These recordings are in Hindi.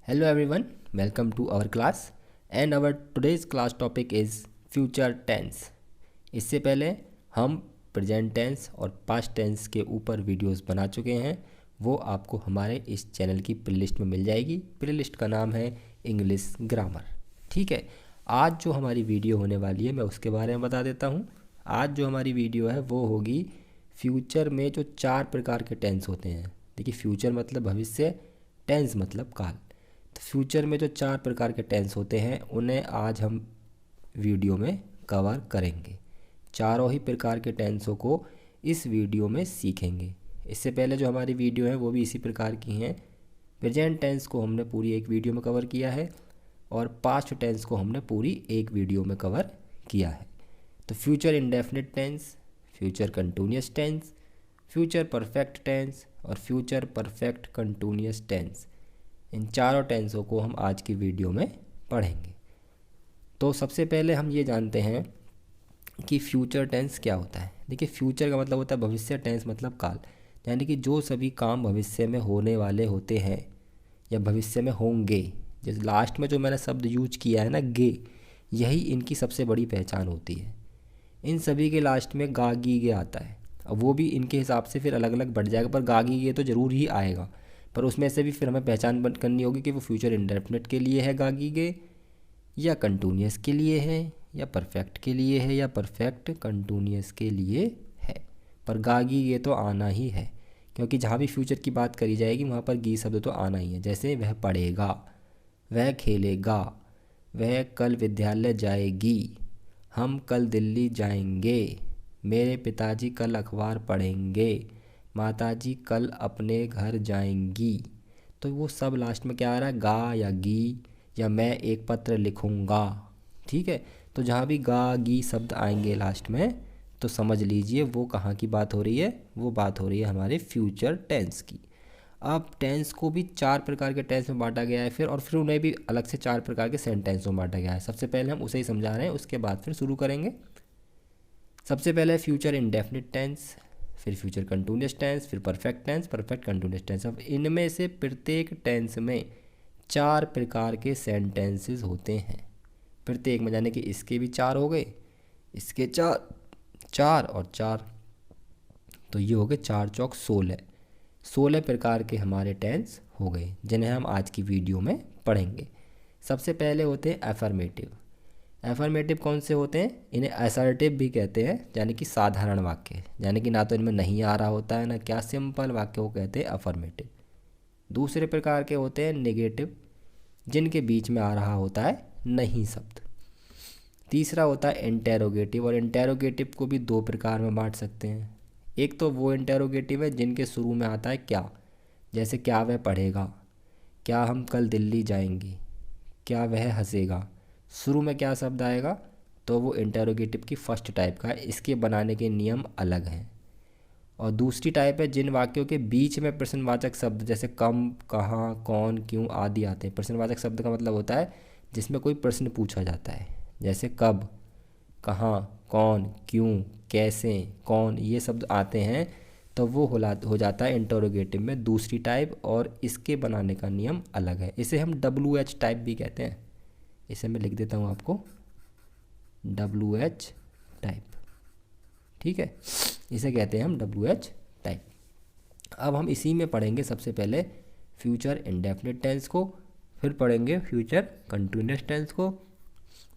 Hello everyone, welcome to our class and our today's class topic is future tense। इससे पहले हम प्रेजेंट टेंस और पास्ट टेंस के ऊपर वीडियोस बना चुके हैं, वो आपको हमारे इस चैनल की प्लेलिस्ट में मिल जाएगी। प्लेलिस्ट का नाम है इंग्लिश ग्रामर। ठीक है, आज जो हमारी वीडियो होने वाली है मैं उसके बारे में बता देता हूँ। आज जो हमारी वीडियो है वो होगी फ्यूचर में जो 4 प्रकार के टेंस होते हैं। देखिए, फ्यूचर मतलब भविष्य, टेंस मतलब काल। तो फ्यूचर में जो 4 प्रकार के टेंस होते हैं उन्हें आज हम वीडियो में कवर करेंगे। चारों ही प्रकार के टेंसों को इस वीडियो में सीखेंगे। इससे पहले जो हमारी वीडियो है वो भी इसी प्रकार की हैं। प्रेजेंट टेंस को हमने पूरी एक वीडियो में कवर किया है और पास्ट टेंस को हमने पूरी एक वीडियो में कवर किया है। तो future indefinite tense, future continuous tense, future perfect tense और फ्यूचर परफेक्ट कंटिन्यूअस टेंस, इन चारों टेंसों को हम आज की वीडियो में पढ़ेंगे। तो सबसे पहले हम ये जानते हैं कि फ्यूचर टेंस क्या होता है। देखिए, फ्यूचर का मतलब होता है भविष्य, टेंस मतलब काल, यानी कि जो सभी काम भविष्य में होने वाले होते हैं या भविष्य में होंगे। जैसे लास्ट में जो मैंने शब्द यूज किया है ना, गे, यही इनकी सबसे बड़ी पहचान होती है। इन सभी के लास्ट में गा गी गे आता है। अब वो भी इनके हिसाब से फिर अलग अलग बढ़ जाएगा, पर गा गी गे तो ज़रूर ही आएगा। पर उसमें से भी फिर हमें पहचान बंद करनी होगी कि वो फ्यूचर इंडेफिनिट के लिए है गा गी गे, या कंटिन्यूअस के लिए है, या परफेक्ट के लिए है, या परफेक्ट कंटिन्यूअस के लिए है। पर गा गी गे तो आना ही है, क्योंकि जहाँ भी फ्यूचर की बात करी जाएगी वहाँ पर गी शब्द तो आना ही है। जैसे वह पढ़ेगा, वह खेलेगा, वह कल विद्यालय जाएगी, हम कल दिल्ली जाएंगे, मेरे पिताजी कल अखबार पढ़ेंगे, माताजी कल अपने घर जाएंगी। तो वो सब लास्ट में क्या आ रहा है, गा या गी, या मैं एक पत्र लिखूँगा। ठीक है, तो जहाँ भी गा गी शब्द आएंगे लास्ट में तो समझ लीजिए वो कहाँ की बात हो रही है, वो बात हो रही है हमारे फ्यूचर टेंस की। अब टेंस को भी 4 प्रकार के टेंस में बांटा गया है फिर उन्हें भी अलग से 4 प्रकार के सेंटेंस में बांटा गया है। सबसे पहले हम उसे ही समझा रहे हैं, उसके बाद फिर शुरू करेंगे। सबसे पहले फ्यूचर इंडेफिनिट टेंस, फिर फ्यूचर कंटिन्यूअस टेंस, फिर perfect tense, perfect continuous tense. अब इनमें से प्रत्येक टेंस में 4 प्रकार के सेंटेंसेस होते हैं। प्रत्येक में, यानी कि इसके भी 4 हो गए, इसके 4, 4 और 4, तो ये हो गए 4 चौक 16। 16 प्रकार के हमारे टेंस हो गए जिन्हें हम आज की वीडियो में पढ़ेंगे। सबसे पहले होते हैं एफर्मेटिव। एफर्मेटिव कौन से होते हैं? इन्हें असर्टिव भी कहते हैं, यानी कि साधारण वाक्य, यानी कि ना तो इनमें नहीं आ रहा होता है ना क्या, सिंपल वाक्य को कहते हैं अफर्मेटिव। दूसरे प्रकार के होते हैं नेगेटिव, जिनके बीच में आ रहा होता है नहीं शब्द। तीसरा होता है इंटेरोगेटिव, और इंटेरोगेटिव को भी 2 प्रकार में बांट सकते हैं। एक तो वो इंटेरोगेटिव है जिनके शुरू में आता है क्या, जैसे क्या वह पढ़ेगा, क्या हम कल दिल्ली जाएंगे, क्या वह हंसेगा। शुरू में क्या शब्द आएगा तो वो इंटेरोगेटिव की फर्स्ट टाइप का है, इसके बनाने के नियम अलग हैं। और दूसरी टाइप है जिन वाक्यों के बीच में प्रश्नवाचक शब्द जैसे कम, कहाँ, कौन, क्यों आदि आते हैं। प्रश्नवाचक शब्द का मतलब होता है जिसमें कोई प्रश्न पूछा जाता है, जैसे कब, कहाँ, कौन, क्यों, कैसे, कौन, ये शब्द आते हैं तो वो हो जाता है इंटरोगेटिव में दूसरी टाइप, और इसके बनाने का नियम अलग है। इसे हम WH टाइप भी कहते हैं। इसे मैं लिख देता हूँ आपको, WH टाइप। ठीक है, इसे कहते हैं हम WH टाइप। अब हम इसी में पढ़ेंगे सबसे पहले फ्यूचर इंडेफिनिट टेंस को, फिर पढ़ेंगे फ्यूचर कंटिन्यूअस टेंस को,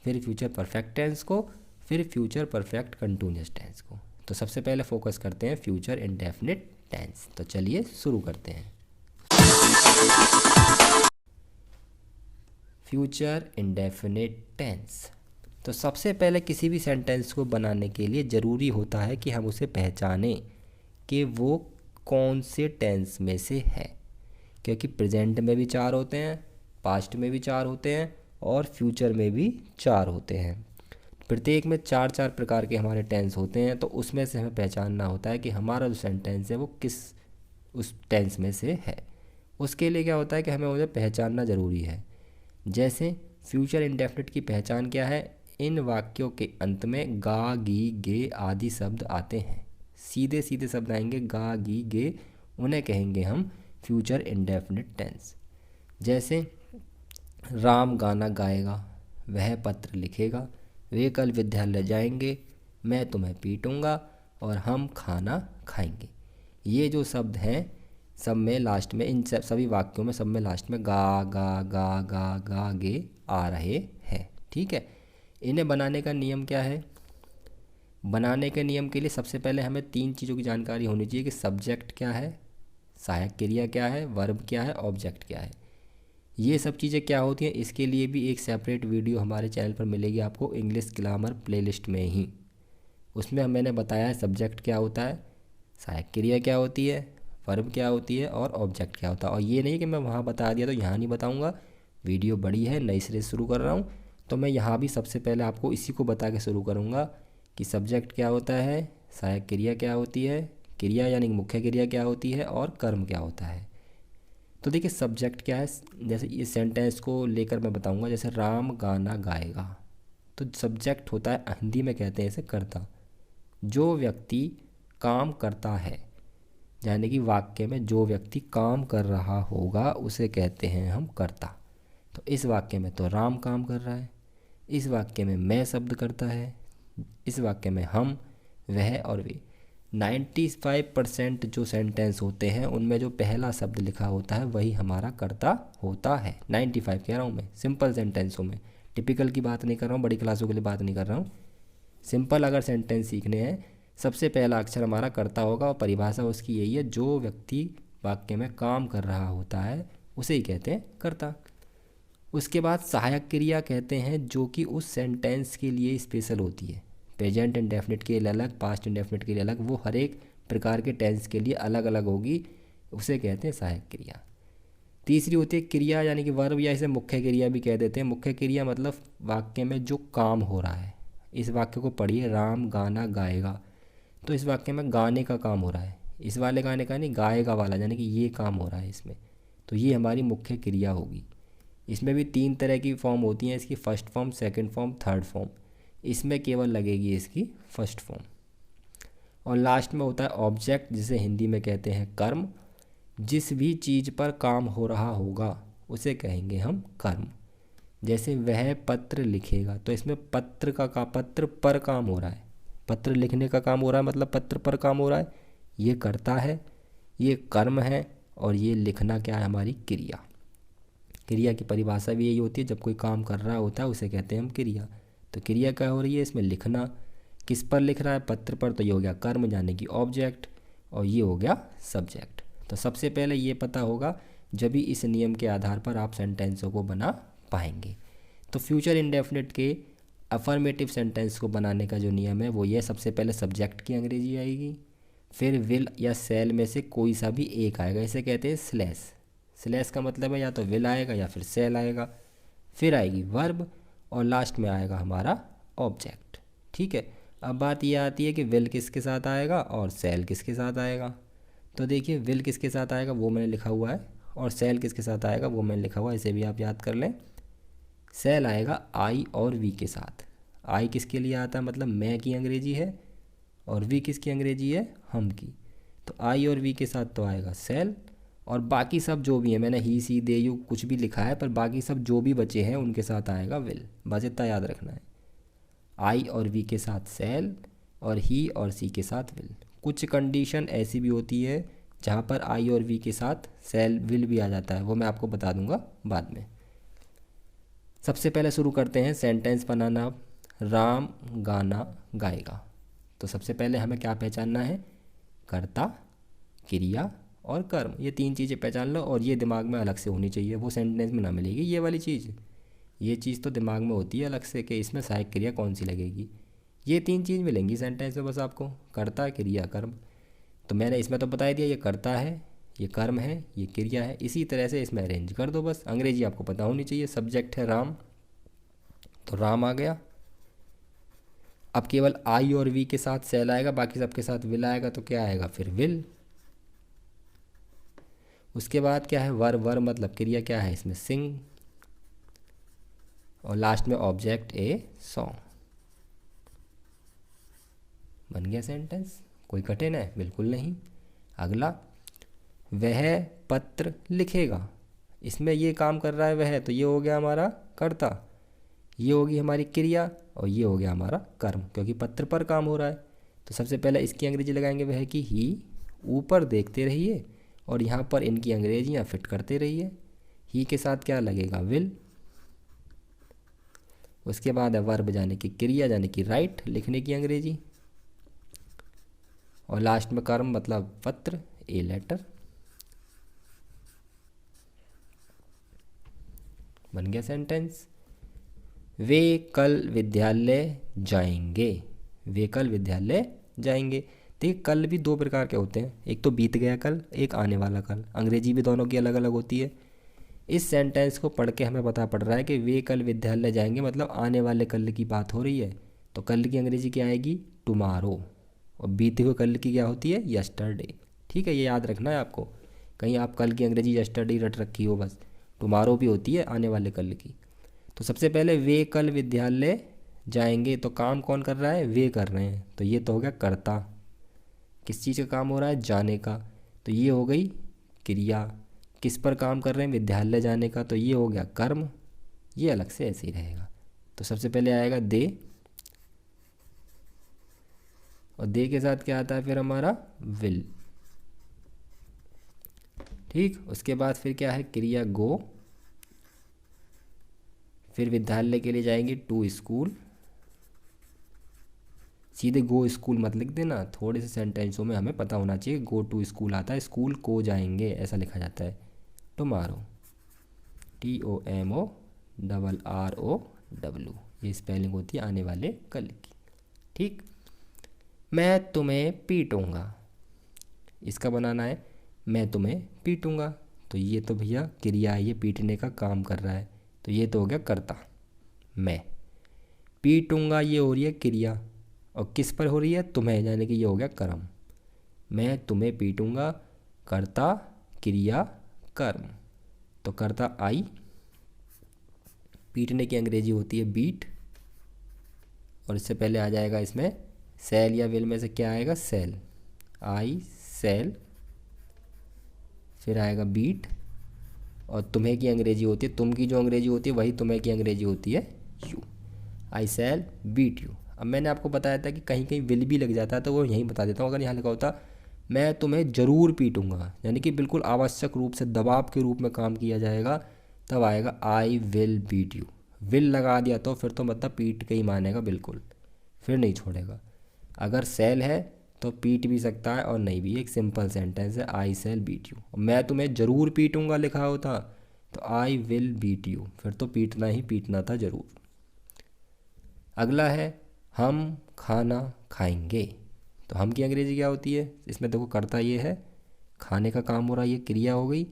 फिर फ्यूचर परफेक्ट टेंस को, फिर फ्यूचर परफेक्ट कंटिन्यूअस टेंस को। तो सबसे पहले फोकस करते हैं फ्यूचर इंडेफिनिट टेंस। तो चलिए शुरू करते हैं। Future indefinite tense. तो सबसे पहले किसी भी सेंटेंस को बनाने के लिए ज़रूरी होता है कि हम उसे पहचानें कि वो कौन से टेंस में से है, क्योंकि प्रेजेंट में भी 4 होते हैं, पास्ट में भी 4 होते हैं और फ्यूचर में भी 4 होते हैं। प्रत्येक में 4-4 प्रकार के हमारे टेंस होते हैं, तो उसमें से हमें पहचानना होता है कि हमारा जो सेंटेंस है वो किस उस टेंस में से है। उसके लिए क्या होता है कि हमें उसे पहचानना ज़रूरी है। जैसे फ्यूचर इंडेफिनिट की पहचान क्या है, इन वाक्यों के अंत में गा गी गे आदि शब्द आते हैं। सीधे सीधे शब्द आएंगे गा गी गे, उन्हें कहेंगे हम फ्यूचर इंडेफिनिट टेंस। जैसे राम गाना गाएगा, वह पत्र लिखेगा, वे कल विद्यालय जाएंगे, मैं तुम्हें पीटूंगा और हम खाना खाएंगे। ये जो शब्द हैं सब में लास्ट में, इन सभी वाक्यों में सब में लास्ट में गा गा गा गा गा गे आ रहे हैं। ठीक है, इन्हें बनाने का नियम क्या है? बनाने के नियम के लिए सबसे पहले हमें तीन चीज़ों की जानकारी होनी चाहिए कि सब्जेक्ट क्या है, सहायक क्रिया क्या है, वर्ब क्या है, ऑब्जेक्ट क्या है। ये सब चीज़ें क्या होती हैं, इसके लिए भी एक सेपरेट वीडियो हमारे चैनल पर मिलेगी आपको इंग्लिश ग्रामर प्लेलिस्ट में ही। उसमें मैंने बताया है सब्जेक्ट क्या होता है, सहायक क्रिया क्या होती है, वर्ब क्या होती है और ऑब्जेक्ट क्या होता है। और ये नहीं कि मैं वहाँ बता दिया तो यहाँ नहीं बताऊँगा, वीडियो बड़ी है, नई सिरे से शुरू कर रहा हूँ तो मैं यहाँ भी सबसे पहले आपको इसी को बता के शुरू करूँगा कि सब्जेक्ट क्या होता है, सहायक क्रिया क्या होती है, क्रिया यानी कि मुख्य क्रिया क्या होती है और कर्म क्या होता है। तो देखिए सब्जेक्ट क्या है, जैसे इस सेंटेंस को लेकर मैं बताऊंगा, जैसे राम गाना गाएगा, तो सब्जेक्ट होता है, हिंदी में कहते हैं इसे कर्ता। जो व्यक्ति काम करता है, यानी कि वाक्य में जो व्यक्ति काम कर रहा होगा उसे कहते हैं हम कर्ता। तो इस वाक्य में तो राम काम कर रहा है, इस वाक्य में मैं शब्द करता है, इस वाक्य में हम, वह और वे। 95% जो सेंटेंस होते हैं उनमें जो पहला शब्द लिखा होता है वही हमारा कर्ता होता है। 95 कह रहा हूँ मैं, सिंपल सेंटेंसों में, टिपिकल की बात नहीं कर रहा हूँ, बड़ी क्लासों के लिए बात नहीं कर रहा हूँ। सिंपल अगर सेंटेंस सीखने हैं सबसे पहला अक्षर हमारा कर्ता होगा और परिभाषा उसकी यही है, जो व्यक्ति वाक्य में काम कर रहा होता है उसे ही कहते हैं कर्ता। उसके बाद सहायक क्रिया कहते हैं जो कि उस सेंटेंस के लिए स्पेशल होती है, प्रेजेंट इंडेफिनिट के लिए अलग, पास्ट इंडेफिनिट के लिए अलग, वो हर एक प्रकार के टेंस के लिए अलग अलग होगी, उसे कहते हैं सहायक क्रिया। तीसरी होती है क्रिया यानी कि वर्ब, या इसे मुख्य क्रिया भी कह देते हैं। मुख्य क्रिया मतलब वाक्य में जो काम हो रहा है। इस वाक्य को पढ़िए, राम गाना गाएगा, तो इस वाक्य में गाने का काम हो रहा है, इस वाले गाने का नहीं, गाएगा वाला, यानी कि ये काम हो रहा है इसमें, तो ये हमारी मुख्य क्रिया होगी। इसमें भी तीन तरह की फॉर्म होती हैं इसकी, first form, second form, third form. इसमें केवल लगेगी इसकी फर्स्ट फॉर्म। और लास्ट में होता है ऑब्जेक्ट, जिसे हिंदी में कहते हैं कर्म। जिस भी चीज़ पर काम हो रहा होगा उसे कहेंगे हम कर्म। जैसे वह पत्र लिखेगा, तो इसमें पत्र पत्र पर काम हो रहा है, पत्र लिखने का काम हो रहा है, मतलब पत्र पर काम हो रहा है, ये कर्ता है, ये कर्म है, और ये लिखना क्या है, हमारी क्रिया। क्रिया की परिभाषा भी यही होती है, जब कोई काम कर रहा होता है उसे कहते हैं हम क्रिया। तो क्रिया क्या हो रही है इसमें, लिखना। किस पर लिख रहा है, पत्र पर, तो ये हो गया कर्म यानी कि ऑब्जेक्ट, और ये हो गया सब्जेक्ट। तो सबसे पहले ये पता होगा, जब भी इस नियम के आधार पर आप सेंटेंसों को बना पाएंगे। तो फ्यूचर इंडेफिनिट के अफर्मेटिव सेंटेंस को बनाने का जो नियम है वो ये, सबसे पहले सब्जेक्ट की अंग्रेजी आएगी, फिर विल या सेल में से कोई सा भी एक आएगा, इसे कहते हैं स्लैश। स्लैश का मतलब है या तो विल आएगा या फिर सेल आएगा, फिर आएगी वर्ब, और लास्ट में आएगा हमारा ऑब्जेक्ट। ठीक है, अब बात ये आती है कि विल किसके साथ आएगा और सेल किसके साथ आएगा। तो देखिए विल किसके साथ आएगा वो मैंने लिखा हुआ है, और सेल किसके साथ आएगा वो मैंने लिखा हुआ है, इसे भी आप याद कर लें। सेल आएगा आई और वी के साथ। आई किसके लिए आता है, मतलब मैं की अंग्रेजी है, और वी किसकी अंग्रेजी है, हम की। तो आई और वी के साथ तो आएगा सेल, और बाकी सब जो भी है, मैंने ही सी दे यू कुछ भी लिखा है, पर बाकी सब जो भी बचे हैं उनके साथ आएगा विल, बस इतना याद रखना है। आई और वी के साथ सेल, और ही और सी के साथ विल। कुछ कंडीशन ऐसी भी होती है जहाँ पर आई और वी के साथ सेल विल भी आ जाता है, वो मैं आपको बता दूंगा बाद में। सबसे पहले शुरू करते हैं सेंटेंस बनाना। राम गाना गाएगा, तो सबसे पहले हमें क्या पहचानना है, कर्ता, क्रिया और कर्म। ये तीन चीज़ें पहचान लो, और ये दिमाग में अलग से होनी चाहिए, वो सेंटेंस में ना मिलेगी ये वाली चीज़। ये चीज़ तो दिमाग में होती है अलग से कि इसमें सहायक क्रिया कौन सी लगेगी। ये तीन चीज़ मिलेंगी सेंटेंस में बस आपको, कर्ता, क्रिया, कर्म। तो मैंने इसमें तो बता दिया, ये कर्ता है, ये कर्म है, ये क्रिया है। इसी तरह से इसमें अरेंज कर दो बस। अंग्रेजी आपको पता होनी चाहिए। सब्जेक्ट है राम, तो राम आ गया। अब केवल आई और वी के साथ सेल आएगा, बाकी सबके साथ विल आएगा, तो क्या आएगा फिर विल। उसके बाद क्या है, वर मतलब क्रिया क्या है इसमें, सिंग, और लास्ट में ऑब्जेक्ट ए सॉन्ग। बन गया सेंटेंस, कोई कठिन है, बिल्कुल नहीं। अगला, वह पत्र लिखेगा, इसमें ये काम कर रहा है वह, तो ये हो गया हमारा कर्ता, ये होगी हमारी क्रिया और ये हो गया हमारा कर्म, क्योंकि पत्र पर काम हो रहा है। तो सबसे पहले इसकी अंग्रेजी लगाएंगे वह है कि ही, ऊपर देखते रहिए और यहाँ पर इनकी अंग्रेजियाँ फिट करते रहिए। ही के साथ क्या लगेगा, विल। उसके बाद है वर्ब जाने की क्रिया जाने की राइट, लिखने की अंग्रेजी, और लास्ट में कर्म मतलब पत्र, ए लेटर। बन गया सेंटेंस। वे कल विद्यालय जाएंगे, वे कल विद्यालय जाएंगे। देखिए कल भी दो प्रकार के होते हैं, एक तो बीत गया कल, एक आने वाला कल। अंग्रेजी भी दोनों की अलग अलग होती है। इस सेंटेंस को पढ़ के हमें पता पड़ रहा है कि वे कल विद्यालय जाएंगे मतलब आने वाले कल की बात हो रही है। तो कल की अंग्रेजी क्या आएगी, टुमारो, और बीते हुए कल की क्या होती है, यस्टरडे। ठीक है, ये याद रखना है आपको, कहीं आप कल की अंग्रेजी यस्टरडे रट रखी हो बस। टुमारो भी होती है आने वाले कल की। तो सबसे पहले वे कल विद्यालय जाएंगे, तो काम कौन कर रहा है, वे कर रहे हैं, तो ये तो हो गया कर्ता। किस चीज़ का काम हो रहा है, जाने का, तो ये हो गई क्रिया। किस पर काम कर रहे हैं, विद्यालय जाने का, तो ये हो गया कर्म। ये अलग से ऐसे ही रहेगा। तो सबसे पहले आएगा दे, और दे के साथ क्या आता है फिर हमारा विल। ठीक, उसके बाद फिर क्या है, क्रिया गो, फिर विद्यालय के लिए जाएंगे टू स्कूल। सीधे गो स्कूल मत लिख देना, थोड़े से सेंटेंसों में हमें पता होना चाहिए। गो टू स्कूल आता है, स्कूल को जाएंगे ऐसा लिखा जाता है। टुमारो, TOMORROW, ये स्पेलिंग होती है आने वाले कल की। ठीक, मैं तुम्हें पीटूंगा, इसका बनाना है मैं तुम्हें पीटूंगा, तो ये तो भैया क्रिया है, ये पीटने का काम कर रहा है, तो ये तो हो गया कर्ता। मैं पीटूंगा, ये हो रही है क्रिया, और किस पर हो रही है, तुम्हें, यानी कि ये हो गया कर्म। मैं तुम्हें पीटूंगा, कर्ता, क्रिया, कर्म। तो कर्ता आई, पीटने की अंग्रेजी होती है बीट, और इससे पहले आ जाएगा इसमें सेल या विल में से क्या आएगा, सेल, आई सेल, फिर आएगा बीट, और तुम्हें की अंग्रेजी होती है, तुम की जो अंग्रेजी होती है वही तुम्हें की अंग्रेजी होती है you, I shall beat you. अब मैंने आपको बताया था कि कहीं कहीं विल भी लग जाता है, तो वो यहीं बता देता हूँ। अगर यहाँ लिखा होता मैं तुम्हें ज़रूर पीटूंगा, यानी कि बिल्कुल आवश्यक रूप से दबाव के रूप में काम किया जाएगा, तब आएगा I will beat you. Will लगा दिया तो फिर तो मतलब पीट के ही मानेगा बिल्कुल, फिर नहीं छोड़ेगा। अगर सेल है तो पीट भी सकता है और नहीं भी, एक सिंपल सेंटेंस है, आई सेल बीट यू। मैं तुम्हें ज़रूर पीटूंगा लिखा होता तो आई विल बीट यू, फिर तो पीटना ही पीटना था ज़रूर। अगला है हम खाना खाएंगे, तो हम की अंग्रेजी क्या होती है, इसमें देखो करता ये है, खाने का काम हो रहा है, ये क्रिया हो गई,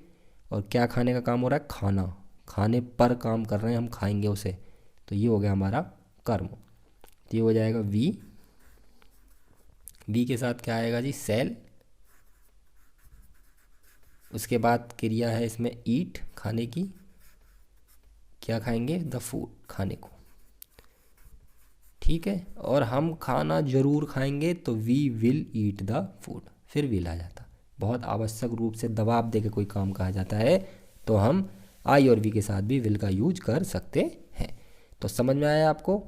और क्या खाने का काम हो रहा है, खाना, खाने पर काम कर रहे हैं हम, खाएंगे उसे, तो ये हो गया हमारा कर्म। तो ये हो जाएगा वी, वी के साथ क्या आएगा जी, सेल। उसके बाद क्रिया है इसमें ईट, खाने की, क्या खाएंगे, द फूड, खाने को। ठीक है, और हम खाना जरूर खाएंगे, तो we will eat the food, फिर विल आ जाता। बहुत आवश्यक रूप से दबाव दे के कोई काम कहा जाता है तो हम आई और वी के साथ भी विल का यूज कर सकते हैं। तो समझ में आया आपको,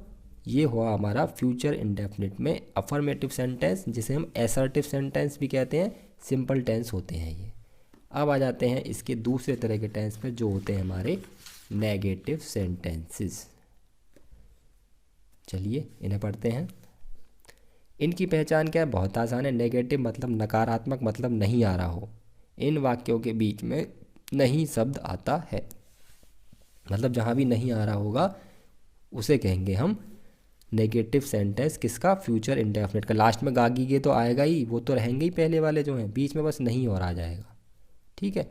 ये हुआ हमारा फ्यूचर इंडेफिनिट में अफर्मेटिव सेंटेंस, जिसे हम एसर्टिव सेंटेंस भी कहते हैं, सिंपल टेंस होते हैं ये। अब आ जाते हैं इसके दूसरे तरह के टेंस पे, जो होते हैं हमारे नेगेटिव सेंटेंसेस। चलिए इन्हें पढ़ते हैं। इनकी पहचान क्या है, बहुत आसान है। नेगेटिव मतलब नकारात्मक, मतलब नहीं आ रहा हो। इन वाक्यों के बीच में नहीं शब्द आता है, मतलब जहाँ भी नहीं आ रहा होगा उसे कहेंगे हम नेगेटिव सेंटेंस। किसका, फ्यूचर इंडेफिनिट का। लास्ट में गागी गे तो आएगा ही, वो तो रहेंगे ही पहले वाले जो हैं, बीच में बस नहीं और आ जाएगा। ठीक है,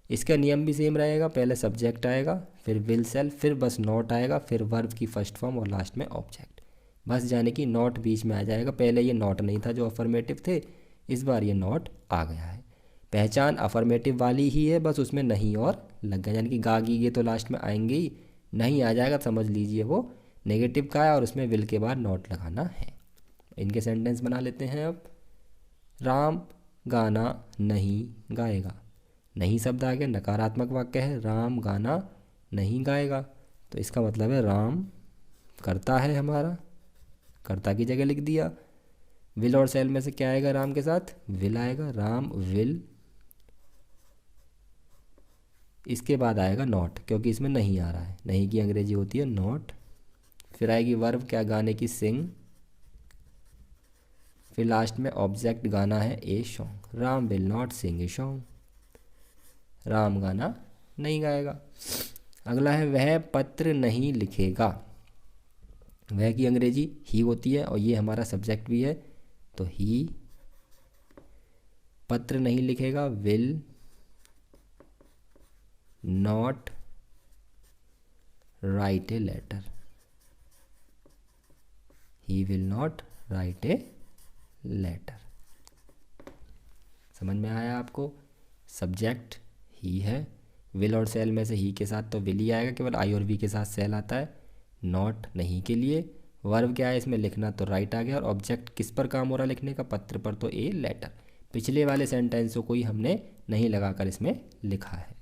इसका नियम भी सेम रहेगा, पहले सब्जेक्ट आएगा, फिर विल सेल, फिर बस नॉट आएगा, फिर वर्ब की फर्स्ट फॉर्म और लास्ट में ऑब्जेक्ट। बस जाने की नॉट बीच में आ जाएगा। पहले ये नॉट नहीं था जो अफर्मेटिव थे, इस बार ये नॉट आ गया है। पहचान अफर्मेटिव वाली ही है, बस उसमें नहीं और लग गया, यानी कि गागी गे तो लास्ट में आएंगे ही, नहीं आ जाएगा समझ लीजिए वो नेगेटिव का है, और उसमें विल के बाद नॉट लगाना है। इनके सेंटेंस बना लेते हैं अब। राम गाना नहीं गाएगा, नहीं शब्द आ गया, नकारात्मक वाक्य है, राम गाना नहीं गाएगा, तो इसका मतलब है राम करता है हमारा, कर्ता की जगह लिख दिया। विल और सेल में से क्या आएगा राम के साथ, विल आएगा, राम विल। इसके बाद आएगा नॉट, क्योंकि इसमें नहीं आ रहा है, नहीं की अंग्रेजी होती है नॉट। फिर आएगी वर्ब, क्या गाने की, सिंग। फिर लास्ट में ऑब्जेक्ट गाना है a song, Ram will not sing a song, Ram गाना नहीं गाएगा। अगला है वह पत्र नहीं लिखेगा, वह की अंग्रेजी ही होती है और ये हमारा सब्जेक्ट भी है, तो ही पत्र नहीं लिखेगा, will not write a letter, he will not write a letter. समझ में आया आपको, सब्जेक्ट ही है, विल और सेल में से ही के साथ तो विल ही आएगा, केवल आई और वी के साथ सेल आता है, नॉट नहीं के लिए। वर्ब क्या है इसमें, लिखना, तो राइट आ गया, और ऑब्जेक्ट किस पर काम हो रहा है लिखने का, पत्र पर, तो ए लेटर। पिछले वाले सेंटेंसों को ही हमने नहीं लगाकर इसमें लिखा है।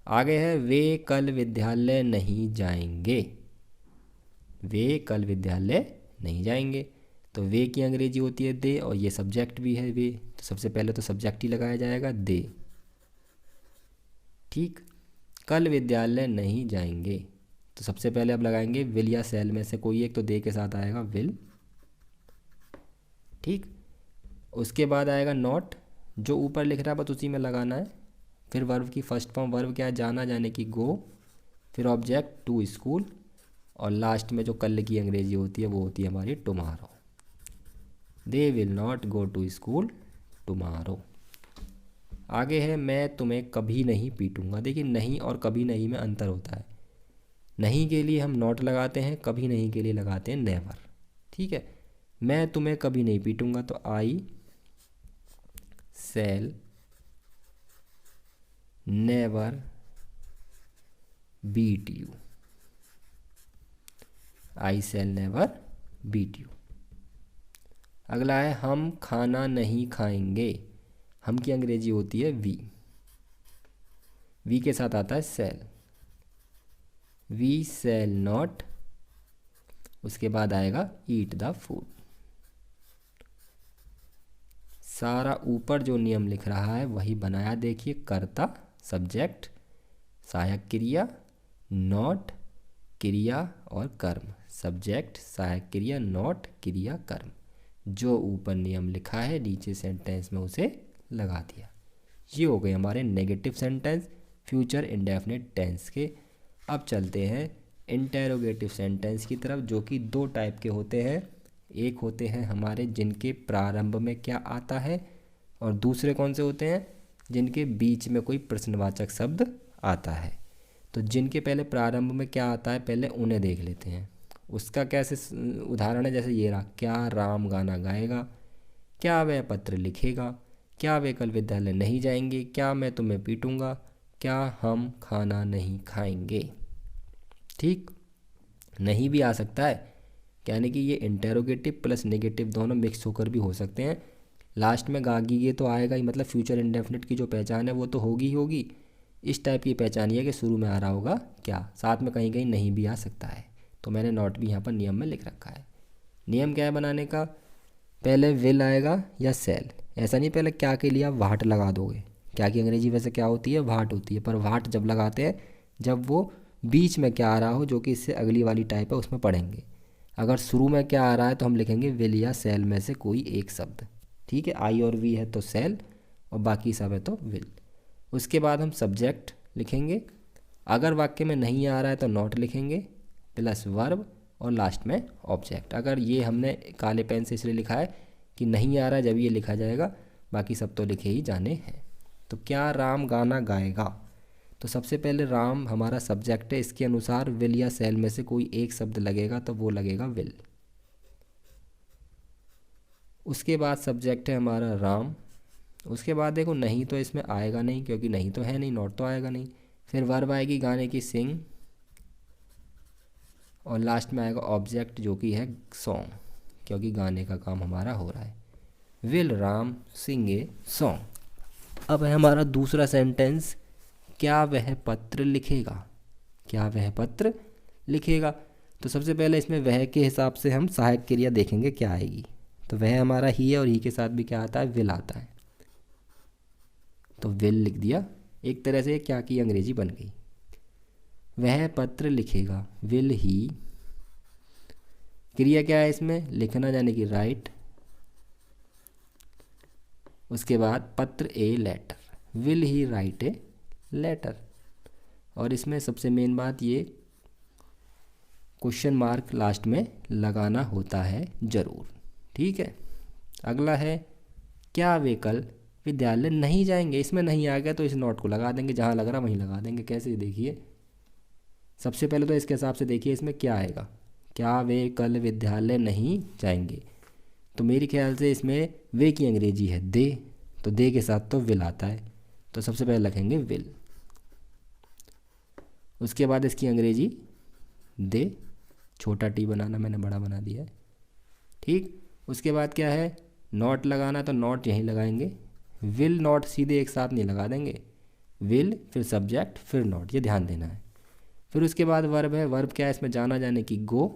आगे है वे कल विद्यालय नहीं जाएंगे, वे कल विद्यालय नहीं जाएंगे, तो वे की अंग्रेजी होती है दे, और ये सब्जेक्ट भी है वे, तो सबसे पहले तो सब्जेक्ट ही लगाया जाएगा दे। ठीक, कल विद्यालय नहीं जाएंगे, तो सबसे पहले अब लगाएंगे विल या सेल में से कोई एक, तो दे के साथ आएगा विल। ठीक, उसके बाद आएगा नॉट, जो ऊपर लिख रहा है बस उसी में लगाना है। फिर वर्ब की फर्स्ट फॉर्म, वर्ब क्या है, जाना, जाने की गो। फिर ऑब्जेक्ट टू स्कूल, और लास्ट में जो कल की अंग्रेजी होती है वो होती है हमारी tomorrow, they will not go to school tomorrow. आगे है मैं तुम्हें कभी नहीं पीटूंगा। देखिए नहीं और कभी नहीं में अंतर होता है, नहीं के लिए हम नॉट लगाते हैं, कभी नहीं के लिए लगाते हैं नेवर। ठीक है, मैं तुम्हें कभी नहीं पीटूंगा, तो I shall never beat you, I shall never beat you. अगला है हम खाना नहीं खाएंगे, हम की अंग्रेजी होती है वी, वी के साथ आता है सेल, वी सेल नॉट। उसके बाद आएगा ईट द फूड। सारा ऊपर जो नियम लिख रहा है वही बनाया, देखिए, कर्ता, सब्जेक्ट, सहायक क्रिया, नॉट, क्रिया और कर्म, सब्जेक्ट, सहायक क्रिया, नॉट, क्रिया, कर्म। जो ऊपर नियम लिखा है नीचे सेंटेंस में उसे लगा दिया। ये हो गए हमारे negative sentence future indefinite tense के। अब चलते हैं इंटेरोगेटिव सेंटेंस की तरफ, जो कि दो टाइप के होते हैं। एक होते हैं हमारे जिनके प्रारंभ में क्या आता है, और दूसरे कौन से होते हैं, जिनके बीच में कोई प्रश्नवाचक शब्द आता है। तो जिनके पहले प्रारंभ में क्या आता है पहले उन्हें देख लेते हैं। उसका कैसे उदाहरण है, जैसे ये रहा, क्या राम गाना गाएगा, क्या वह पत्र लिखेगा, क्या वे कल विद्यालय नहीं जाएंगे, क्या मैं तुम्हें पीटूंगा, क्या हम खाना नहीं खाएंगे। ठीक, नहीं भी आ सकता है, यानी कि ये इंटेरोगेटिव प्लस नेगेटिव दोनों मिक्स होकर भी हो सकते हैं। लास्ट में गागी ये तो आएगा ही, मतलब फ्यूचर इंडेफिनिट की जो पहचान है वो तो होगी ही होगी। इस टाइप की पहचान ये है कि शुरू में आ रहा होगा क्या, साथ में कहीं कहीं नहीं भी आ सकता है। तो मैंने नॉट भी यहाँ पर नियम में लिख रखा है। नियम क्या है बनाने का, पहले विल आएगा या सेल, ऐसा नहीं पहले क्या के लिए आप वाट लगा दोगे। क्या की अंग्रेजी वैसे क्या होती है, वाट होती है, पर वाट जब लगाते हैं जब वो बीच में क्या आ रहा हो, जो कि इससे अगली वाली टाइप है उसमें पढ़ेंगे। अगर शुरू में क्या आ रहा है तो हम लिखेंगे विल या सेल में से कोई एक शब्द। ठीक है, आई और वी है तो सेल और बाकी सब है तो विल। उसके बाद हम सब्जेक्ट लिखेंगे, अगर वाक्य में नहीं आ रहा है तो नॉट लिखेंगे प्लस वर्ब और लास्ट में ऑब्जेक्ट। अगर ये हमने काले पेन से इसलिए लिखा है कि नहीं आ रहा है, जब ये लिखा जाएगा, बाकी सब तो लिखे ही जाने हैं। तो क्या राम गाना गाएगा, तो सबसे पहले राम हमारा सब्जेक्ट है, इसके अनुसार विल या सेल में से कोई एक शब्द लगेगा तो वो लगेगा विल। उसके बाद सब्जेक्ट है हमारा राम, उसके बाद देखो नहीं तो इसमें आएगा नहीं क्योंकि नहीं तो है नहीं, नॉट तो आएगा नहीं। फिर वर्ब आएगी गाने की सिंग, और लास्ट में आएगा ऑब्जेक्ट जो कि है सॉन्ग, क्योंकि गाने का काम हमारा हो रहा है। Will Ram sing a song. अब है हमारा दूसरा सेंटेंस, क्या वह पत्र लिखेगा। क्या वह पत्र लिखेगा। तो सबसे पहले इसमें वह के हिसाब से हम सहायक क्रिया देखेंगे क्या आएगी। तो वह हमारा ही है और ही के साथ भी क्या आता है, विल आता है। तो विल लिख दिया। एक तरह से क्या की अंग्रेजी बन गई। वह पत्र लिखेगा, विल ही। क्रिया क्या है इसमें, लिखना यानी कि राइट। उसके बाद पत्र a letter, will he write a letter. और इसमें सबसे मेन बात ये क्वेश्चन मार्क लास्ट में लगाना होता है ज़रूर। ठीक है। अगला है, क्या वे कल विद्यालय नहीं जाएंगे। इसमें नहीं आ गया तो इस नोट को लगा देंगे, जहाँ लग रहा वहीं लगा देंगे। कैसे, देखिए सबसे पहले तो इसके हिसाब से देखिए इसमें क्या आएगा, क्या वे कल विद्यालय नहीं जाएंगे। तो मेरे ख्याल से इसमें वे की अंग्रेजी है दे, तो दे के साथ तो विल आता है, तो सबसे पहले लिखेंगे विल। उसके बाद इसकी अंग्रेजी दे, छोटा टी बनाना, मैंने बड़ा बना दिया है। ठीक। उसके बाद क्या है, नॉट लगाना, तो नॉट यहीं लगाएंगे। विल नॉट सीधे एक साथ नहीं लगा देंगे, विल फिर सब्जेक्ट फिर नॉट, ये ध्यान देना है। फिर उसके बाद वर्ब है, वर्ब क्या है इसमें, जाना जाने की गो।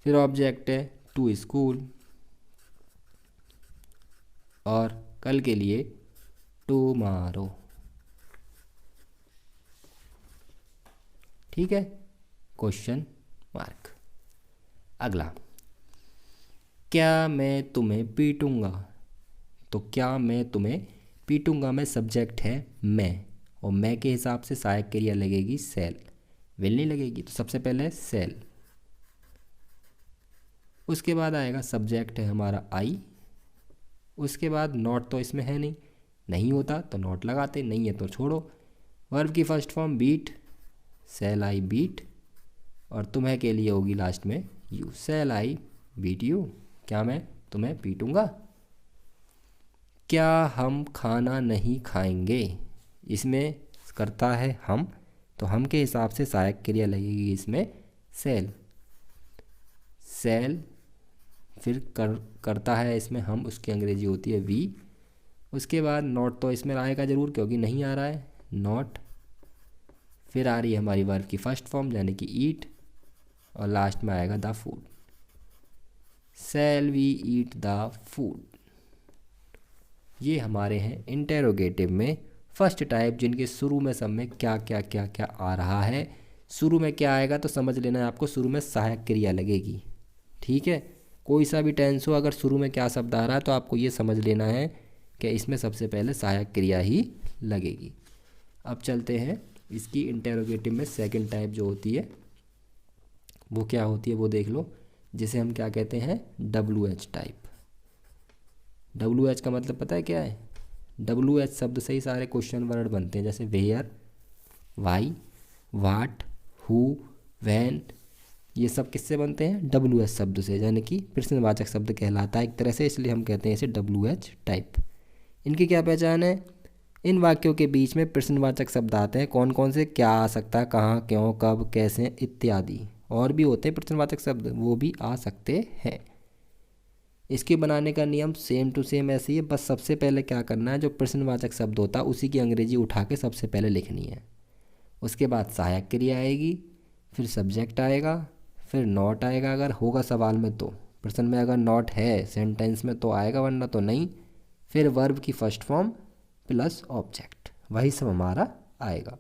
फिर ऑब्जेक्ट है टू स्कूल, और कल के लिए टुमारो। ठीक है, क्वेश्चन मार्क। अगला, क्या मैं तुम्हें पीटूंगा। तो क्या मैं तुम्हें पीटूंगा में सब्जेक्ट है मैं, और मैं के हिसाब से सहायक क्रिया लगेगी सेल, विल नहीं लगेगी। तो सबसे पहले सेल। उसके बाद आएगा सब्जेक्ट है हमारा आई। उसके बाद नॉट तो इसमें है नहीं, नहीं होता तो नॉट लगाते, नहीं है तो छोड़ो। वर्ब की first form beat, shall I beat, और तुम्हें के लिए होगी लास्ट में you, shall I beat you. क्या मैं तुम्हें पीटूंगा। क्या हम खाना नहीं खाएंगे। इसमें करता है हम, तो हम के हिसाब से सहायक क्रिया लगेगी इसमें सेल। सेल फिर करता है इसमें हम, उसकी अंग्रेजी होती है वी। उसके बाद नॉट तो इसमें आएगा ज़रूर क्योंकि नहीं आ रहा है, नॉट। फिर आ रही है हमारी वर्ब की फर्स्ट फॉर्म यानी कि ईट, और लास्ट में आएगा the food, shall we eat the food. ये हमारे हैं इंटेरोगेटिव में फर्स्ट टाइप, जिनके शुरू में सब में क्या क्या क्या क्या आ रहा है। शुरू में क्या आएगा तो समझ लेना है आपको, शुरू में सहायक क्रिया लगेगी। ठीक है, कोई सा भी टेंस हो, अगर शुरू में क्या शब्द आ रहा है तो आपको ये समझ लेना है कि इसमें सबसे पहले सहायक क्रिया ही लगेगी। अब चलते हैं इसकी इंटेरोगेटिव में सेकंड टाइप जो होती है वो क्या होती है वो देख लो, जिसे हम क्या कहते हैं, WH टाइप। WH का मतलब पता है क्या है। WH शब्द से ही सारे क्वेश्चन वर्ड बनते हैं, जैसे where, why, what, who, when, ये सब किससे बनते हैं, WH शब्द से, यानी कि प्रश्नवाचक शब्द कहलाता है एक तरह से, इसलिए हम कहते हैं इसे WH टाइप। इनकी क्या पहचान है, इन वाक्यों के बीच में प्रश्नवाचक शब्द आते हैं। कौन कौन से, क्या आ सकता है, कहाँ, क्यों, कब, कैसे इत्यादि। और भी होते हैं प्रश्नवाचक शब्द, वो भी आ सकते हैं। इसके बनाने का नियम सेम टू सेम ऐसे ही है, बस सबसे पहले क्या करना है, जो प्रश्नवाचक शब्द होता है उसी की अंग्रेजी उठा के सबसे पहले लिखनी है। उसके बाद सहायक क्रिया आएगी, फिर सब्जेक्ट आएगा, फिर नॉट आएगा अगर होगा सवाल में, तो प्रश्न में अगर नॉट है सेंटेंस में तो आएगा, वरना तो नहीं। फिर वर्ब की फर्स्ट फॉर्म प्लस ऑब्जेक्ट, वही सब हमारा आएगा।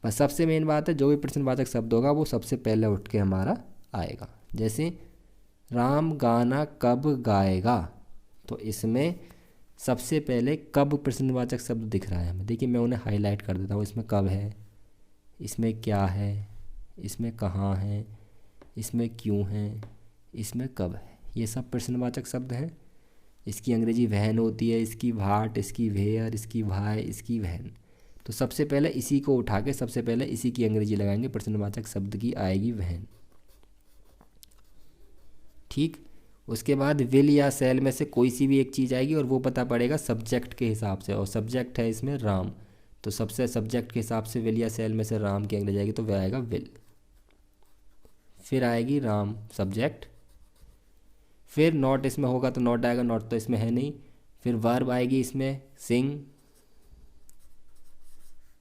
बस सबसे मेन बात है, जो भी प्रश्नवाचक शब्द होगा वो सबसे पहले उठ के हमारा आएगा। जैसे राम गाना कब गाएगा, तो इसमें सबसे पहले कब प्रश्नवाचक शब्द दिख रहा है हमें। देखिए मैं उन्हें हाईलाइट कर देता हूँ, इसमें कब है, इसमें क्या है, इसमें कहाँ है, इसमें क्यों है, इसमें कब है, ये सब प्रश्नवाचक शब्द हैं। इसकी अंग्रेजी वहन होती है, इसकी वाट, इसकी वेयर, इसकी वाई, इसकी वहन। तो सबसे पहले इसी को उठा के सबसे पहले इसी की अंग्रेजी लगाएंगे, प्रश्नवाचक शब्द की आएगी वहन। ठीक। उसके बाद विल या सेल में से कोई सी भी एक चीज़ आएगी और वो पता पड़ेगा सब्जेक्ट के हिसाब से, और सब्जेक्ट है इसमें राम, तो सबसे सब्जेक्ट के हिसाब से विल या सेल में से राम की अंग्रेजी आएगी तो वह आएगा विल। फिर आएगी राम सब्जेक्ट, फिर नॉट इसमें होगा तो नॉट आएगा, नॉट तो इसमें है नहीं। फिर वर्ब आएगी इसमें sing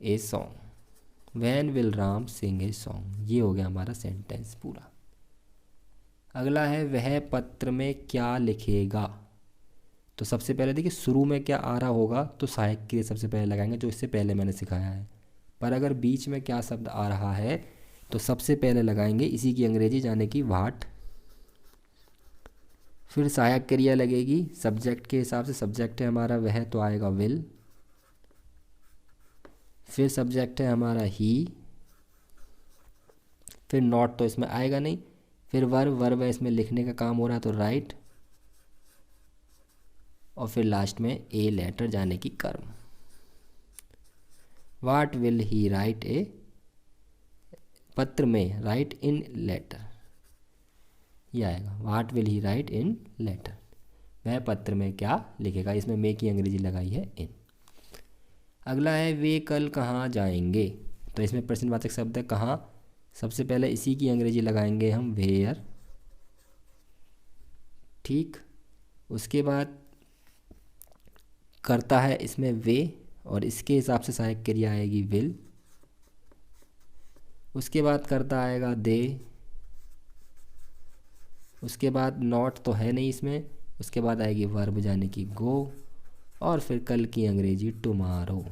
a song, when will Ram sing a song. ये हो गया हमारा सेंटेंस पूरा। अगला है वह पत्र में क्या लिखेगा। तो सबसे पहले देखिए शुरू में क्या आ रहा होगा तो सहायक क्रिया सबसे पहले लगाएंगे, जो इससे पहले मैंने सिखाया है। पर अगर बीच में क्या शब्द आ रहा है तो सबसे पहले लगाएंगे इसी की अंग्रेजी जाने की वाट। फिर सहायक क्रिया लगेगी सब्जेक्ट के हिसाब से, सब्जेक्ट है हमारा वह तो आएगा विल। फिर सब्जेक्ट है हमारा ही, फिर नॉट तो इसमें आएगा नहीं। फिर वर्ब है इसमें लिखने का काम हो रहा है तो राइट, और फिर लास्ट में ए लेटर जाने की कर्म। वाट विल ही राइट ए, पत्र में राइट इन लेटर, ये आएगा what will he write in letter, वह पत्र में क्या लिखेगा। इसमें मे की अंग्रेजी लगाई है इन। अगला है वे कल कहाँ जाएंगे। तो इसमें प्रश्नवाचक शब्द है कहाँ, सबसे पहले इसी की अंग्रेजी लगाएंगे हम वेयर। ठीक, उसके बाद करता है इसमें वे, और इसके हिसाब से सहायक क्रिया आएगी विल। उसके बाद करता आएगा दे। उसके बाद नॉट तो है नहीं इसमें, उसके बाद आएगी वर्ब जाने की गो, और फिर कल की अंग्रेजी tomorrow.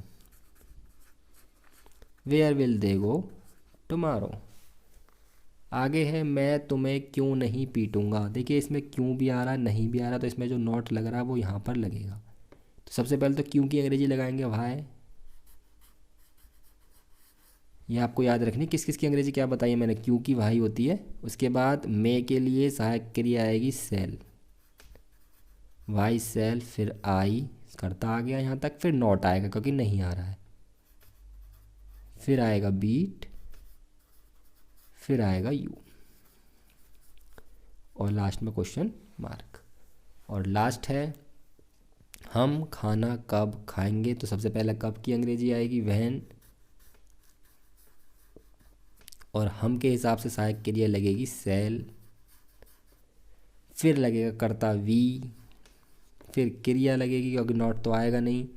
Where will they go tomorrow. आगे है मैं तुम्हें क्यों नहीं पीटूंगा। देखिए इसमें क्यों भी आ रहा है नहीं भी आ रहा, तो इसमें जो नॉट लग रहा है वो यहाँ पर लगेगा। तो सबसे पहले तो क्यों की अंग्रेजी लगाएंगे वाई, ये आपको याद रखनी किस किस की अंग्रेजी क्या बताइए मैंने, क्यों की वाई होती है। उसके बाद मे के लिए सहायक क्रिया आएगी सेल, वाई सेल, फिर आई करता आ गया यहाँ तक, फिर नॉट आएगा क्योंकि नहीं आ रहा है, फिर आएगा बीट, फिर आएगा यू, और लास्ट में क्वेश्चन मार्क। और लास्ट है हम खाना कब खाएंगे। तो सबसे पहले कब की अंग्रेजी आएगी व्हेन, और हम के हिसाब से सहायक क्रिया लगेगी सेल, फिर लगेगा कर्ता वी, फिर क्रिया लगेगी क्योंकि नॉट तो आएगा नहीं,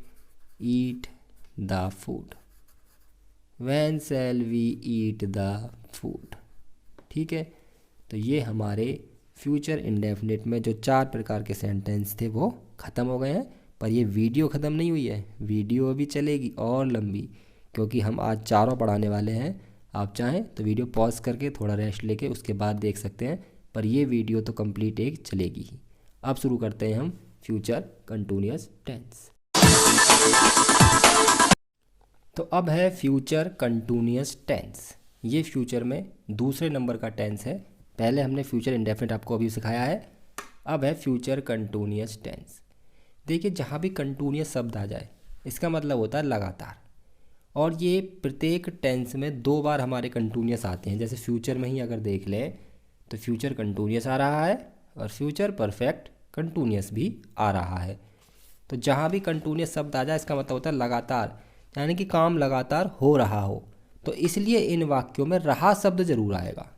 eat the food, when shall we eat the food. ठीक है, तो ये हमारे फ्यूचर इंडेफिनिट में जो 4 प्रकार के सेंटेंस थे वो ख़त्म हो गए हैं। पर ये वीडियो ख़त्म नहीं हुई है, वीडियो अभी चलेगी और लंबी, क्योंकि हम आज चारों पढ़ाने वाले हैं। आप चाहें तो वीडियो पॉज करके थोड़ा रेस्ट लेके उसके बाद देख सकते हैं, पर ये वीडियो तो कंप्लीट एक चलेगी ही। अब शुरू करते हैं हम फ्यूचर कंटिन्यूअस टेंस। तो अब है फ्यूचर कंटिन्यूअस टेंस। ये फ्यूचर में दूसरे नंबर का टेंस है। पहले हमने फ्यूचर इंडेफिनिट आपको अभी सिखाया है, अब है फ्यूचर कंटिन्यूअस टेंस। देखिए जहाँ भी कंटिन्यूअस शब्द आ जाए इसका मतलब होता है लगातार, और ये प्रत्येक टेंस में 2 बार हमारे कंटिन्यूअस आते हैं। जैसे फ्यूचर में ही अगर देख लें तो फ्यूचर कंटिन्यूअस आ रहा है और फ्यूचर परफेक्ट कंटिन्यूअस भी आ रहा है। तो जहाँ भी कंटिन्यूअस शब्द आ जाए इसका मतलब होता है लगातार, यानी कि काम लगातार हो रहा हो। तो इसलिए इन वाक्यों में रहा शब्द जरूर आएगा।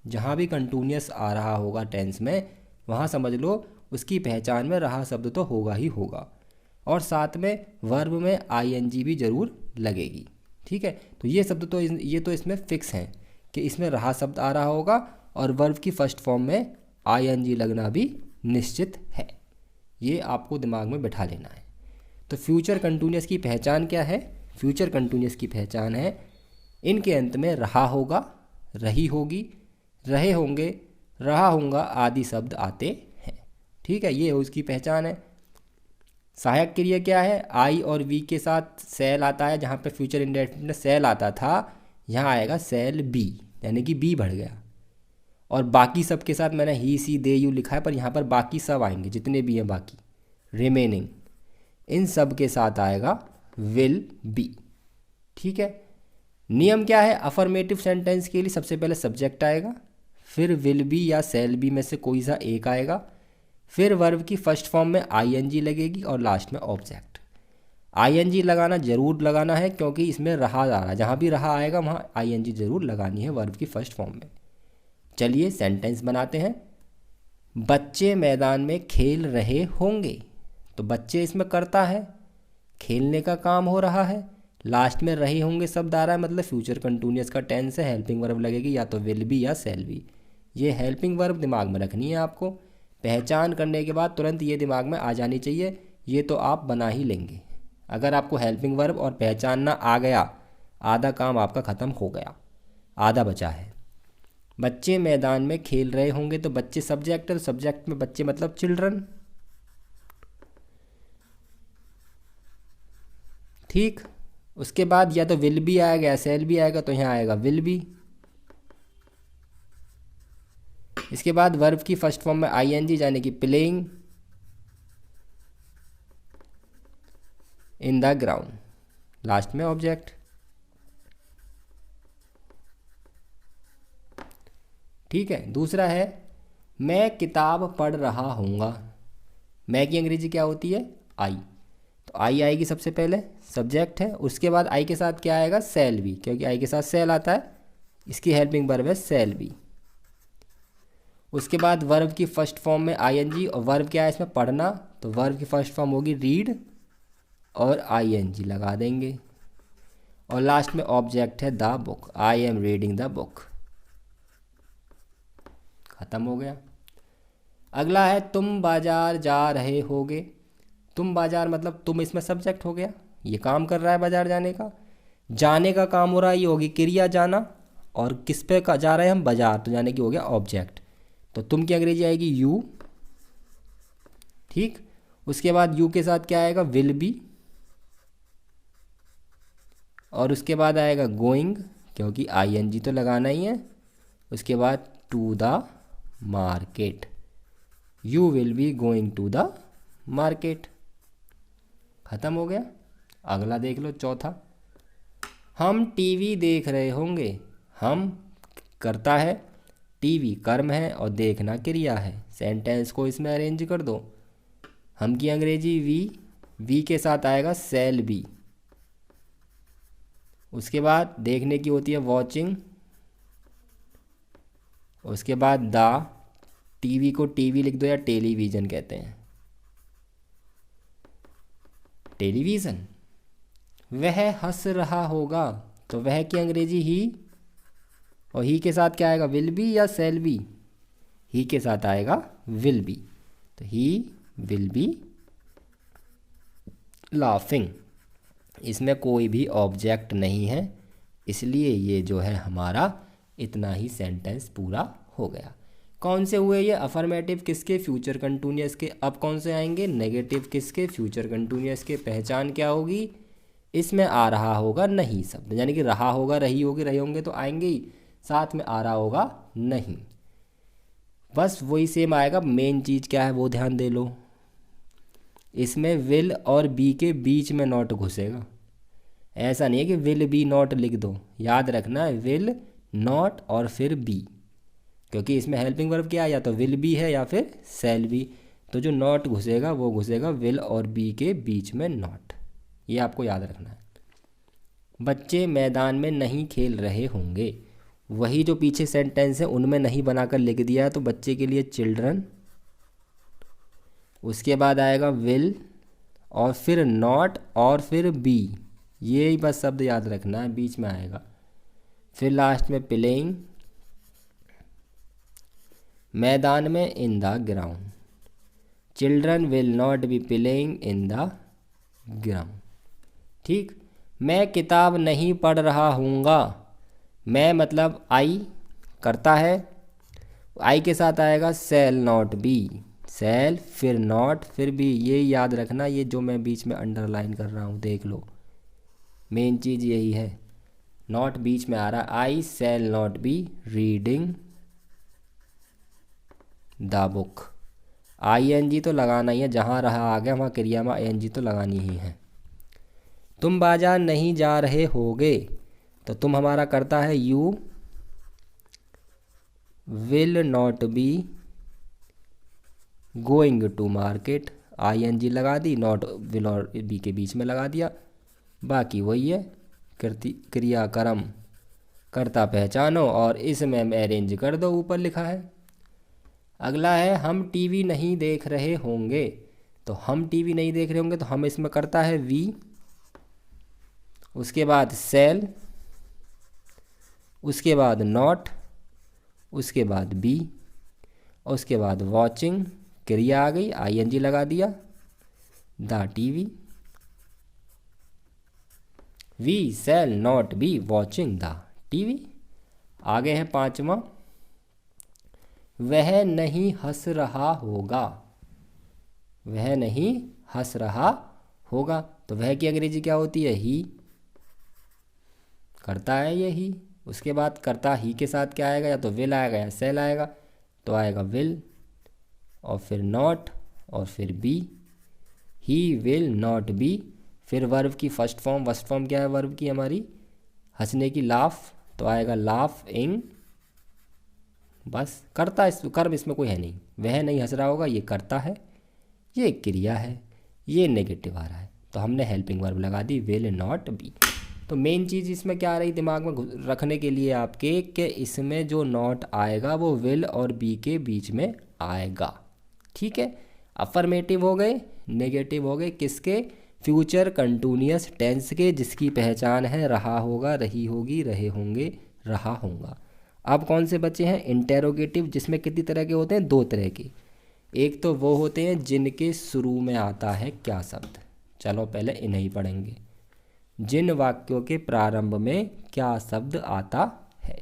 जहाँ भी कंटिन्यूअस आ रहा होगा टेंस में, वहाँ समझ लो उसकी पहचान में रहा शब्द तो होगा ही होगा, और साथ में वर्ब में आईएनजी भी जरूर लगेगी। ठीक है, तो ये शब्द तो ये तो इसमें फिक्स हैं कि इसमें रहा शब्द आ रहा होगा और वर्ब की फर्स्ट फॉर्म में आईएनजी लगना भी निश्चित है। ये आपको दिमाग में बैठा लेना है। तो फ्यूचर कंटिन्यूअस की पहचान क्या है? फ्यूचर कंटिन्यूअस की पहचान है इनके अंत में रहा होगा, रही होगी, रहे होंगे, रहा होगा आदि शब्द आते हैं। ठीक है, ये उसकी पहचान है। सहायक क्रिया क्या है? आई और वी के साथ सेल आता है। जहाँ पे फ्यूचर इंडेफिनिट में सेल आता था, यहाँ आएगा सेल बी, यानी कि बी बढ़ गया। और बाकी सब के साथ मैंने ही, सी, दे, यू लिखा है, पर यहाँ पर बाकी सब आएंगे जितने भी हैं बाकी रिमेनिंग, इन सब के साथ आएगा विल बी। ठीक है, नियम क्या है? अफर्मेटिव सेंटेंस के लिए सबसे पहले सब्जेक्ट आएगा, फिर विल बी या सेल बी में से कोई सा एक आएगा, फिर वर्ब की फर्स्ट फॉर्म में आईएनजी लगेगी और लास्ट में ऑब्जेक्ट। आईएनजी लगाना जरूर लगाना है क्योंकि इसमें रहा आ रहा है, जहाँ भी रहा आएगा वहाँ आईएनजी जरूर लगानी है वर्ब की फर्स्ट फॉर्म में। चलिए सेंटेंस बनाते हैं। बच्चे मैदान में खेल रहे होंगे। तो बच्चे इसमें करता है, खेलने का काम हो रहा है, लास्ट में रहे होंगे शब्द आ रहा है, मतलब फ्यूचर कंटिन्यूअस का टेंस है, हेल्पिंग वर्ब लगेगी या तो विल बी या शैल बी। ये हेल्पिंग वर्ब दिमाग में रखनी है आपको। पहचान करने के बाद तुरंत ये दिमाग में आ जानी चाहिए, ये तो आप बना ही लेंगे। अगर आपको हेल्पिंग वर्ब और पहचानना आ गया, आधा काम आपका ख़त्म हो गया, आधा बचा है। बच्चे मैदान में खेल रहे होंगे, तो बच्चे सब्जेक्ट है, तो सब्जेक्ट में बच्चे मतलब चिल्ड्रन। ठीक, उसके बाद या तो विल बी आएगा या शैल बी आएगा, तो यहाँ आएगा विल बी। इसके बाद वर्ब की फर्स्ट फॉर्म में आईएनजी यानी कि playing in the ground, last में ऑब्जेक्ट। ठीक है, दूसरा है मैं किताब पढ़ रहा हूँगा। मैं की अंग्रेजी क्या होती है? आई। तो आई आएगी सबसे पहले, सब्जेक्ट है। उसके बाद आई के साथ क्या आएगा? शैल बी, क्योंकि आई के साथ शैल आता है, इसकी हेल्पिंग वर्ब है शैल बी। उसके बाद वर्ब की फर्स्ट फॉर्म में आईएनजी, और वर्ब क्या है इसमें? पढ़ना, तो वर्ब की फर्स्ट फॉर्म होगी रीड और आईएनजी लगा देंगे, और लास्ट में ऑब्जेक्ट है the book, I am reading the book. खत्म हो गया। अगला है तुम बाजार जा रहे होगे। तुम बाजार मतलब तुम इसमें सब्जेक्ट हो गया, ये काम कर रहा है बाजार जाने का, जाने का काम हो रहा है, ये होगी क्रिया जाना, और किस पे का जा रहे हैं हम? बाजार, तो जाने की हो गया ऑब्जेक्ट। तो तुम की अंग्रेजी आएगी यू। ठीक, उसके बाद यू के साथ क्या आएगा? विल बी, और उसके बाद आएगा गोइंग, क्योंकि आईएनजी तो लगाना ही है। उसके बाद to the market, you will be going to the market. खत्म हो गया। अगला देख लो, चौथा, हम टीवी देख रहे होंगे। हम करता है, टीवी कर्म है, और देखना क्रिया है। सेंटेंस को इसमें अरेंज कर दो। हम की अंग्रेजी वी के साथ आएगा शैल बी। उसके बाद देखने की होती है वॉचिंग। उसके बाद द, टीवी को टीवी लिख दो या टेलीविज़न कहते हैं, टेलीविज़न। वह हंस रहा होगा, तो वह की अंग्रेजी ही, और ही के साथ क्या आएगा? विल बी या शैल बी? ही के साथ आएगा विल बी, तो ही विल बी लाफिंग। इसमें कोई भी ऑब्जेक्ट नहीं है, इसलिए ये जो है हमारा इतना ही सेंटेंस पूरा हो गया। कौन से हुए ये? अफर्मेटिव किसके? फ्यूचर कंटिन्यूअस के। अब कौन से आएंगे? नेगेटिव किसके? फ्यूचर कंटिन्यूअस के। पहचान क्या होगी? इसमें आ रहा होगा नहीं शब्द, यानी कि रहा होगा, रही होगी, रहे होंगे तो आएंगे ही, साथ में आ रहा होगा नहीं, बस वही सेम आएगा। मेन चीज़ क्या है वो ध्यान दे लो, इसमें विल और बी के बीच में नॉट घुसेगा। ऐसा नहीं है कि विल बी नॉट लिख दो, याद रखना है विल नॉट और फिर बी, क्योंकि इसमें हेल्पिंग वर्ब क्या है? या तो विल बी है या फिर शैल बी। तो जो नॉट घुसेगा वो घुसेगा विल और बी के बीच में नॉट, ये आपको याद रखना है। बच्चे मैदान में नहीं खेल रहे होंगे, वही जो पीछे सेंटेंस है उनमें नहीं बनाकर लिख दिया है, तो बच्चे के लिए चिल्ड्रन। उसके बाद आएगा विल और फिर नॉट और फिर बी, ये ही बस शब्द याद रखना है, बीच में आएगा। फिर लास्ट में प्लेइंग मैदान में in the ground, children will not be playing in the ground. ठीक, मैं किताब नहीं पढ़ रहा हूँगा। मैं मतलब आई करता है, आई के साथ आएगा शैल नॉट बी, शैल फिर नॉट फिर बी, ये याद रखना। ये जो मैं बीच में अंडरलाइन कर रहा हूँ देख लो, मेन चीज़ यही है, नॉट बीच में आ रहा है। I shall not be reading the book, ING तो लगाना ही है, जहाँ रहा आ गया वहाँ क्रिया में आईएनजी तो लगानी ही है। तुम बाजार नहीं जा रहे होगे, तो तुम हमारा करता है you will not be going to market, ING लगा दी, नॉट विल और बी के बीच में लगा दिया, बाकी वही है क्रिया कर्म कर्ता पहचानो और इसमें अरेंज कर दो, ऊपर लिखा है। अगला है हम टीवी नहीं देख रहे होंगे, तो हम टीवी नहीं देख रहे होंगे तो हम इसमें करता है वी, उसके बाद सेल, उसके बाद नॉट, उसके बाद बी, और उसके बाद वॉचिंग, क्रिया आ गई, आईएनजी लगा दिया, the TV. We shall not be watching the TV. आगे है पांचवा, वह नहीं हंस रहा होगा। वह नहीं हंस रहा होगा, तो वह की अंग्रेजी क्या होती है? ही। करता है ये ही। उसके बाद करता ही के साथ क्या आएगा? या तो विल आएगा या सेल आएगा, तो आएगा विल, और फिर नॉट, और फिर be. He will not be. फिर वर्ब की फर्स्ट फॉर्म क्या है वर्ब की हमारी? हंसने की, लाफ, तो आएगा लाफ इन। बस करता, इस कर्म इसमें कोई है नहीं। वह नहीं हंस रहा होगा, ये करता है, ये क्रिया है, ये नेगेटिव आ रहा है, तो हमने हेल्पिंग वर्ब लगा दी विल नॉट बी। तो मेन चीज़ इसमें क्या आ रही दिमाग में रखने के लिए आपके, कि इसमें जो नॉट आएगा वो विल और बी के बीच में आएगा। ठीक है, अफर्मेटिव हो गए, नेगेटिव हो गए, किसके? फ्यूचर कंटिन्यूअस टेंस के, जिसकी पहचान है रहा होगा, रही होगी, रहे होंगे, रहा होगा। अब कौन से बचे हैं? इंटेरोगेटिव, जिसमें कितनी तरह के होते हैं? दो तरह के। एक तो वो होते हैं जिनके शुरू में आता है क्या शब्द। चलो पहले इन्हें ही पढ़ेंगे। जिन वाक्यों के प्रारंभ में क्या शब्द आता है,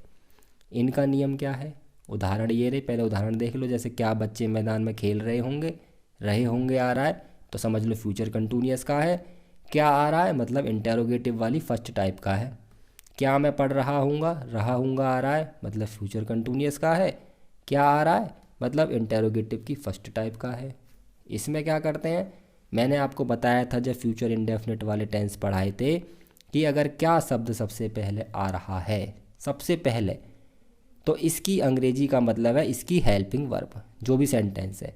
इनका नियम क्या है? उदाहरण ये रहे, पहले उदाहरण देख लो। जैसे क्या बच्चे मैदान में खेल रहे होंगे, रहे होंगे आ रहा है, तो समझ लो फ्यूचर कंटिन्यूअस का है। क्या आ रहा है मतलब इंटेरोगेटिव वाली फर्स्ट टाइप का है। क्या मैं पढ़ रहा हूँगा, रहा हूँगा आ रहा है, मतलब फ्यूचर कंटिन्यूअस का है। क्या आ रहा है मतलब इंटेरोगेटिव की फर्स्ट टाइप का है। इसमें क्या करते हैं, मैंने आपको बताया था जब फ्यूचर इंडेफिनिट वाले टेंस पढ़ाए थे, कि अगर क्या शब्द सबसे पहले आ रहा है, सबसे पहले, तो इसकी अंग्रेजी का मतलब है इसकी हेल्पिंग वर्ब। जो भी सेंटेंस है,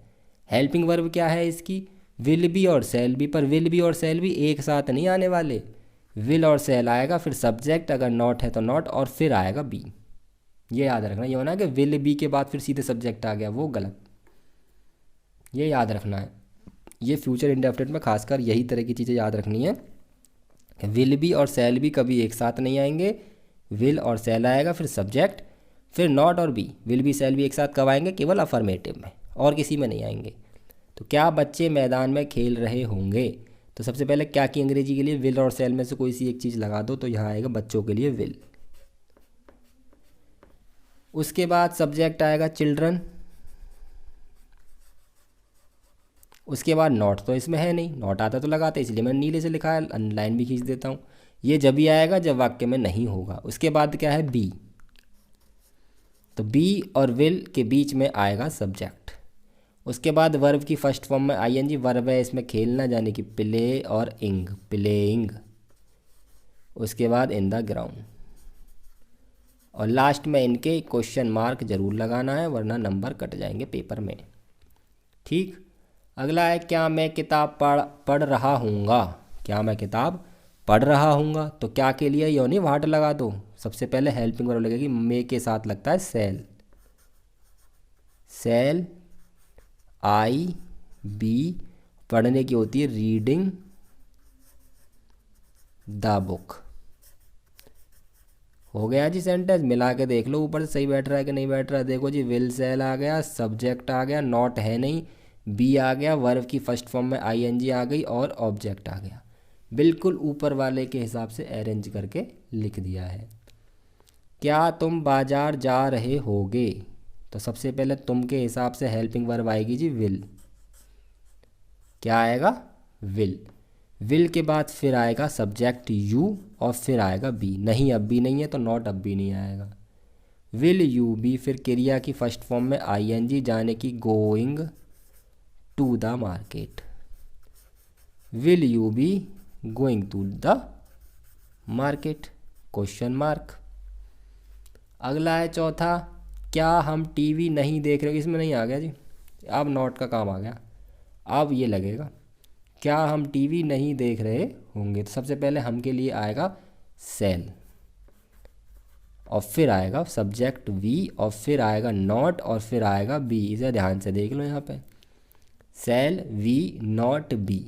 हेल्पिंग वर्ब क्या है इसकी? विल बी और सेल बी। पर विल बी और सेल बी एक साथ नहीं आने वाले। विल और सेल आएगा, फिर सब्जेक्ट, अगर नॉट है तो नॉट, और फिर आएगा बी। ये याद रखना। ये होना कि विल बी के बाद फिर सीधे सब्जेक्ट आ गया, वो गलत। ये याद रखना है। ये फ्यूचर इंडेफिनिट में खासकर यही तरह की चीज़ें याद रखनी है। विल बी और सेल बी कभी एक साथ नहीं आएंगे। विल और सेल आएगा, फिर सब्जेक्ट, फिर नॉट और be. Will be shall be एक साथ कब आएंगे? केवल अफर्मेटिव में, और किसी में नहीं आएंगे। तो क्या बच्चे मैदान में खेल रहे होंगे, तो सबसे पहले क्या की अंग्रेजी के लिए विल और सेल में से कोई सी एक चीज़ लगा दो, तो यहाँ आएगा बच्चों के लिए विल। उसके बाद सब्जेक्ट आएगा चिल्ड्रन। उसके बाद नॉट तो इसमें है नहीं, नॉट आता तो लगाते, इसलिए मैंने नीले से लिखा है, लाइन भी खींच देता हूँ। ये जब ही आएगा जब वाक्य में नहीं होगा। उसके बाद क्या है? बी। तो बी और विल के बीच में आएगा सब्जेक्ट। उसके बाद वर्ब की फर्स्ट फॉर्म में आईएनजी वर्ब है, इसमें खेलना, जाने की प्ले और इंग, प्लेइंग। उसके बाद इन द ग्राउंड, और लास्ट में इनके क्वेश्चन मार्क जरूर लगाना है, वरना नंबर कट जाएंगे पेपर में। ठीक। अगला है क्या मैं किताब पढ़ रहा हूँगा। क्या मैं किताब पढ़ रहा हूँगा, तो क्या के लिए योनी वाट लगा दो। सबसे पहले हेल्पिंग वर्ब लगेगी, मे के साथ लगता है सेल। सेल आई बी, पढ़ने की होती है रीडिंग द बुक। हो गया जी सेंटेंस। मिला के देख लो ऊपर से सही बैठ रहा है कि नहीं बैठ रहा है। देखो जी, विल सेल आ गया, सब्जेक्ट आ गया, नॉट है नहीं, बी आ गया, वर्ब की फर्स्ट फॉर्म में आईएनजी आ गई, और ऑब्जेक्ट आ गया। बिल्कुल ऊपर वाले के हिसाब से अरेंज करके लिख दिया है। क्या तुम बाजार जा रहे होगे, तो सबसे पहले तुम के हिसाब से हेल्पिंग वर्ब आएगी जी विल। क्या आएगा? विल। विल के बाद फिर आएगा सब्जेक्ट यू, और फिर आएगा बी। नहीं, अब भी नहीं है तो नॉट अब भी नहीं आएगा। विल यू बी, फिर क्रिया की फर्स्ट फॉर्म में आईएनजी, जाने की going to the market. Will you be going to the market, question mark. अगला है चौथा, क्या हम टीवी नहीं देख रहे। इसमें नहीं आ गया जी, अब नॉट का काम आ गया। अब ये लगेगा, क्या हम टीवी नहीं देख रहे होंगे, तो सबसे पहले हम के लिए आएगा सेल, और फिर आएगा सब्जेक्ट वी, और फिर आएगा नॉट, और फिर आएगा बी। इसे ध्यान से देख लो यहाँ पे, शैल वी नॉट बी।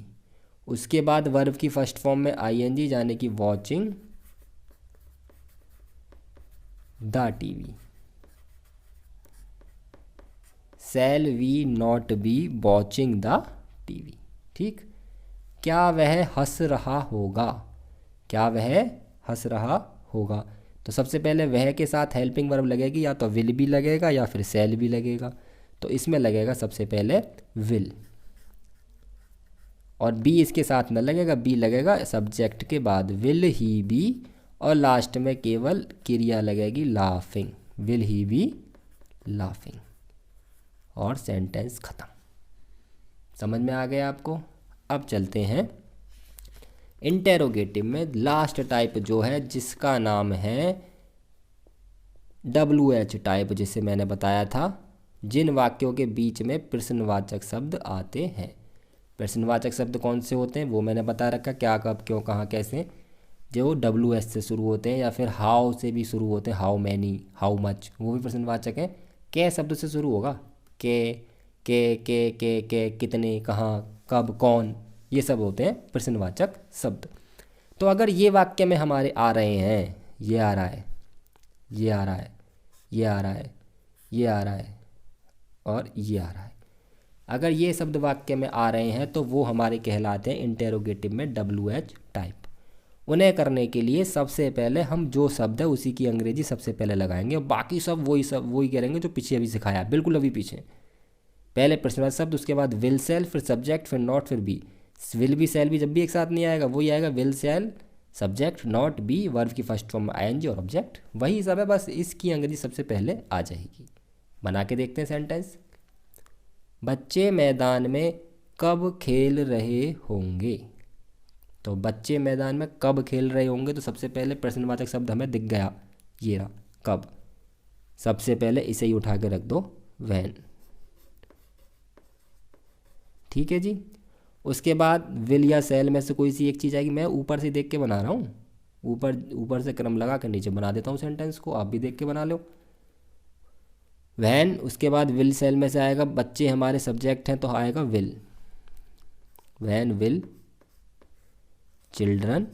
उसके बाद वर्ब की फर्स्ट फॉर्म में आईएनजी यानी कि watching the TV. Shall we not be watching the TV. ठीक, क्या वह हंस रहा होगा, क्या वह हंस रहा होगा। तो सबसे पहले वह के साथ हेल्पिंग वर्ब लगेगी, या तो विल भी लगेगा या फिर शैल भी लगेगा। तो इसमें लगेगा सबसे पहले विल, और बी इसके साथ न लगेगा, बी लगेगा सब्जेक्ट के बाद, विल ही बी, और लास्ट में केवल क्रिया लगेगी laughing, will he B laughing, और सेंटेंस खत्म। समझ में आ गया आपको। अब चलते हैं इंटेरोगेटिव में लास्ट टाइप जो है, जिसका नाम है WH टाइप, जिसे मैंने बताया था, जिन वाक्यों के बीच में प्रश्नवाचक शब्द आते हैं। प्रश्नवाचक शब्द कौन से होते हैं वो मैंने बता रखा, क्या, कब, क्यों, कहाँ, कैसे, जो WH से शुरू होते हैं, या फिर हाउ से भी शुरू होते हैं, हाउ मैनी, हाउ मच, वो भी प्रश्नवाचक हैं। के शब्द से शुरू होगा, के, कितने, कहाँ, कब, कौन, ये सब होते हैं प्रश्नवाचक शब्द। तो अगर ये वाक्य में हमारे आ रहे हैं, ये आ रहा है, ये आ रहा है, ये आ रहा है, ये आ रहा है, और ये आ रहा है, अगर ये शब्द वाक्य में आ रहे हैं तो वो हमारे कहलाते हैं इंटेरोगेटिव में WH टाइप। उन्हें करने के लिए सबसे पहले हम जो शब्द है उसी की अंग्रेजी सबसे पहले लगाएंगे, और बाकी सब वही करेंगे जो पीछे अभी सिखाया, बिल्कुल अभी पीछे। पहले प्रश्नवाचक शब्द, उसके बाद विल सेल, फिर सब्जेक्ट, फिर नॉट, फिर be. Will be shall be जब भी एक साथ नहीं आएगा, वही आएगा will shall subject not be, verb की फर्स्ट फॉर्म में आईएनजी और ऑब्जेक्ट, वही सब है, बस इसकी अंग्रेजी सबसे पहले आ जाएगी। बना के देखते हैं सेंटेंस। बच्चे मैदान में कब खेल रहे होंगे। तो बच्चे मैदान में कब खेल रहे होंगे, तो सबसे पहले प्रश्नवाचक शब्द हमें दिख गया, ये रहा कब, सबसे पहले इसे ही उठा के रख दो, व्हेन। ठीक है जी। उसके बाद विल या सेल में से कोई सी एक चीज़ आएगी, मैं ऊपर से देख के बना रहा हूँ, ऊपर से क्रम लगा कर नीचे बना देता हूँ सेंटेंस को, आप भी देख के बना लो। वैन, उसके बाद विल सेल में से आएगा, बच्चे हमारे सब्जेक्ट हैं तो आएगा विल, वैन विल चिल्ड्रन,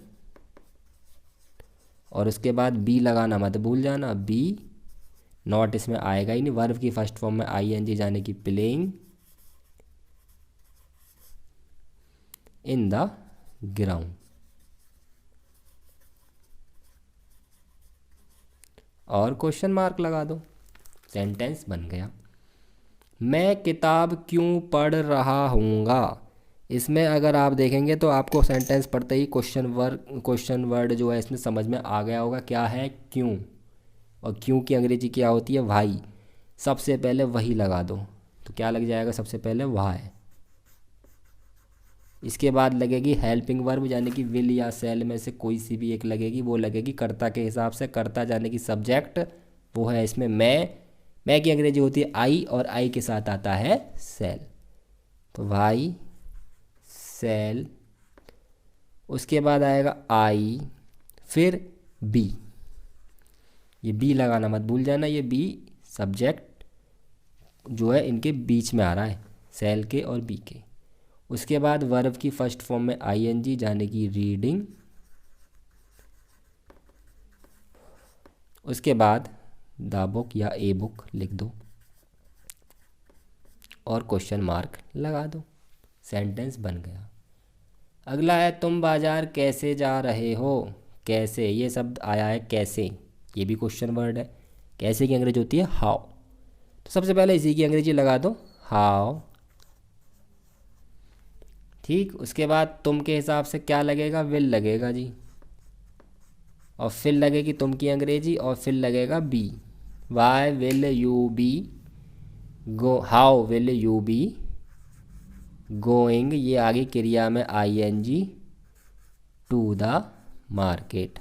और उसके बाद बी लगाना मत भूल जाना, बी नॉट इसमें आएगा ही नहीं, वर्ब की फर्स्ट फॉर्म में आईएनजी जाने की प्लेइंग इन द ग्राउंड, और क्वेश्चन मार्क लगा दो, सेंटेंस बन गया। मैं किताब क्यों पढ़ रहा हूँगा, इसमें अगर आप देखेंगे तो आपको सेंटेंस पढ़ते ही क्वेश्चन वर्ड जो है इसमें समझ में आ गया होगा, क्या है क्यों, और क्यों की अंग्रेजी क्या होती है वाई। सबसे पहले वही लगा दो, तो क्या लग जाएगा, सबसे पहले वाई। इसके बाद लगेगी हेल्पिंग वर्ब, यानी कि विल या सेल में से कोई सी भी एक लगेगी, वो लगेगी कर्ता के हिसाब से, कर्ता यानी कि सब्जेक्ट, वो है इसमें मैं की अंग्रेजी होती है आई, और आई के साथ आता है सेल, तो वाई सेल। उसके बाद आएगा आई, फिर बी, ये बी लगाना मत भूल जाना, ये बी सब्जेक्ट जो है इनके बीच में आ रहा है, सेल के और बी के। उसके बाद वर्ब की फर्स्ट फॉर्म में आईएनजी यानी कि रीडिंग, उसके बाद द बुक या ए बुक लिख दो, और क्वेश्चन मार्क लगा दो, सेंटेंस बन गया। अगला है तुम बाजार कैसे जा रहे हो। कैसे, ये शब्द आया है कैसे, ये भी क्वेश्चन वर्ड है। कैसे की अंग्रेजी होती है हाउ, तो सबसे पहले इसी की अंग्रेजी लगा दो हाउ। ठीक, उसके बाद तुम के हिसाब से क्या लगेगा, विल लगेगा जी, और फिर लगेगी तुम की अंग्रेजी, और फिर लगेगा be, why will you be go, how will you be going, ये आगे क्रिया में ING to the market,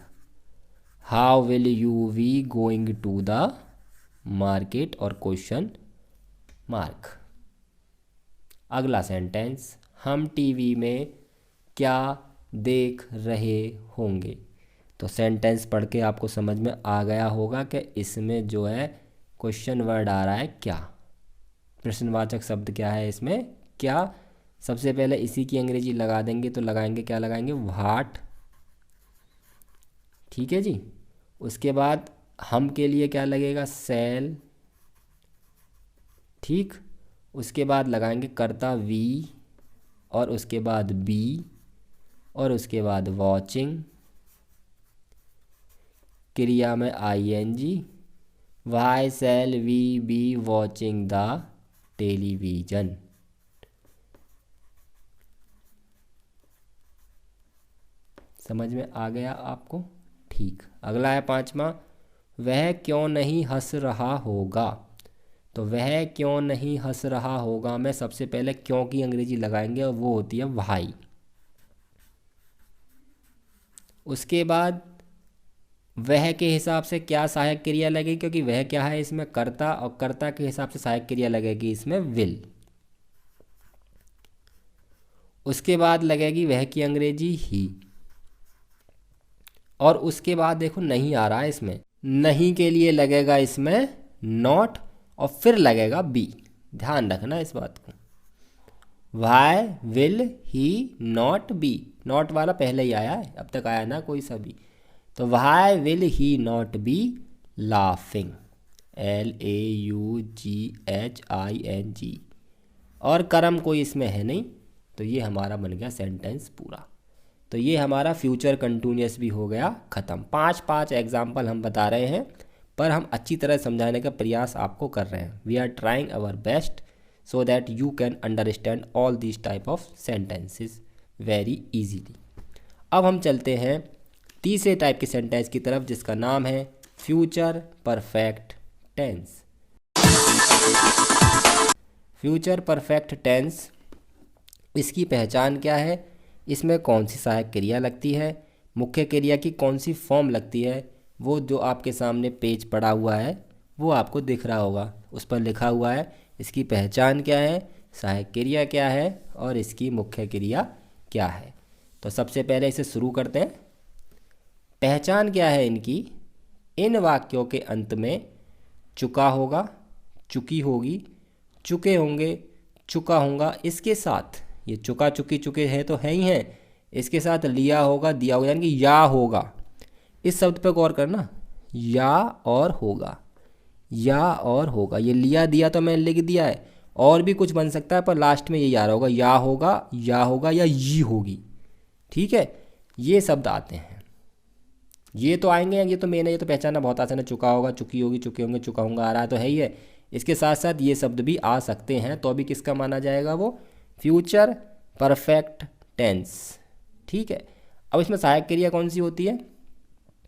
how will you be going to the market, और क्वेश्चन मार्क। अगला सेंटेंस, हम टीवी में क्या देख रहे होंगे। तो सेंटेंस पढ़ के आपको समझ में आ गया होगा कि इसमें जो है क्वेश्चन वर्ड आ रहा है क्या, प्रश्नवाचक शब्द क्या है इसमें क्या, सबसे पहले इसी की अंग्रेजी लगा देंगे, तो लगाएंगे क्या, लगाएंगे व्हाट। ठीक है जी। उसके बाद हम के लिए क्या लगेगा, सेल। ठीक। उसके बाद लगाएंगे कर्ता वी, और उसके बाद बी, और उसके बाद वॉचिंग, क्रिया में ING. Why shall we be watching the television. समझ में आ गया आपको? ठीक। अगला है 5वां, वह क्यों नहीं हंस रहा होगा। तो वह क्यों नहीं हंस रहा होगा में सबसे पहले क्यों की अंग्रेजी लगाएंगे, और वो होती है व्हाई। उसके बाद वह के हिसाब से क्या सहायक क्रिया लगेगी, क्योंकि वह क्या है इसमें कर्ता, और कर्ता के हिसाब से सहायक क्रिया लगेगी इसमें विल। उसके बाद लगेगी वह की अंग्रेजी ही, और उसके बाद देखो नहीं आ रहा है इसमें, नहीं के लिए लगेगा इसमें नॉट, और फिर लगेगा बी। ध्यान रखना इस बात को। Why will he not be, not वाला पहले ही आया है, अब तक आया ना कोई सा भी। तो why will he not be laughing, LAUGHING, और कर्म कोई इसमें है नहीं, तो ये हमारा बन गया सेंटेंस पूरा। तो ये हमारा फ्यूचर कंटिन्यूअस भी हो गया ख़त्म। 5 एग्जाम्पल हम बता रहे हैं, पर हम अच्छी तरह समझाने का प्रयास आपको कर रहे हैं। We are trying our best so that you can understand all this type of sentences very easily. अब हम चलते हैं तीसरे टाइप के सेंटेंस की तरफ, जिसका नाम है future perfect tense. Future perfect tense, इसकी पहचान क्या है, इसमें कौन सी सहायक क्रिया लगती है, मुख्य क्रिया की कौन सी फॉर्म लगती है, वो जो आपके सामने पेज पड़ा हुआ है वो आपको दिख रहा होगा, उस पर लिखा हुआ है इसकी पहचान क्या है, सहायक क्रिया क्या है, और इसकी मुख्य क्रिया क्या है। तो सबसे पहले इसे शुरू करते हैं। पहचान क्या है इनकी, इन वाक्यों के अंत में चुका होगा, चुकी होगी, चुके होंगे, चुका होगा, इसके साथ ये चुका चुकी चुके हैं तो है ही हैं, इसके साथ लिया होगा, दिया होगा, यानी कि या होगा। इस शब्द पे गौर करना, या और होगा, या और होगा। ये लिया दिया तो मैंने लिख दिया है, और भी कुछ बन सकता है, पर लास्ट में यही आ रहा होगा, या होगा, या होगा, या ये होगी। ठीक है, ये शब्द आते हैं, ये तो आएंगे, ये तो मेन है, ये तो पहचानना बहुत आसान है। चुका होगा, चुकी होगी, चुके होंगे, चुका होगा आ रहा है तो है ही है। इसके साथ साथ ये शब्द भी आ सकते हैं, तो अभी किसका माना जाएगा, वो फ्यूचर परफेक्ट टेंस। ठीक है। अब इसमें सहायक क्रिया कौन सी होती है,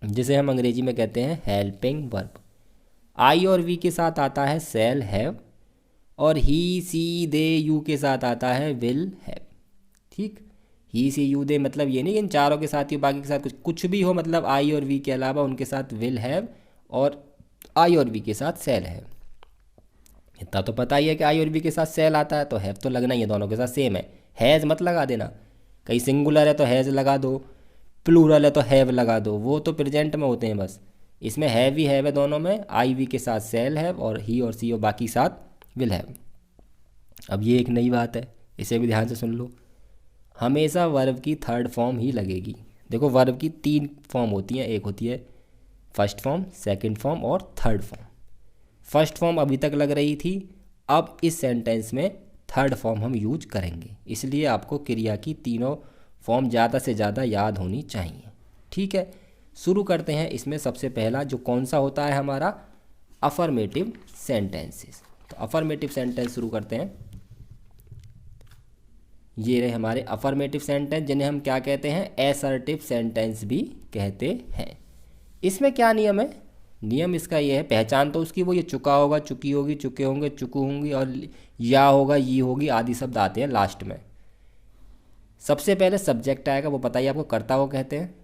जिसे हम अंग्रेजी में कहते हैं हेल्पिंग वर्ब। आई और वी के साथ आता है शैल हैव, और ही सी दे यू के साथ आता है विल हैव। ठीक, ही सी यू दे मतलब ये नहीं इन चारों के साथ ही, बाकी के साथ कुछ भी हो, मतलब आई और वी के अलावा उनके साथ विल हैव, और आई और वी के साथ शैल हैव। इतना तो पता ही है कि आई और वी के साथ शैल आता है, तो हैव तो लगना ही है, दोनों के साथ सेम है। हैज़ मत लगा देना, कहीं सिंगुलर है तो हैज़ लगा दो, प्लूरल है तो हैव लगा दो, वो तो प्रेजेंट में होते हैं बस। इसमें हैव ही हैव है दोनों में, आई वी के साथ शैल हैव, और ही और सी और बाकी साथ विल हैव। अब ये एक नई बात है, इसे भी ध्यान से सुन लो। हमेशा वर्ब की थर्ड फॉर्म ही लगेगी। देखो वर्ब की 3 फॉर्म होती हैं, एक होती है फर्स्ट फॉर्म, सेकंड फॉर्म और थर्ड फॉर्म। फर्स्ट फॉर्म अभी तक लग रही थी, अब इस सेंटेंस में थर्ड फॉर्म हम यूज करेंगे, इसलिए आपको क्रिया की तीनों फॉर्म ज़्यादा से ज़्यादा याद होनी चाहिए। ठीक है, शुरू करते हैं। इसमें सबसे पहला जो कौन सा होता है हमारा, अफर्मेटिव सेंटेंसेस। तो अफर्मेटिव सेंटेंस शुरू करते हैं। ये रहे हमारे अफर्मेटिव सेंटेंस, जिन्हें हम क्या कहते हैं, एसर्टिव सेंटेंस भी कहते हैं। इसमें क्या नियम है, नियम इसका ये है, पहचान तो उसकी वो ये चुका होगा, चुकी होगी, चुके होंगे, चुकू होंगी, और या होगा, ये होगी, आदि शब्द आते हैं लास्ट में। सबसे पहले सब्जेक्ट आएगा, वो बताइए आपको, कर्ता को कहते हैं।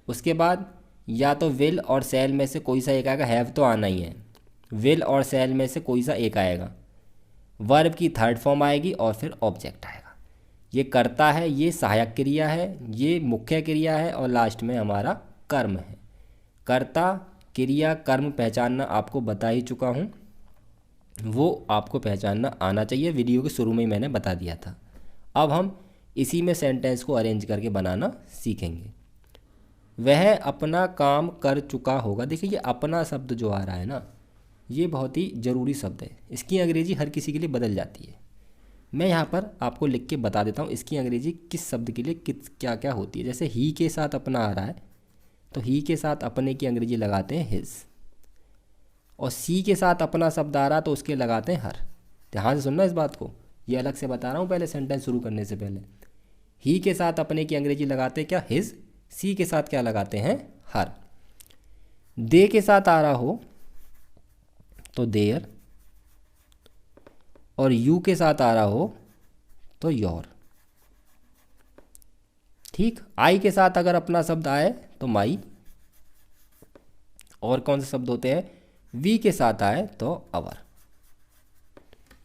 उसके बाद या तो विल और शैल में से कोई सा एक आएगा, हैव तो आना ही है, विल और शैल में से कोई सा एक आएगा। वर्ब की थर्ड फॉर्म आएगी, और फिर ऑब्जेक्ट आएगा। ये कर्ता है, ये सहायक क्रिया है, ये मुख्य क्रिया है, और लास्ट में हमारा कर्म है। कर्ता, क्रिया, कर्म पहचानना आपको बता ही चुका हूँ, वो आपको पहचानना आना चाहिए, वीडियो के शुरू में ही मैंने बता दिया था। अब हम इसी में सेंटेंस को अरेंज करके बनाना सीखेंगे। वह अपना काम कर चुका होगा। देखिए ये अपना शब्द जो आ रहा है ना, ये बहुत ही ज़रूरी शब्द है। इसकी अंग्रेजी हर किसी के लिए बदल जाती है। मैं यहाँ पर आपको लिख के बता देता हूँ इसकी अंग्रेजी किस शब्द के लिए किस क्या क्या होती है। जैसे ही के साथ अपना आ रहा है तो ही के साथ अपने की अंग्रेजी लगाते हैं हिज, और सी के साथ अपना शब्द आ रहा तो उसके लगाते हैं हर। ध्यान से सुनना इस बात को, ये अलग से बता रहा हूँ पहले सेंटेंस शुरू करने से पहले। ही के साथ अपने की अंग्रेजी लगाते हैं क्या, हिज। सी के साथ क्या लगाते हैं, हर। दे के साथ आ रहा हो तो देयर, और यू के साथ आ रहा हो तो योर। ठीक। आई के साथ अगर अपना शब्द आए तो माई। और कौन से शब्द होते हैं, वी के साथ आए तो अवर।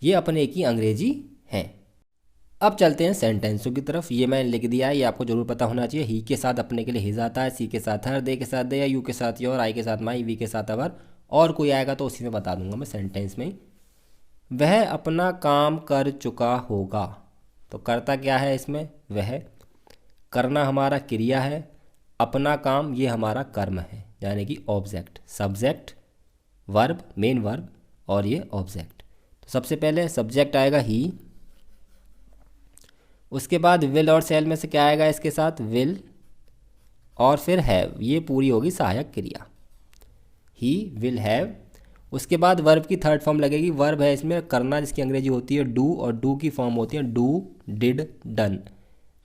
ये अपने की अंग्रेजी है। अब चलते हैं सेंटेंसों की तरफ। ये मैंने लिख दिया है, ये आपको जरूर पता होना चाहिए। ही के साथ अपने के लिए हिज आता है, सी के साथ हर, दे के साथ दे, यू के साथ योर, आई के साथ माई, वी के साथ अवर। और कोई आएगा तो उसी में बता दूंगा मैं सेंटेंस में ही। वह अपना काम कर चुका होगा, तो करता क्या है इसमें, वह। करना हमारा क्रिया है, अपना काम ये हमारा कर्म है, यानी कि object. Subject, verb, main verb, और ये ऑब्जेक्ट। तो सबसे पहले सब्जेक्ट आएगा ही, उसके बाद विल और शैल में से क्या आएगा इसके साथ, विल, और फिर हैव। ये पूरी होगी सहायक क्रिया, ही विल हैव। उसके बाद वर्ब की थर्ड फॉर्म लगेगी। वर्ब है इसमें करना, जिसकी अंग्रेजी होती है डू, और डू की फॉर्म होती है डू, डिड, डन।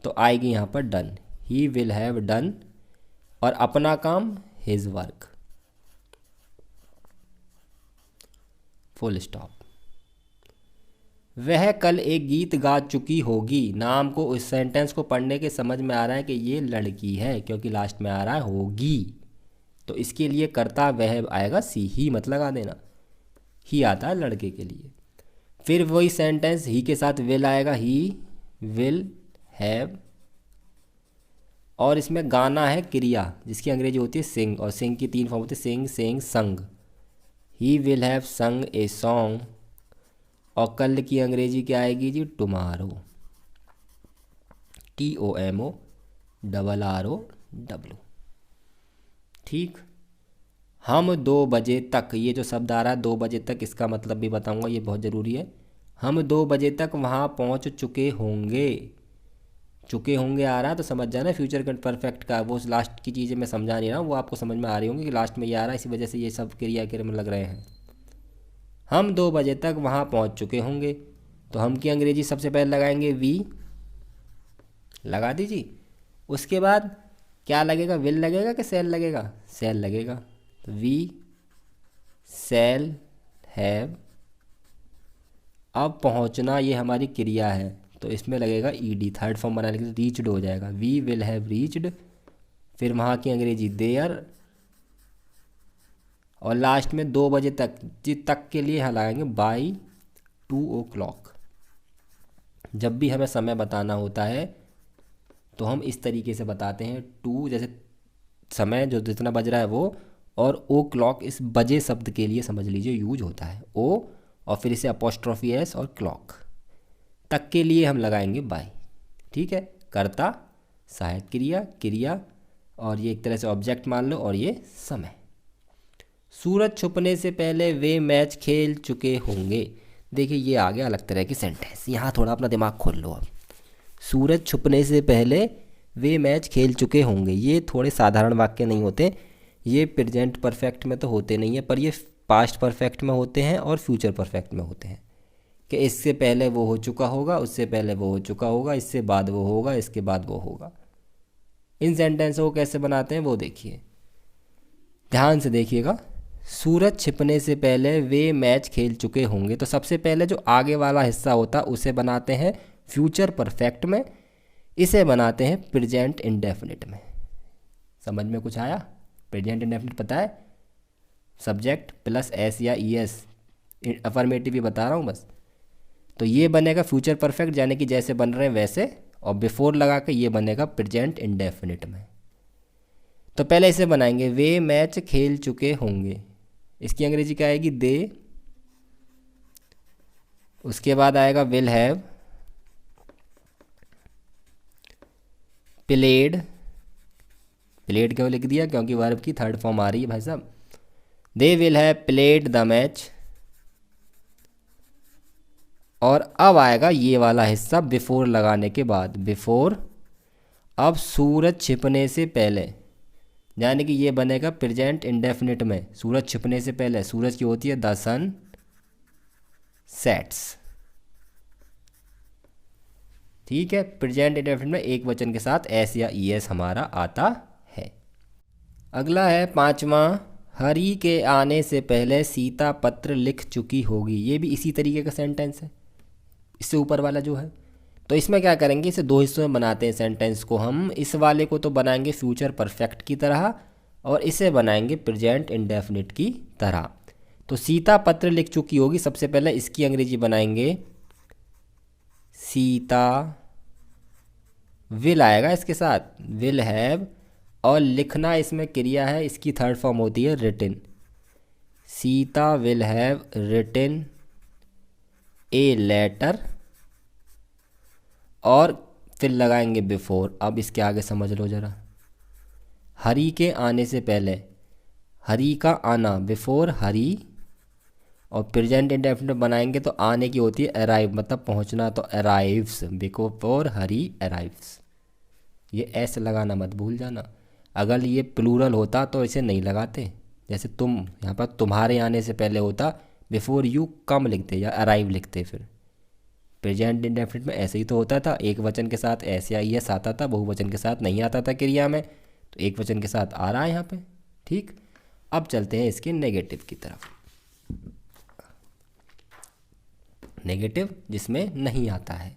तो आएगी यहाँ पर done, he will have done. और अपना काम हिज वर्क, फुल स्टॉप। वह कल एक गीत गा चुकी होगी। नाम को, उस सेंटेंस को पढ़ने के समझ में आ रहा है कि ये लड़की है, क्योंकि लास्ट में आ रहा है होगी। तो इसके लिए करता वह आएगा सी, ही मत लगा देना, ही आता है लड़के के लिए। फिर वही सेंटेंस ही के साथ विल आएगा, ही विल हैव। और इसमें गाना है क्रिया, जिसकी अंग्रेजी होती है सिंग, और सिंग की तीन फॉर्म होती है, सिंग, सेंग, संग। ही विल हैव संग ए सॉन्ग। और कल की अंग्रेजी क्या आएगी जी, टुमारो, TOMORROW। ठीक। हम 2 बजे तक, ये जो शब्द आ रहा है 2 बजे तक, इसका मतलब भी बताऊंगा, ये बहुत ज़रूरी है। हम 2 बजे तक वहाँ पहुँच चुके होंगे। चुके होंगे आ रहा है तो समझ जाना फ्यूचर परफेक्ट का। वो लास्ट की चीज़ें मैं समझा नहीं रहा हूँ, वो आपको समझ में आ रही होंगी कि लास्ट में ये आ रहा है, इसी वजह से ये सब क्रिया के में लग रहे हैं। हम 2 बजे तक वहाँ पहुँच चुके होंगे, तो हम की अंग्रेजी सबसे पहले लगाएंगे वी, लगा दीजिए। उसके बाद क्या लगेगा, विल लगेगा कि सेल लगेगा, सेल लगेगा। तो वी सेल हैव। अब पहुँचना ये हमारी क्रिया है, तो इसमें लगेगा ईडी, थर्ड फॉर्म बनाने के लिए रीच्ड हो जाएगा, वी विल हैव रीच्ड। फिर वहाँ की अंग्रेजी देयर। और लास्ट में 2 बजे तक, तक के लिए यहाँ लगाएंगे बाई 2 o'clock। जब भी हमें समय बताना होता है तो हम इस तरीके से बताते हैं, 2 जैसे समय जो जितना बज रहा है वो, और ओ क्लॉक इस बजे शब्द के लिए समझ लीजिए यूज होता है, ओ और फिर इसे अपोस्ट्रोफी एस और क्लॉक तक के लिए हम लगाएंगे बाई। ठीक है। कर्ता, सहायक क्रिया, क्रिया, और ये एक तरह से ऑब्जेक्ट मान लो, और ये समय। सूरज छुपने से पहले वे मैच खेल चुके होंगे। देखिए ये आ गया अलग तरह की सेंटेंस, यहाँ थोड़ा अपना दिमाग खोल लो अब। सूरज छुपने से पहले वे मैच खेल चुके होंगे, ये थोड़े साधारण वाक्य नहीं होते। ये प्रेजेंट परफेक्ट में तो होते नहीं है, पर ये पास्ट परफेक्ट में होते हैं और फ्यूचर परफेक्ट में होते हैं, कि इससे पहले वो हो चुका होगा, उससे पहले वो हो चुका होगा, इससे बाद वो होगा, इसके बाद वो होगा। इन सेंटेंसों को कैसे बनाते हैं वो देखिए, ध्यान से देखिएगा। सूरज छिपने से पहले वे मैच खेल चुके होंगे, तो सबसे पहले जो आगे वाला हिस्सा होता है उसे बनाते हैं फ्यूचर परफेक्ट में, इसे बनाते हैं प्रेजेंट इंडेफिनिट में। समझ में कुछ आया? प्रेजेंट इंडेफिनिट पता है, सब्जेक्ट प्लस एस या ई एस, अफर्मेटिव ही बता रहा हूँ बस। तो ये बनेगा फ्यूचर परफेक्ट, यानी कि जैसे बन रहे हैं वैसे, और बिफोर लगा के ये बनेगा प्रेजेंट इंडेफिनिट में। तो पहले इसे बनाएंगे, वे मैच खेल चुके होंगे, इसकी अंग्रेजी क्या आएगी, दे। उसके बाद आएगा विल हैव, प्लेड, प्लेड क्यों लिख दिया, क्योंकि वर्ब की थर्ड फॉर्म आ रही है भाई साहब। They will have played the match, और अब आएगा ये वाला हिस्सा बिफोर लगाने के बाद, बिफोर। अब सूरज छिपने से पहले, यानी कि ये बनेगा प्रेजेंट इंडेफिनिट में। सूरज छिपने से पहले, सूरज की होती है द सन सेट्स, ठीक है। प्रेजेंट इंडेफिनिट में एक वचन के साथ एस या ई एस हमारा आता है। अगला है पांचवा, हरि के आने से पहले सीता पत्र लिख चुकी होगी। ये भी इसी तरीके का सेंटेंस है, इससे ऊपर वाला जो है। तो इसमें क्या करेंगे, इसे दो हिस्सों में बनाते हैं सेंटेंस को हम। इस वाले को तो बनाएंगे फ्यूचर परफेक्ट की तरह, और इसे बनाएंगे प्रेजेंट इंडेफिनिट की तरह। तो सीता पत्र लिख चुकी होगी, सबसे पहले इसकी अंग्रेजी बनाएंगे सीता, विल आएगा इसके साथ, विल हैव, और लिखना इसमें क्रिया है, इसकी थर्ड फॉर्म होती है written. Sita will have written a letter, और फिर लगाएंगे बिफोर। अब इसके आगे समझ लो ज़रा, हरि के आने से पहले, हरि का आना, बिफोर हरि, और प्रेजेंट इंडेफिनिट बनाएंगे तो आने की होती है अराइव, मतलब पहुंचना, तो अराइव्स, बिफोर हरि अराइव्स। ये एस लगाना मत भूल जाना। अगर ये प्लूरल होता तो इसे नहीं लगाते, जैसे तुम, यहाँ पर तुम्हारे आने से पहले होता बिफोर यू कम लिखते या अराइव लिखते। फिर प्रेजेंट इंडेफिनिट में ऐसे ही तो होता था, एक वचन के साथ एस या ई एस आता था, बहुवचन के साथ नहीं आता था क्रिया में, तो एक वचन के साथ आ रहा है यहाँ पे, ठीक। अब चलते हैं इसके नेगेटिव की तरफ। नेगेटिव जिसमें नहीं आता है,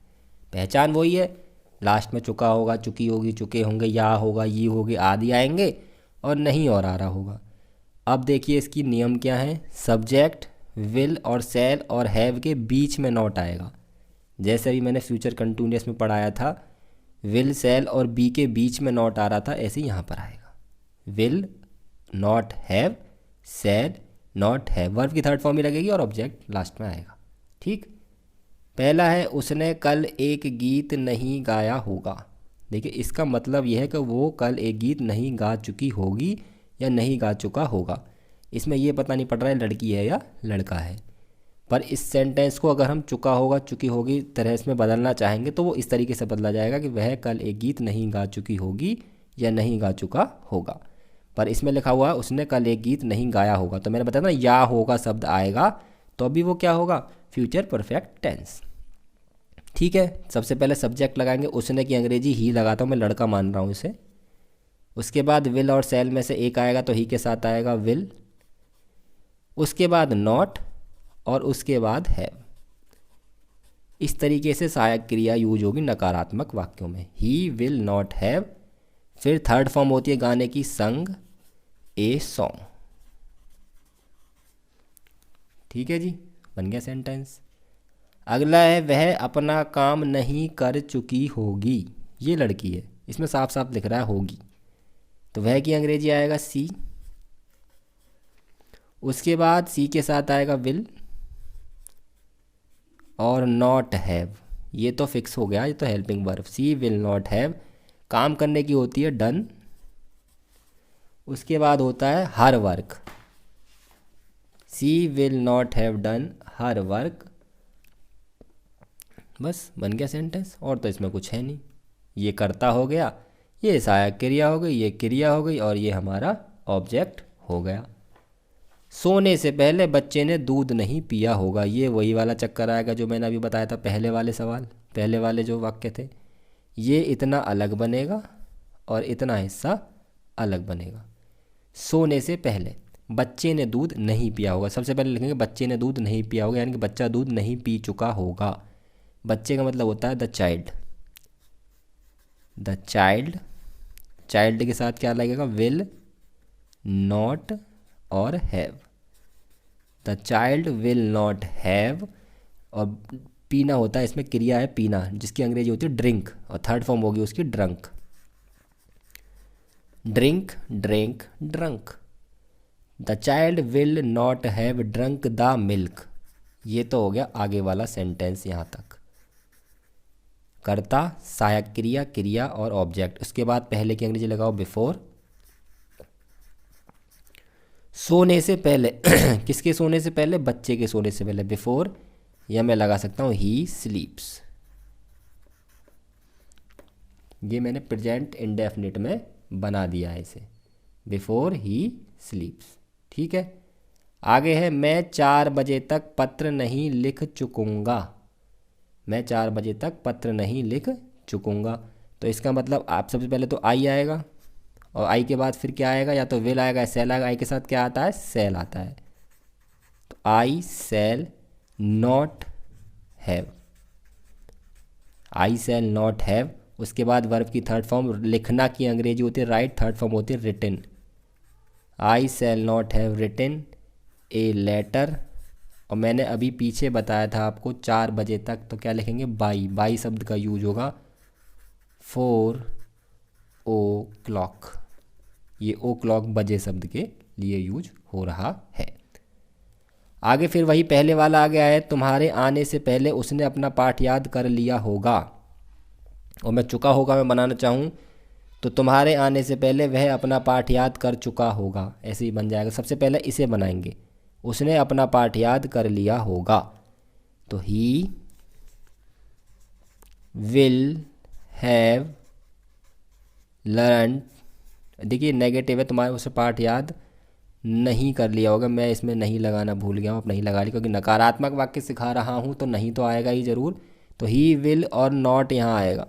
पहचान वही है, लास्ट में चुका होगा, चुकी होगी, चुके होंगे, या होगा, ये होगी, आदि आएंगे, और नहीं और आ रहा होगा। अब देखिए इसकी नियम क्या है, सब्जेक्ट विल और सेल और हैव के बीच में नॉट आएगा। जैसे अभी मैंने फ्यूचर कंटिन्यूअस में पढ़ाया था, विल सेल और बी के बीच में नॉट आ रहा था, ऐसे ही यहाँ पर आएगा, will not have, shall not have, verb की थर्ड फॉर्म ही लगेगी और ऑब्जेक्ट लास्ट में आएगा, ठीक। पहला है उसने कल एक गीत नहीं गाया होगा। देखिए इसका मतलब यह है कि वो कल एक गीत नहीं गा चुकी होगी या नहीं गा चुका होगा। इसमें यह पता नहीं पड़ रहा है लड़की है या लड़का है, पर इस सेंटेंस को अगर हम चुका होगा, चुकी होगी तरह इसमें बदलना चाहेंगे तो वो इस तरीके से बदला जाएगा कि वह कल एक गीत नहीं गा चुकी होगी या नहीं गा चुका होगा। पर इसमें लिखा हुआ है उसने कल एक गीत नहीं गाया होगा, तो मैंने बताया ना या होगा शब्द आएगा, तो अभी वो क्या होगा, फ्यूचर परफेक्ट टेंस, ठीक है। सबसे पहले सब्जेक्ट लगाएंगे, उसने की अंग्रेजी ही लगाता हूँ, मैं लड़का मान रहा हूँ इसे। उसके बाद विल और सेल में से एक आएगा तो ही के साथ आएगा विल, उसके बाद नॉट, और उसके बाद हैव। इस तरीके से सहायक क्रिया यूज होगी नकारात्मक वाक्यों में, ही विल नॉट हैव। फिर थर्ड फॉर्म होती है गाने की, संग ए सॉन्ग, ठीक है जी, बन गया सेंटेंस। अगला है वह अपना काम नहीं कर चुकी होगी। ये लड़की है, इसमें साफ साफ लिख रहा है होगी, तो वह की अंग्रेजी आएगा सी। उसके बाद सी के साथ आएगा विल और नॉट हैव, ये तो फिक्स हो गया, ये तो helping verb, she will not have, काम करने की होती है डन। उसके बाद होता है her work, she will not have done her work. बस बन गया सेंटेंस, और तो इसमें कुछ है नहीं। ये कर्ता हो गया, ये सहायक क्रिया हो गई, ये क्रिया हो गई, और ये हमारा ऑब्जेक्ट हो गया। सोने से पहले बच्चे ने दूध नहीं पिया होगा, ये वही वाला चक्कर आएगा जो मैंने अभी बताया था पहले वाले सवाल, पहले वाले जो वाक्य थे। ये इतना अलग बनेगा और इतना हिस्सा अलग बनेगा। सोने से पहले बच्चे ने दूध नहीं पिया होगा, सबसे पहले लिखेंगे बच्चे ने दूध नहीं पिया होगा, यानी कि बच्चा दूध नहीं पी चुका होगा। बच्चे का मतलब होता है the child, the child, child के साथ क्या लगेगा, विल नॉट और have, the child will not have. और पीना होता है, इसमें क्रिया है पीना, जिसकी अंग्रेजी होती है ड्रिंक, और थर्ड फॉर्म होगी उसकी drunk, drink drink drunk. The child will not have drunk the milk. ये तो हो गया आगे वाला सेंटेंस यहाँ तक। कर्ता, सहायक क्रिया, क्रिया और ऑब्जेक्ट। उसके बाद पहले की अंग्रेजी लगाओ बिफोर। सोने से पहले किसके सोने से पहले? बच्चे के सोने से पहले, बिफोर। या मैं लगा सकता हूँ ही स्लीप्स। ये मैंने प्रेजेंट इंडेफिनिट में बना दिया है इसे, बिफोर ही स्लीप्स। ठीक है, आगे है मैं 4 बजे तक पत्र नहीं लिख चुकूंगा। मैं 4 बजे तक पत्र नहीं लिख चुकूंगा। तो इसका मतलब आप सबसे पहले तो आई आएगा, और आई के बाद फिर क्या आएगा? या तो विल आएगा या सेल आएगा। आई के साथ क्या आता है? सेल आता है। तो I shall not have, I shall not have. उसके बाद वर्ब की थर्ड फॉर्म, लिखना की अंग्रेजी होती है राइट, थर्ड फॉर्म होती है written. I shall not have written a letter. और मैंने अभी पीछे बताया था आपको 4 बजे तक, तो क्या लिखेंगे? बाई। बाई शब्द का यूज होगा 4 o'clock। ये ओ क्लॉक बजे शब्द के लिए यूज हो रहा है। आगे फिर वही पहले वाला आ गया है, तुम्हारे आने से पहले उसने अपना पाठ याद कर लिया होगा। और मैं चुका होगा मैं बनाना चाहूँ तो तुम्हारे आने से पहले वह अपना पाठ याद कर चुका होगा, ऐसे ही बन जाएगा। सबसे पहले इसे बनाएंगे, उसने अपना पाठ याद कर लिया होगा। तो ही विल हैव लर्न, देखिए नेगेटिव है, तुम्हारे उसे पाठ याद नहीं कर लिया होगा। मैं इसमें नहीं लगाना भूल गया हूँ, अब नहीं लगा लिया, क्योंकि नकारात्मक वाक्य सिखा रहा हूँ तो नहीं तो आएगा ही ज़रूर। तो ही विल और नॉट यहाँ आएगा।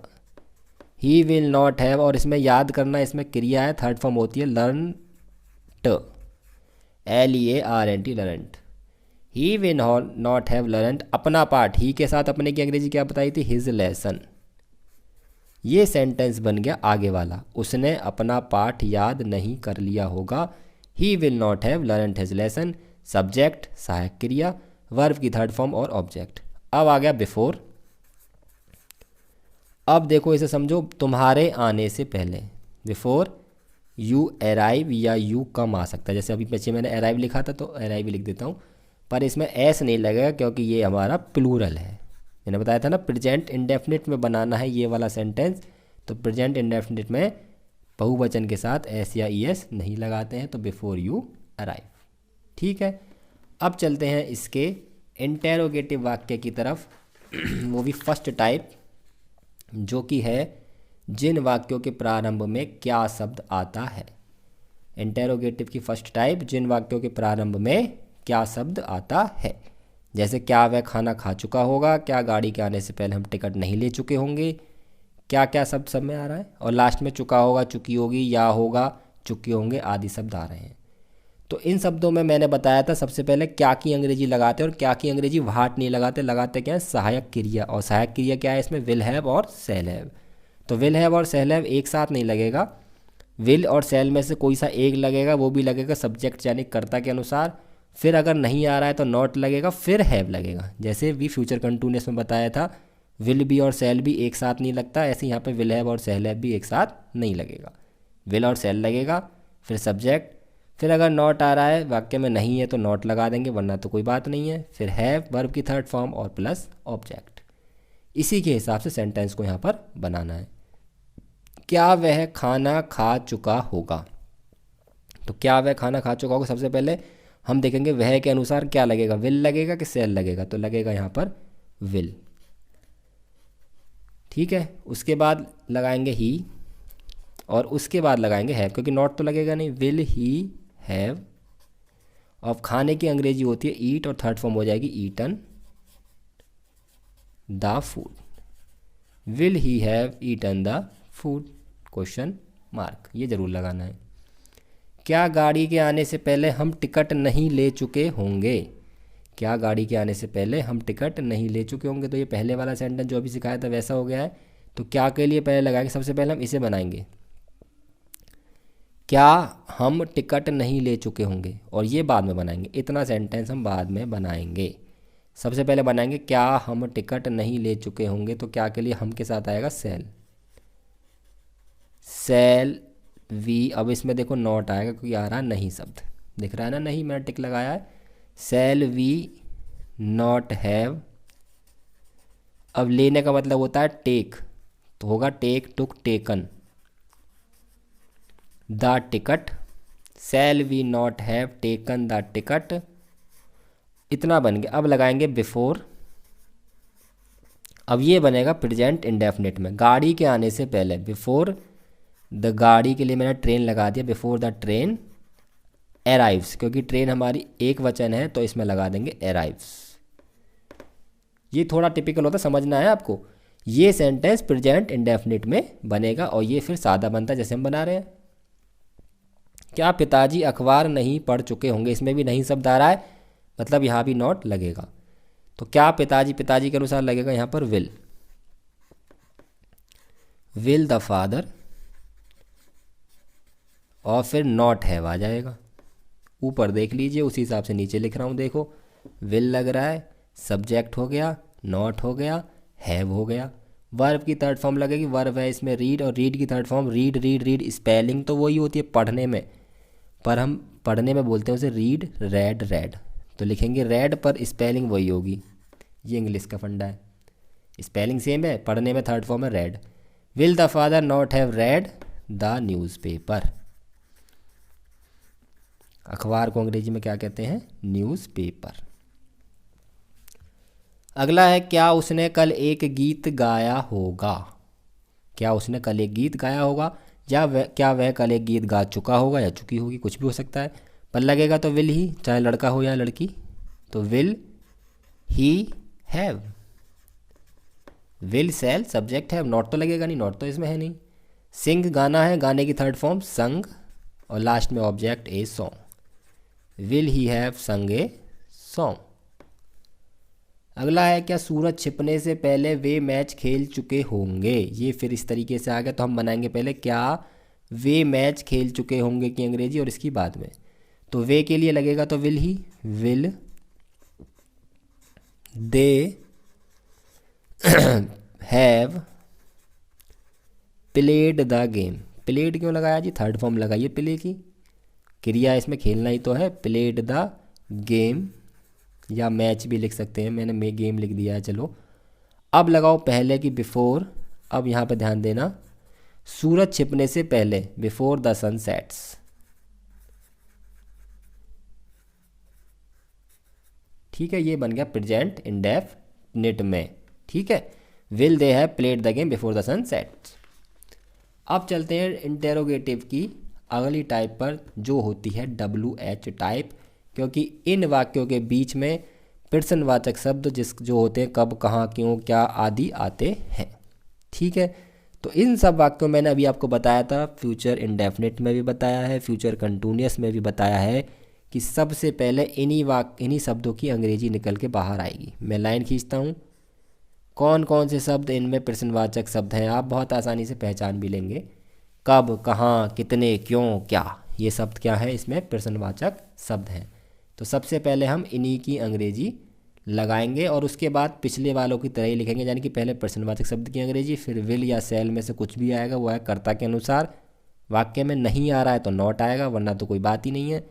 ही विल नॉट हैव, और इसमें याद करना, इसमें क्रिया है, थर्ड फॉर्म होती है learnt, LEARNT, learnt. He will not have learnt अपना पाठ, ही के साथ अपने की अंग्रेजी क्या बताई थी? His lesson. ये सेंटेंस बन गया आगे वाला, उसने अपना पाठ याद नहीं कर लिया होगा। He will not have learnt his lesson, subject सहायक क्रिया, वर्ब की थर्ड फॉर्म और ऑब्जेक्ट। अब आ गया बिफोर। अब देखो इसे समझो, तुम्हारे आने से पहले, बिफोर यू अराइव या यू कम आ सकता है। जैसे अभी पीछे मैंने अराइव लिखा था तो अराइव लिख देता हूँ, पर इसमें एस नहीं लगेगा क्योंकि ये हमारा प्लूरल है। मैंने बताया था ना प्रेजेंट इंडेफिनिट में बनाना है ये वाला सेंटेंस, तो प्रेजेंट इंडेफिनिट में बहुवचन के साथ एस या ई एस नहीं लगाते हैं, तो बिफोर यू अराइव। ठीक है, अब चलते हैं इसके इंटेरोगेटिव वाक्य की तरफ वो भी फर्स्ट टाइप, जो कि है जिन वाक्यों के प्रारंभ में क्या शब्द आता है। इंटेरोगेटिव की फर्स्ट टाइप, जिन वाक्यों के प्रारंभ में क्या शब्द आता है। जैसे क्या वह खाना खा चुका होगा, क्या गाड़ी के आने से पहले हम टिकट नहीं ले चुके होंगे, क्या क्या शब्द सब में आ रहा है, और लास्ट में चुका होगा, चुकी होगी, या होगा, चुके होंगे आदि शब्द आ रहे हैं। तो इन शब्दों में मैंने बताया था सबसे पहले क्या की अंग्रेजी लगाते हैं, और क्या की अंग्रेजी व्हाट नहीं लगाते, लगाते क्या है? सहायक क्रिया। और सहायक क्रिया क्या है इसमें? विल हैव और सेल हैव। तो विल हैव और सेल हैव एक साथ नहीं लगेगा, विल और सेल में से कोई सा एक लगेगा, वो भी लगेगा सब्जेक्ट यानी कर्ता के अनुसार। फिर अगर नहीं आ रहा है तो नॉट लगेगा, फिर हैव लगेगा। जैसे भी फ्यूचर कंटिन्यूअस में बताया था, विल भी और सेल भी एक साथ नहीं लगता, ऐसे यहाँ पे विल हैव और सेल हैव भी एक साथ नहीं लगेगा। विल और सेल लगेगा, फिर सब्जेक्ट, फिर अगर नॉट आ रहा है वाक्य में नहीं है तो नॉट लगा देंगे, वरना तो कोई बात नहीं है, फिर हैव वर्ब की थर्ड फॉर्म और प्लस ऑब्जेक्ट। इसी के हिसाब से सेंटेंस को यहाँ पर बनाना है। क्या वह खाना खा चुका होगा, तो क्या वह खाना खा चुका होगा, सबसे पहले हम देखेंगे वह के अनुसार क्या लगेगा, विल लगेगा कि सेल लगेगा, तो लगेगा यहाँ पर विल। ठीक है, उसके बाद लगाएंगे ही, और उसके बाद लगाएंगे हैव, क्योंकि नॉट तो लगेगा नहीं। विल ही हैव, और खाने की अंग्रेजी होती है ईट, और थर्ड फॉर्म हो जाएगी eaten the food. Will he have eaten the food, question mark, ये जरूर लगाना है। क्या गाड़ी के आने से पहले हम टिकट नहीं ले चुके होंगे, क्या गाड़ी के आने से पहले हम टिकट नहीं ले चुके होंगे, तो ये पहले वाला सेंटेंस जो अभी सिखाया था वैसा हो गया है। तो क्या के लिए पहले लगाएंगे, सबसे पहले हम इसे बनाएंगे, क्या हम टिकट नहीं ले चुके होंगे, और ये बाद में बनाएंगे, इतना सेंटेंस हम बाद में बनाएंगे। सबसे पहले बनाएंगे क्या हम टिकट नहीं ले चुके होंगे, तो क्या के लिए हम के साथ आएगा सेल, सेल वी। अब इसमें देखो नॉट आएगा क्योंकि आ रहा नहीं शब्द, दिख रहा है ना, नहीं मैंने टिक लगाया है। सेल वी नॉट हैव, अब लेने का मतलब होता है टेक, तो होगा take, took, taken. The ticket, shall we not have taken the ticket. इतना बन गया। अब लगाएंगे बिफोर। अब ये बनेगा प्रेजेंट इंडेफिनिट में, गाड़ी के आने से पहले। बिफोर द, गाड़ी के लिए मैंने ट्रेन लगा दिया, बिफोर द ट्रेन अराइव्स, क्योंकि ट्रेन हमारी एक वचन है तो इसमें लगा देंगे अराइव्स। ये थोड़ा टिपिकल होता है, समझना है आपको। ये सेंटेंस प्रेजेंट इंडेफिनिट में बनेगा और ये फिर सादा बनता है जैसे हम बना रहे हैं। क्या पिताजी अखबार नहीं पढ़ चुके होंगे, इसमें भी नहीं शब्द आ रहा है, मतलब यहाँ भी नॉट लगेगा। तो क्या पिताजी, पिताजी के अनुसार लगेगा यहाँ पर विल। विल द फादर, और फिर नॉट हैव आ जाएगा। ऊपर देख लीजिए, उसी हिसाब से नीचे लिख रहा हूँ। देखो विल लग रहा है, सब्जेक्ट हो गया, नॉट हो गया, हैव हो गया। वर्ब की थर्ड फॉर्म लगेगी, वर्ब है इसमें रीड, और रीड की third form read, read, read. Spelling तो वही होती है पढ़ने में, पर हम पढ़ने में बोलते हैं उसे रीड, रेड, रेड। तो लिखेंगे रेड पर स्पेलिंग वही होगी। ये इंग्लिश का फंडा है, स्पेलिंग सेम है, पढ़ने में थर्ड फॉर्म है red. Will the father not have read the newspaper. अखबार को अंग्रेजी में क्या कहते हैं, न्यूज़पेपर। अगला है, क्या उसने कल एक गीत गाया होगा। क्या उसने कल एक गीत गाया होगा, या क्या वह कल एक गीत गा चुका होगा या चुकी होगी, कुछ भी हो सकता है। पर लगेगा तो विल ही, चाहे लड़का हो या लड़की। तो will he have. Will, shall, subject have, not तो लगेगा नहीं, नॉट तो इसमें है नहीं। सिंग गाना है, गाने की थर्ड फॉर्म संग, और लास्ट में object a song. Will he have संग ए सॉन्ग। अगला है, क्या सूरज छिपने से पहले वे मैच खेल चुके होंगे। ये फिर इस तरीके से आ गया, तो हम बनाएंगे पहले क्या वे मैच खेल चुके होंगे की अंग्रेजी, और इसकी बाद में। तो वे के लिए लगेगा तो will he, will they have played the game. Played क्यों लगाया जी, थर्ड फॉर्म लगाइए प्ले की, क्रिया इसमें खेलना ही तो है। प्लेड द गेम, या मैच भी लिख सकते हैं, मैंने गेम लिख दिया है, चलो। अब लगाओ पहले की बिफोर। अब यहाँ पे ध्यान देना, सूरज छिपने से पहले, बिफोर द सन सेट्स। ठीक है, ये बन गया प्रेजेंट इंडेफिनिट में। ठीक है, will they have played the game before the sun sets. अब चलते हैं इंटेरोगेटिव की अगली टाइप पर, जो होती है WH टाइप, क्योंकि इन वाक्यों के बीच में प्रश्नवाचक शब्द जो होते हैं कब, कहाँ, क्यों, क्या आदि आते हैं। ठीक है, तो इन सब वाक्यों मैंने अभी आपको बताया था, फ्यूचर इंडेफिनिट में भी बताया है, फ्यूचर कंटिन्यूअस में भी बताया है, कि सबसे पहले इन्हीं शब्दों की अंग्रेजी निकल के बाहर आएगी। मैं लाइन खींचता हूँ, कौन कौन से शब्द इनमें प्रश्नवाचक शब्द हैं, आप बहुत आसानी से पहचान भी लेंगे। कब, कहाँ, कितने, क्यों, क्या, ये शब्द क्या है, इसमें प्रश्नवाचक शब्द हैं। तो सबसे पहले हम इन्हीं की अंग्रेजी लगाएंगे, और उसके बाद पिछले वालों की तरह ही लिखेंगे, यानी कि पहले प्रश्नवाचक शब्द की अंग्रेजी, फिर विल या शैल में से कुछ भी आएगा, वो है कर्ता के अनुसार। वाक्य में नहीं आ रहा है तो नॉट आएगा, वरना तो कोई बात ही नहीं है।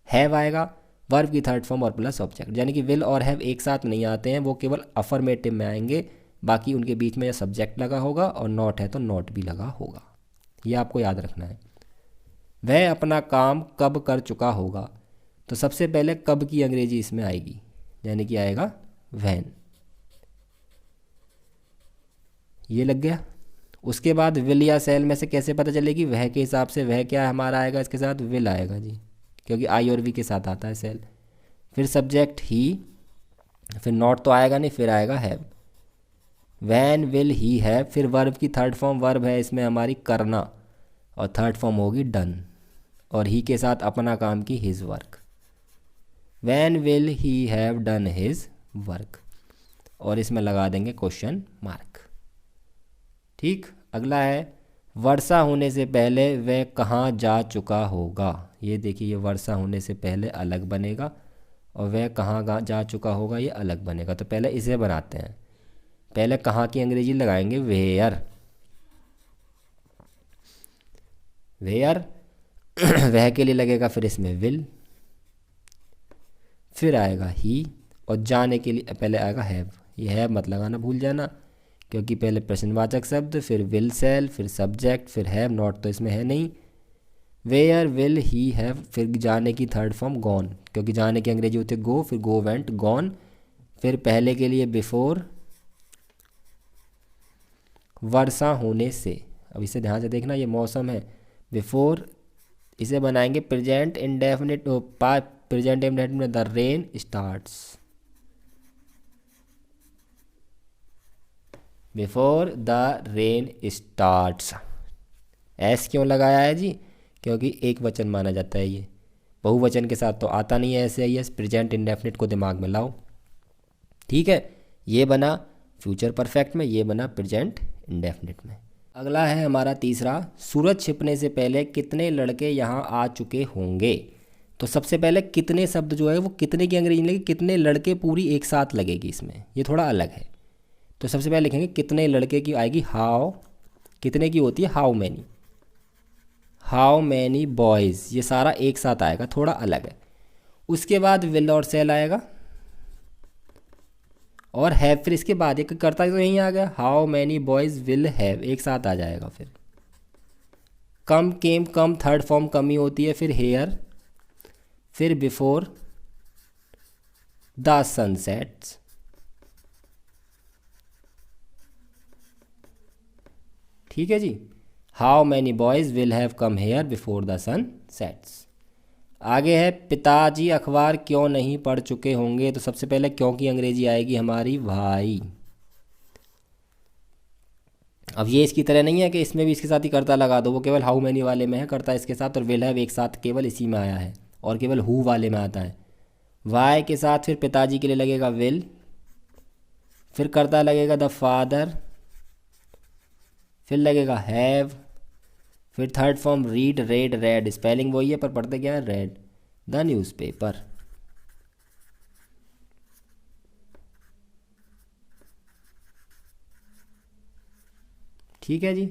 हैव आएगा, वर्ब की थर्ड फॉर्म और प्लस ऑब्जेक्ट, यानी कि विल और हैव एक साथ नहीं आते हैं, वो केवल अफर्मेटिव में आएंगे। बाकी उनके बीच में या सब्जेक्ट लगा होगा, और नॉट है तो नॉट भी लगा होगा। ये आपको याद रखना है। वह अपना काम कब कर चुका होगा, तो सबसे पहले कब की अंग्रेजी इसमें आएगी, यानी कि आएगा वैन। ये लग गया। उसके बाद विल या सेल में से कैसे पता चलेगी, वह के हिसाब से, वह क्या हमारा आएगा, इसके साथ विल आएगा जी, क्योंकि आई और वी के साथ आता है सेल। फिर सब्जेक्ट ही, फिर नॉट तो आएगा नहीं, फिर आएगा have. Van will he have. फिर वर्ब की थर्ड फॉर्म, वर्ब है इसमें हमारी करना, और थर्ड फॉर्म होगी डन, और ही के साथ अपना काम की his work. Van will he have done his work, और इसमें लगा देंगे क्वेश्चन मार्क। ठीक, अगला है, वर्षा होने से पहले वह कहाँ जा चुका होगा। ये देखिए, ये वर्षा होने से पहले अलग बनेगा, और वह कहाँ जा चुका होगा ये अलग बनेगा। तो पहले इसे बनाते हैं। पहले कहाँ की अंग्रेजी लगाएंगे, वेयर। वेयर वह के लिए लगेगा, फिर इसमें विल, फिर आएगा ही, और जाने के लिए पहले आएगा हैव। ये हैव मत लगाना, भूल जाना, क्योंकि पहले प्रश्नवाचक शब्द, फिर विल सेल, फिर सब्जेक्ट, फिर हैव नॉट तो इसमें है नहीं। वेयर विल ही हैव, फिर जाने की थर्ड फॉर्म गॉन, क्योंकि जाने की अंग्रेजी होती है गो, फिर गो वेंट गॉन। फिर पहले के लिए बिफोर, वर्षा होने से। अब इसे ध्यान से देखना, ये मौसम है। बिफोर इसे बनाएंगे प्रेजेंट इंडेफिनिट, प्रेजेंट इंडेफिनिट में the rain starts. Before the rain starts. S क्यों लगाया है जी? क्योंकि एक वचन माना जाता है ये, बहुवचन के साथ तो आता नहीं है ऐसे ही। एस प्रेजेंट इंडेफिनिट को दिमाग में लाओ, ठीक है। ये बना फ्यूचर परफेक्ट में, ये बना प्रेजेंट इंडेफिनिट में। अगला है हमारा तीसरा, सूरज छिपने से पहले कितने लड़के यहाँ आ चुके होंगे। तो सबसे पहले कितने शब्द जो है वो कितने की अंग्रेजी लगेगी, कितने लड़के पूरी एक साथ लगेगी इसमें, ये थोड़ा अलग है। तो सबसे पहले लिखेंगे कितने लड़के की आएगी हाउ, कितने की होती है how many, how many boys, ये सारा एक साथ आएगा, थोड़ा अलग है। उसके बाद विल और सेल आएगा और हैव, फिर इसके बाद एक करता तो यहीं आ गया, how many boys will have, एक साथ आ जाएगा। फिर कम केम, कम थर्ड फॉर्म कमी होती है, फिर हेयर, फिर बिफोर द सनसेट्स, ठीक है जी। How many boys will have come here before the sun sets. आगे है पिताजी अखबार क्यों नहीं पढ़ चुके होंगे। तो सबसे पहले क्यों की अंग्रेजी आएगी हमारी भाई। अब ये इसकी तरह नहीं है कि इसमें भी इसके साथ ही कर्ता लगा दो, वो केवल हाउ मैनी वाले में है कर्ता इसके साथ, और विल हैव एक साथ केवल इसी में आया है, और केवल हु वाले में आता है। वाई के साथ फिर पिताजी के लिए लगेगा विल, फिर कर्ता लगेगा द फादर, फिर लगेगा हैव, फिर third form read, red, red, spelling वही है पर पढ़ते क्या है रेड, द न्यूज़पेपर, ठीक है जी।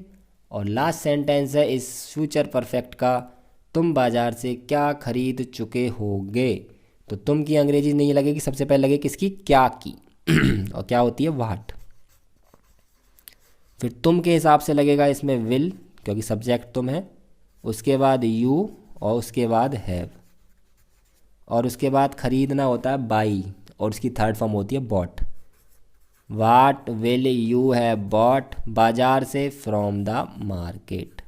और लास्ट सेंटेंस है इस फ्यूचर परफेक्ट का, तुम बाजार से क्या खरीद चुके होगे। तो तुम की अंग्रेजी नहीं लगेगी, सबसे पहले लगेगी किसकी, क्या की और क्या होती है वाट। फिर तुम के हिसाब से लगेगा इसमें विल, क्योंकि सब्जेक्ट तुम है, उसके बाद यू, और उसके बाद हैव, और उसके बाद खरीदना होता है बाई, और उसकी थर्ड फॉर्म होती है bought. What will you have bought बाजार से, फ्रॉम द मार्केट,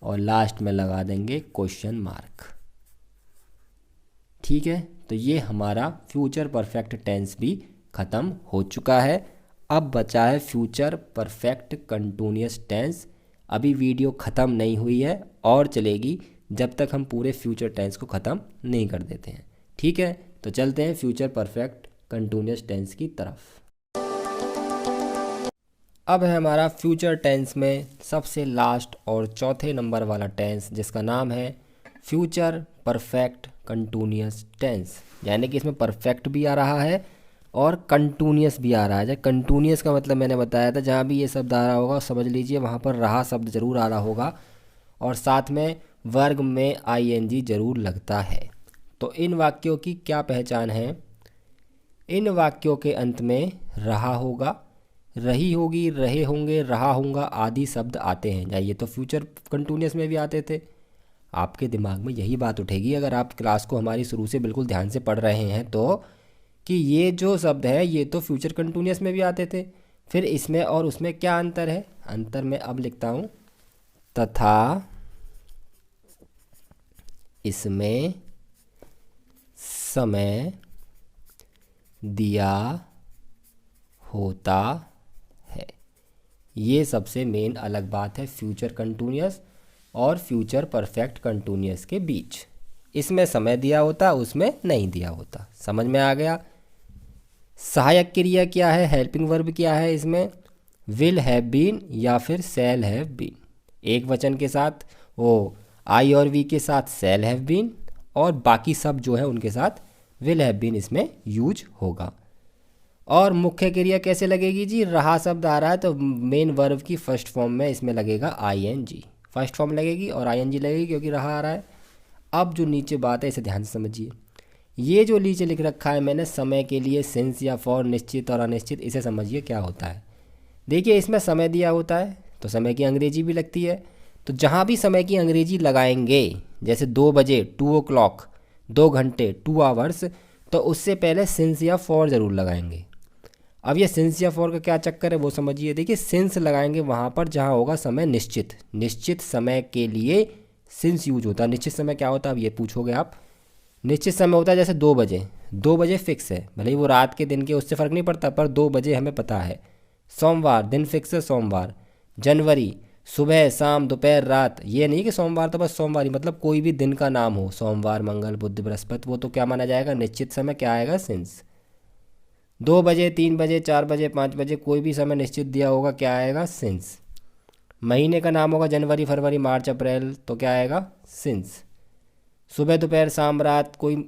और लास्ट में लगा देंगे क्वेश्चन मार्क, ठीक है। तो ये हमारा फ्यूचर परफेक्ट टेंस भी ख़त्म हो चुका है। अब बचा है फ्यूचर परफेक्ट कंटिन्यूअस टेंस। अभी वीडियो ख़त्म नहीं हुई है और चलेगी जब तक हम पूरे फ्यूचर टेंस को ख़त्म नहीं कर देते हैं, ठीक है। तो चलते हैं फ्यूचर परफेक्ट कंटिन्यूअस टेंस की तरफ। अब है हमारा फ्यूचर टेंस में सबसे लास्ट और चौथे नंबर वाला टेंस, जिसका नाम है फ्यूचर परफेक्ट कंटिन्यूअस टेंस। यानी कि इसमें परफेक्ट भी आ रहा है और कंटिन्यूअस भी आ रहा है। जब कंटिन्यूअस का मतलब मैंने बताया था, जहाँ भी ये शब्द आ रहा होगा समझ लीजिए वहाँ पर रहा शब्द ज़रूर आ रहा होगा, और साथ में वर्ग में आईएनजी ज़रूर लगता है। तो इन वाक्यों की क्या पहचान है, इन वाक्यों के अंत में रहा होगा, रही होगी, रहे होंगे, रहा होगा आदि शब्द आते हैं। ये तो फ्यूचर कंटिन्यूअस में भी आते थे। आपके दिमाग में यही बात उठेगी अगर आप क्लास को हमारी शुरू से बिल्कुल ध्यान से पढ़ रहे हैं तो, कि ये जो शब्द है ये तो फ्यूचर कंटिन्यूअस में भी आते थे, फिर इसमें और उसमें क्या अंतर है। अंतर मैं अब लिखता हूँ, तथा इसमें समय दिया होता है। ये सबसे मेन अलग बात है फ्यूचर कंटिन्यूअस और फ्यूचर परफेक्ट कंटिन्यूअस के बीच। इसमें समय दिया होता, उसमें नहीं दिया होता। समझ में आ गया। सहायक क्रिया क्या है, हेल्पिंग वर्ब क्या है इसमें, विल हैव बीन या फिर शैल हैव बीन। एक वचन के साथ वो आई और वी के साथ शैल हैव बीन, और बाकी सब जो है उनके साथ विल हैव बीन इसमें यूज होगा। और मुख्य क्रिया कैसे लगेगी जी, रहा शब्द आ रहा है तो मेन वर्ब की फर्स्ट फॉर्म में इसमें लगेगा आईएनजी, फर्स्ट फॉर्म लगेगी और आईएनजी लगेगी क्योंकि रहा आ रहा है। अब जो नीचे बात है इसे ध्यान से समझिए, ये जो नीचे लिख रखा है मैंने समय के लिए सिंस या फॉर, निश्चित और अनिश्चित, इसे समझिए क्या होता है। देखिए इसमें समय दिया होता है तो समय की अंग्रेजी भी लगती है, तो जहाँ भी समय की अंग्रेजी लगाएंगे, जैसे 2 बजे 2 o'clock, 2 घंटे 2 आवर्स, तो उससे पहले सिंस या फॉर ज़रूर लगाएंगे। अब ये सिंस या फॉर का क्या चक्कर है वो समझिए। देखिए सिंस लगाएंगे वहाँ पर जहाँ होगा समय निश्चित, निश्चित समय के लिए सिंस यूज होता है। निश्चित समय क्या होता है, अब ये पूछोगे आप। निश्चित समय होता है जैसे 2 बजे, 2 बजे फिक्स है, भले ही वो रात के दिन के उससे फ़र्क नहीं पड़ता, पर 2 बजे हमें पता है। सोमवार दिन फिक्स है सोमवार। जनवरी सुबह शाम दोपहर रात, ये नहीं कि सोमवार तो बस सोमवार ही, मतलब कोई भी दिन का नाम हो, सोमवार मंगल बुध बृहस्पति, वो तो क्या माना जाएगा, निश्चित समय क्या आएगा, सिंस। 2 बजे 3 बजे 4 बजे 5 बजे कोई भी समय निश्चित दिया होगा, क्या आएगा, सिंस। महीने का नाम होगा जनवरी फरवरी मार्च अप्रैल, तो क्या आएगा, सिंस। सुबह दोपहर शाम रात कोई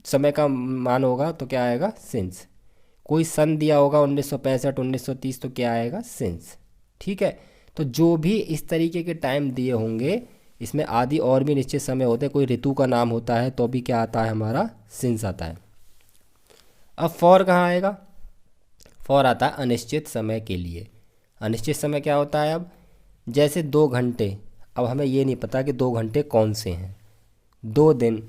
समय का मान होगा तो क्या आएगा, सिंस। कोई सन दिया होगा 1965 1930, तो क्या आएगा, सिंस। ठीक है, तो जो भी इस तरीके के टाइम दिए होंगे, इसमें आदि और भी निश्चित समय होते हैं, कोई ऋतु का नाम होता है तो भी क्या आता है, हमारा सिंस आता है। अब फॉर कहाँ आएगा, फॉर आता है अनिश्चित समय के लिए। अनिश्चित समय क्या होता है, अब जैसे 2 घंटे, अब हमें ये नहीं पता कि 2 घंटे कौन से हैं। 2 दिन,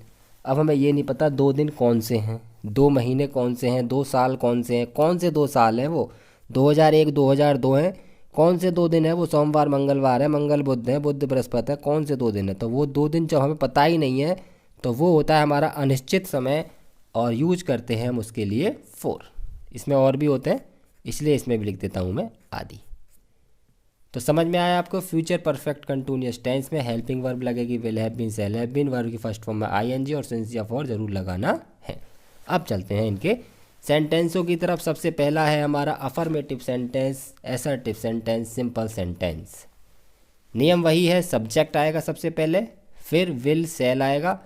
अब हमें ये नहीं पता 2 दिन कौन से हैं। 2 महीने कौन से हैं, 2 साल कौन से हैं, कौन से 2 साल हैं वो, 2001 2002 हैं, कौन से 2 दिन है वो, सोमवार मंगलवार है, मंगल बुध है, बुध बृहस्पति है, कौन से 2 दिन है। तो वो 2 दिन जब हमें पता ही नहीं है तो वो होता है हमारा अनिश्चित समय, और यूज करते हैं हम उसके लिए फॉर। इसमें और भी होते हैं, इसलिए इसमें भी लिख देता हूँ मैं आदि। तो समझ में आया आपको। फ्यूचर परफेक्ट कंटिन्यूअस टेंस में हेल्पिंग वर्ब लगेगी, will have been, shall have been, verb की फर्स्ट फॉर्म में आईएनजी और सिंस या फॉर जरूर लगाना है। अब चलते हैं इनके सेंटेंसों की तरफ। सबसे पहला है हमारा affirmative sentence, assertive sentence, simple sentence. नियम वही है, सब्जेक्ट आएगा सबसे पहले, फिर विल शैल आएगा,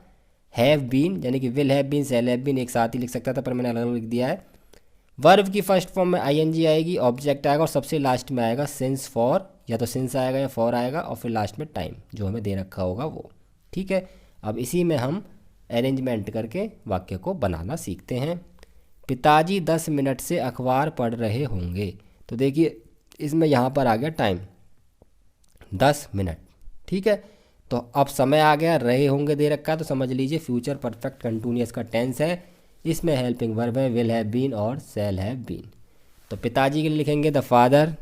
हैव बीन यानी कि will have been shall have been एक साथ ही लिख सकता था पर मैंने अलग अलग लिख दिया है। वर्ब की फर्स्ट फॉर्म में आईएनजी आएगी, ऑब्जेक्ट आएगा और सबसे लास्ट में आएगा सिंस फॉर, या तो सिंस आएगा या फॉर आएगा, और फिर लास्ट में टाइम जो हमें दे रखा होगा वो। ठीक है, अब इसी में हम अरेंजमेंट करके वाक्य को बनाना सीखते हैं। पिताजी 10 मिनट से अखबार पढ़ रहे होंगे। तो देखिए इसमें यहाँ पर आ गया टाइम 10 मिनट। ठीक है, तो अब समय आ गया, रहे होंगे दे रखा है, तो समझ लीजिए फ्यूचर परफेक्ट कंटिन्यूअस का टेंस है। इसमें हेल्पिंग वर्ब है, विल हैव बीन और शैल हैव बीन। तो पिताजी के लिए लिखेंगे द फादर।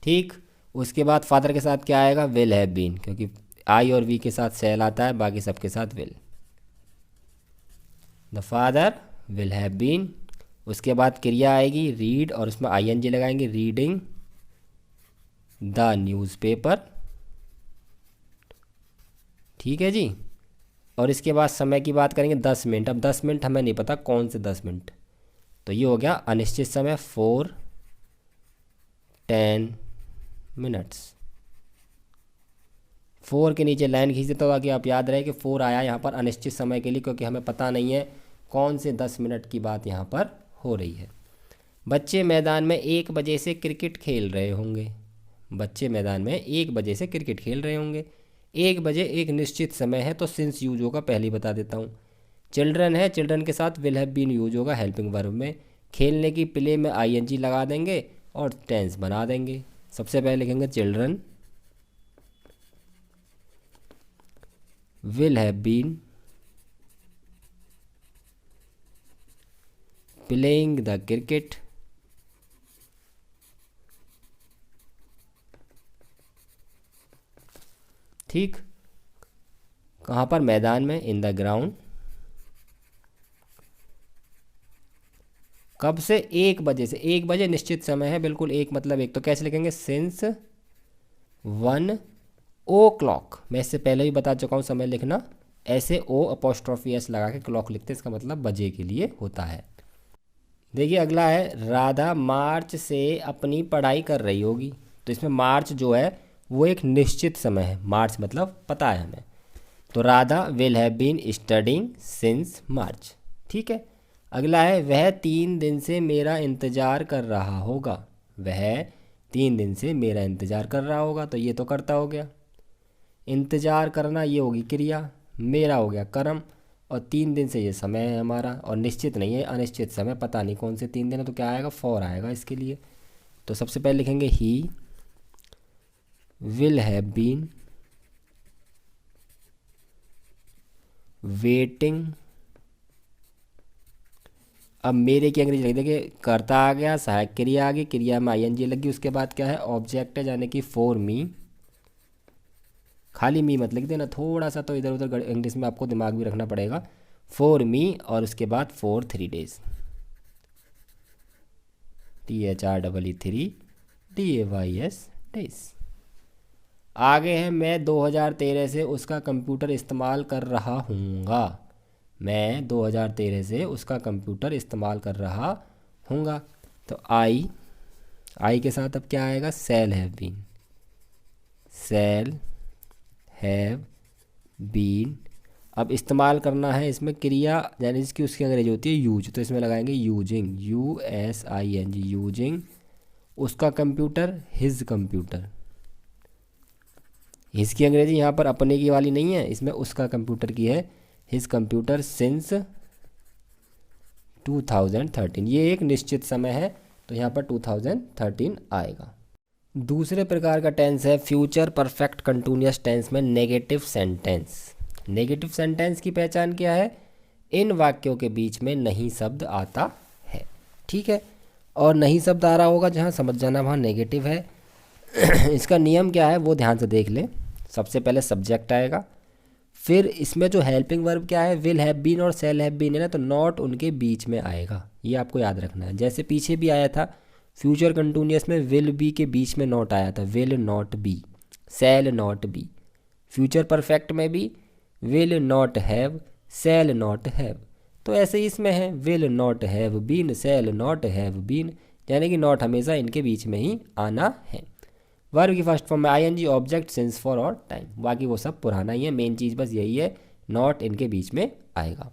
ठीक, उसके बाद फादर के साथ क्या आएगा, विल हैव बीन, क्योंकि आई और वी के साथ शैल आता है, बाकी सबके साथ will. The father will have been. उसके बाद क्रिया आएगी रीड, और उसमें आईएनजी लगाएंगे, रीडिंग द न्यूज़पेपर। ठीक है जी, और इसके बाद समय की बात करेंगे 10 मिनट। अब 10 मिनट हमें नहीं पता कौन से 10 मिनट, तो ये हो गया अनिश्चित समय, 4 10 मिनट्स। 4 के नीचे लाइन खींच देता हूँ ताकि आप याद रहे कि 4 आया यहाँ पर अनिश्चित समय के लिए, क्योंकि हमें पता नहीं है कौन से 10 मिनट की बात यहाँ पर हो रही है। बच्चे मैदान में 1 बजे से क्रिकेट खेल रहे होंगे। बच्चे मैदान में 1 बजे से क्रिकेट खेल रहे होंगे। 1 बजे एक निश्चित समय है तो सिंस यूज होगा, पहले ही बता देता हूँ। चिल्ड्रन है, चिल्ड्रन के साथ विल हैव बीन यूज होगा हेल्पिंग वर्ब में। खेलने की प्ले में आईएनजी लगा देंगे और टेंस बना देंगे। सबसे पहले लिखेंगे children will have been playing the cricket ठीक, कहाँ पर, मैदान में, इन द ग्राउंड। कब से, 1 बजे से। 1 बजे निश्चित समय है, बिल्कुल एक मतलब एक, तो कैसे लिखेंगे, सिंस 1 o'clock। मैं इससे पहले ही बता चुका हूँ समय लिखना, ऐसे ओ अपोस्ट्रोफी एस लगा के क्लॉक लिखते हैं, इसका मतलब बजे के लिए होता है। देखिए अगला है राधा मार्च से अपनी पढ़ाई कर रही होगी। तो इसमें मार्च जो है वो एक निश्चित समय है, मार्च मतलब पता है हमें, तो Radha will have been studying since March. ठीक है, अगला है वह 3 दिन से मेरा इंतज़ार कर रहा होगा। वह 3 दिन से मेरा इंतज़ार कर रहा होगा, तो ये तो करता हो गया। इंतज़ार करना ये होगी क्रिया, मेरा हो गया कर्म, और 3 दिन से ये समय है हमारा, और निश्चित नहीं है, अनिश्चित समय, पता नहीं कौन से 3 दिन है, तो क्या आएगा, फॉर आएगा इसके लिए। तो सबसे पहले लिखेंगे he will have been waiting. अब मेरे की अंग्रेजी लिख देंगे, कर्ता आ गया, सहायक क्रिया आ गई, क्रिया में आईएनजी लगी, उसके बाद क्या है, ऑब्जेक्ट है, यानी कि फॉर मी। खाली मी मत लिख देना, थोड़ा सा तो इधर उधर इंग्लिश में आपको दिमाग भी रखना पड़ेगा। फॉर मी, और उसके बाद फॉर 3 डेज, THREE3DAYS डेज। आगे है, मैं 2013 से उसका कंप्यूटर इस्तेमाल कर रहा हूँगा। मैं 2013 से उसका कंप्यूटर इस्तेमाल कर रहा हूँगा। तो आई के साथ अब क्या आएगा, shall have been. Shall have been. अब इस्तेमाल करना है, इसमें क्रिया यानी इसकी उसकी अंग्रेजी होती है यूज, तो इसमें लगाएंगे यूजिंग, USING, यूजिंग उसका कंप्यूटर, हिज कंप्यूटर। हिज की अंग्रेजी यहाँ पर अपने की वाली नहीं है, इसमें उसका कंप्यूटर की है, हिज कंप्यूटर सिंस 2013। ये एक निश्चित समय है, तो यहाँ पर 2013 आएगा। दूसरे प्रकार का टेंस है फ्यूचर परफेक्ट कंटिन्यूअस टेंस में नेगेटिव सेंटेंस। नेगेटिव सेंटेंस की पहचान क्या है, इन वाक्यों के बीच में नहीं शब्द आता है, ठीक है, और नहीं शब्द आ रहा होगा जहाँ समझ जाना वहाँ नेगेटिव है। इसका नियम क्या है वो ध्यान से देख लें। सबसे पहले सब्जेक्ट आएगा, फिर इसमें जो हेल्पिंग वर्ब क्या है, विल हैव बीन और सेल हैव बीन है ना, तो नॉट उनके बीच में आएगा, ये आपको याद रखना है। जैसे पीछे भी आया था फ्यूचर कंटिन्यूअस में विल बी के बीच में नॉट आया था, will not be, shall not be. Future perfect में भी will not have, shall not have. तो ऐसे ही इसमें है, will not have been, shall not have been, यानी कि नॉट हमेशा इनके बीच में ही आना है। वर्ब की फर्स्ट फॉर्म में आईएनजी, ऑब्जेक्ट, सिंस, फॉर और टाइम, बाकी वो सब पुराना ही है, मेन चीज़ बस यही है, नॉट इनके बीच में आएगा।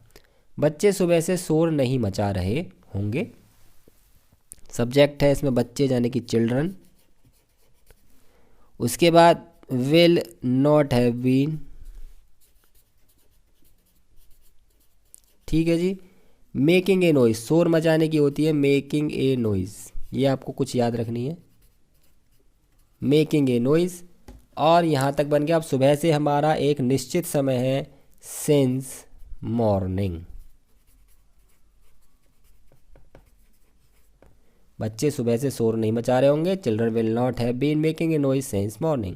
बच्चे सुबह से शोर नहीं मचा रहे होंगे। सब्जेक्ट है इसमें बच्चे यानी कि चिल्ड्रन। उसके बाद विल नॉट हैव बीन, ठीक है जी। मेकिंग ए नॉइज, शोर मचाने की होती है मेकिंग ए नॉइज, ये आपको कुछ याद रखनी है, मेकिंग ए नॉइज। और यहाँ तक बन गया। अब सुबह से हमारा एक निश्चित समय है, सिंस मॉर्निंग। बच्चे सुबह से शोर नहीं मचा रहे होंगे, children will not have been making a noise since morning.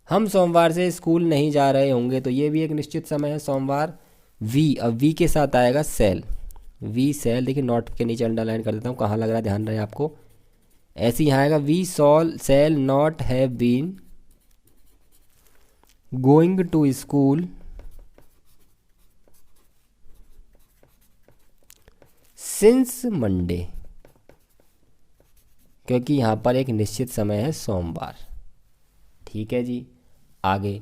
हम सोमवार से स्कूल नहीं जा रहे होंगे, तो ये भी एक निश्चित समय है, सोमवार। वी, अब वी के साथ आएगा सेल, वी सेल, देखिए नॉट के नीचे अंडरलाइन कर देता हूँ, कहाँ लग रहा है ध्यान रहे आपको। ऐसे ही यहाँ आएगा we shall shall not have been going to school since Monday, क्योंकि यहाँ पर एक निश्चित समय है सोमवार, ठीक है जी। आगे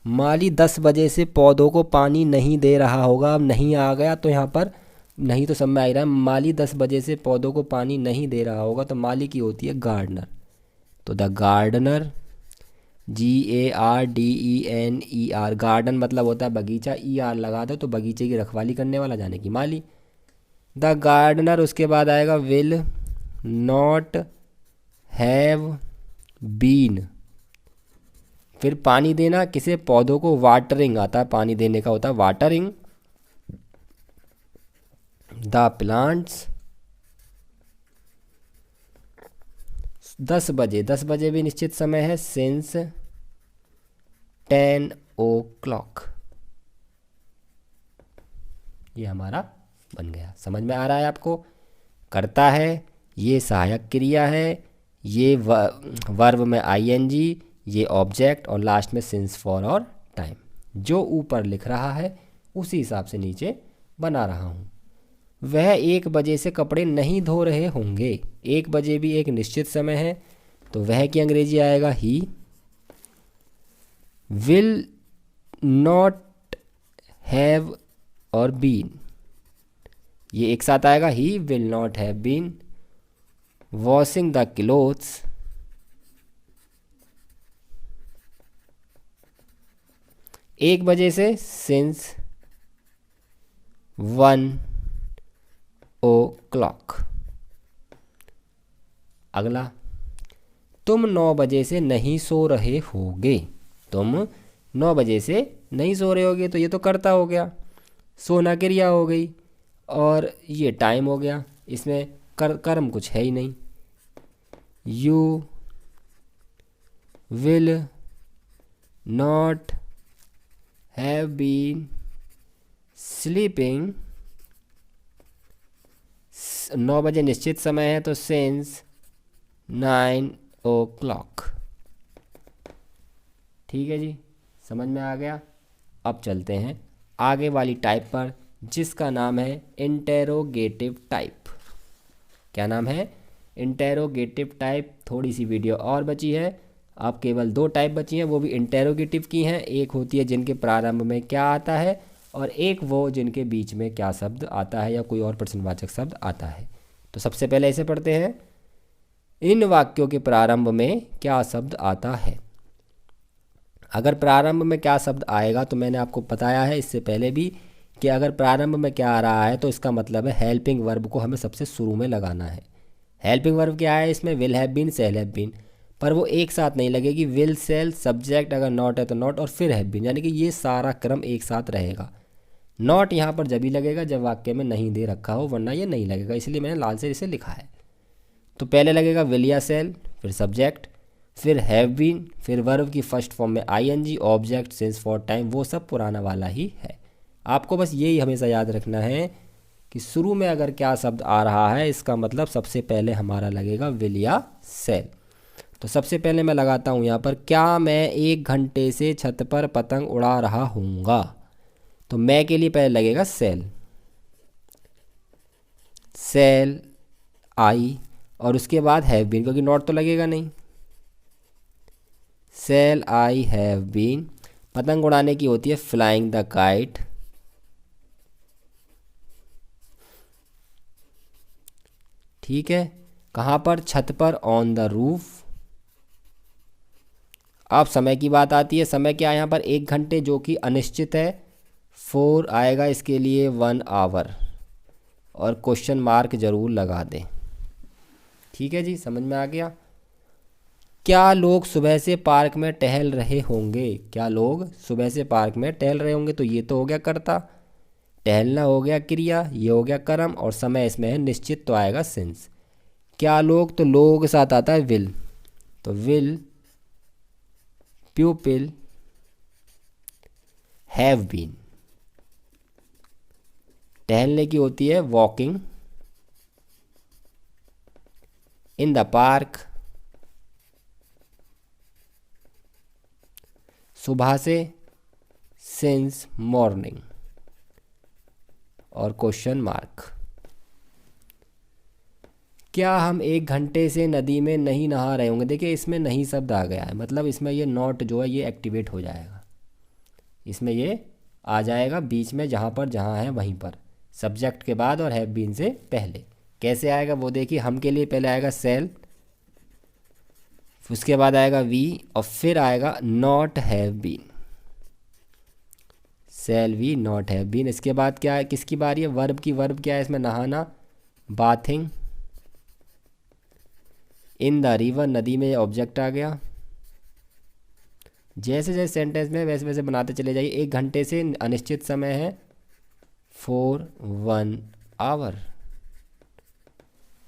माली 10 बजे से पौधों को पानी नहीं दे रहा होगा। अब नहीं आ गया तो यहाँ पर नहीं तो सब में आ ही रहा है, माली 10 बजे से पौधों को पानी नहीं दे रहा होगा, तो माली की होती है गार्डनर, तो द गार्डनर, GARDENER, गार्डन मतलब होता है बगीचा, ER लगा दो तो बगीचे की रखवाली करने वाला जाने की माली, द गार्डनर। उसके बाद आएगा विल नॉट हैव बीन, फिर पानी देना किसे, पौधों को, वाटरिंग आता है, पानी देने का होता है वाटरिंग, द प्लांट्स। 10 बजे, 10 बजे भी निश्चित समय है, सिंस 10 o'clock, ये हमारा बन गया। समझ में आ रहा है आपको। करता है, ये सहायक क्रिया है, ये वर्ब में आईएनजी, ये ऑब्जेक्ट, और लास्ट में सिंस, फॉर और टाइम। जो ऊपर लिख रहा है उसी हिसाब से नीचे बना रहा हूँ। वह 1 बजे से कपड़े नहीं धो रहे होंगे। 1 बजे भी एक निश्चित समय है, तो वह की अंग्रेजी आएगा ही विल नॉट हैव और बीन, ये एक साथ आएगा, he will not have been washing the clothes 1 बजे से सिंस 1 o'clock। अगला, तुम 9 बजे से नहीं सो रहे होगे। तुम 9 बजे से नहीं सो रहे होगे, तो ये तो कर्ता हो गया, सोना क्रिया हो गई, और ये टाइम हो गया। इसमें कर्म कुछ है ही नहीं। You will not have been sleeping. 9 बजे निश्चित समय है, तो सिंस 9 o'clock। ठीक है जी, समझ में आ गया। अब चलते हैं आगे वाली टाइप पर, जिसका नाम है इंटेरोगेटिव टाइप। क्या नाम है? Interrogative type. थोड़ी सी वीडियो और बची है, अब केवल 2 टाइप बची हैं, वो भी इंटेरोगेटिव की हैं। एक होती है जिनके प्रारंभ में क्या आता है, और एक वो जिनके बीच में क्या शब्द आता है या कोई और प्रश्नवाचक शब्द आता है। तो सबसे पहले इसे पढ़ते हैं, इन वाक्यों के प्रारंभ में क्या शब्द आता है। अगर प्रारंभ में क्या शब्द आएगा, तो मैंने आपको बताया है इससे पहले भी कि अगर प्रारंभ में क्या आ रहा है तो इसका मतलब है हेल्पिंग वर्ब को हमें सबसे शुरू में लगाना है। हेल्पिंग वर्ब क्या है इसमें? Will have been, shall have been, पर वो एक साथ नहीं लगेगी। विल, शैल, सब्जेक्ट, अगर नॉट है तो नॉट, और फिर हैव बीन, यानी कि ये सारा क्रम एक साथ रहेगा। नॉट यहाँ पर जब ही लगेगा जब वाक्य में नहीं दे रखा हो, वरना ये नहीं लगेगा, इसलिए मैंने लाल से इसे लिखा है। तो पहले लगेगा विल या शैल, फिर सब्जेक्ट, फिर हैव बीन, फिर वर्ब की फर्स्ट फॉर्म में ING, object, since, for, time, वो सब पुराना वाला ही है। आपको बस यही हमेशा याद रखना है कि शुरू में अगर क्या शब्द आ रहा है, इसका मतलब सबसे पहले हमारा लगेगा विल या शैल। तो सबसे पहले मैं लगाता हूँ यहाँ पर, क्या मैं 1 घंटे से छत पर पतंग उड़ा रहा हूँगा। तो मैं के लिए पहले लगेगा शैल, शैल आई, और उसके बाद हैव बीन, क्योंकि नॉट तो लगेगा नहीं। शैल आई हैव बीन, पतंग उड़ाने की होती है फ्लाइंग द काइट। ठीक है, कहाँ पर? छत पर, ऑन द रूफ। अब समय की बात आती है, समय क्या है यहाँ पर? 1 घंटे, जो कि अनिश्चित है। 4 आएगा इसके लिए, 1 आवर, और क्वेश्चन मार्क जरूर लगा दें। ठीक है जी, समझ में आ गया। क्या लोग सुबह से पार्क में टहल रहे होंगे? क्या लोग सुबह से पार्क में टहल रहे होंगे, तो ये तो हो गया कर्ता, टहलना हो गया क्रिया, ये हो गया कर्म, और समय इसमें है निश्चित, तो आएगा सिंस। क्या लोग, तो लोगों के साथ आता है विल, तो विल प्यूपिल हैव बीन। टहलने की होती है वॉकिंग इन द पार्क। सुबह से, सिंस मॉर्निंग, और क्वेश्चन मार्क। क्या हम 1 घंटे से नदी में नहीं नहा रहे होंगे? देखिए इसमें नहीं शब्द आ गया है, मतलब इसमें ये नॉट जो है ये एक्टिवेट हो जाएगा, इसमें ये आ जाएगा बीच में, जहाँ है वहीं पर, सब्जेक्ट के बाद और हैव बीन से पहले। कैसे आएगा वो देखिए, हम के लिए पहले आएगा सेल, उसके बाद आएगा वी, और फिर आएगा not have been. Shall we not have been. इसके बाद क्या है, किसकी बारी है? वर्ब की। वर्ब क्या है इसमें? नहाना, बाथिंग इन द रिवर, नदी में ऑब्जेक्ट आ गया। जैसे जैसे सेंटेंस में वैसे वैसे बनाते चले जाइए। 1 घंटे से अनिश्चित समय है, 4 1 hour.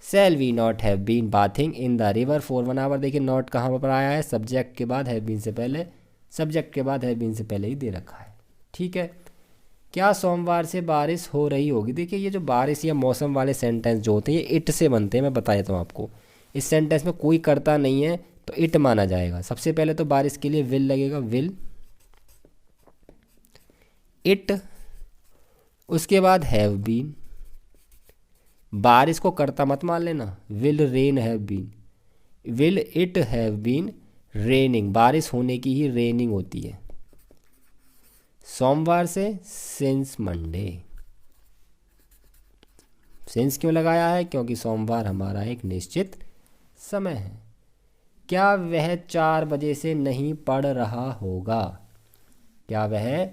Shall we not have been bathing in the river for 1 hour. देखिए नॉट कहाँ पर आया है? सब्जेक्ट के बाद हैव बीन से पहले, सब्जेक्ट के बाद हैव बीन से पहले ही दे रखा है। ठीक है, क्या सोमवार से बारिश हो रही होगी? देखिए ये जो बारिश या मौसम वाले सेंटेंस जो होते हैं ये इट से बनते हैं, मैं बता देता हूँ आपको। इस सेंटेंस में कोई कर्ता नहीं है तो इट माना जाएगा। सबसे पहले तो बारिश के लिए विल लगेगा, विल इट, उसके बाद हैव बीन। बारिश को कर्ता मत मान लेना, will rain have been, will it have been raining, बारिश होने की ही रेनिंग होती है। सोमवार से सिंस मंडे। सिंस क्यों लगाया है? क्योंकि सोमवार हमारा एक निश्चित समय है। क्या वह 4 बजे से नहीं पढ़ रहा होगा? क्या वह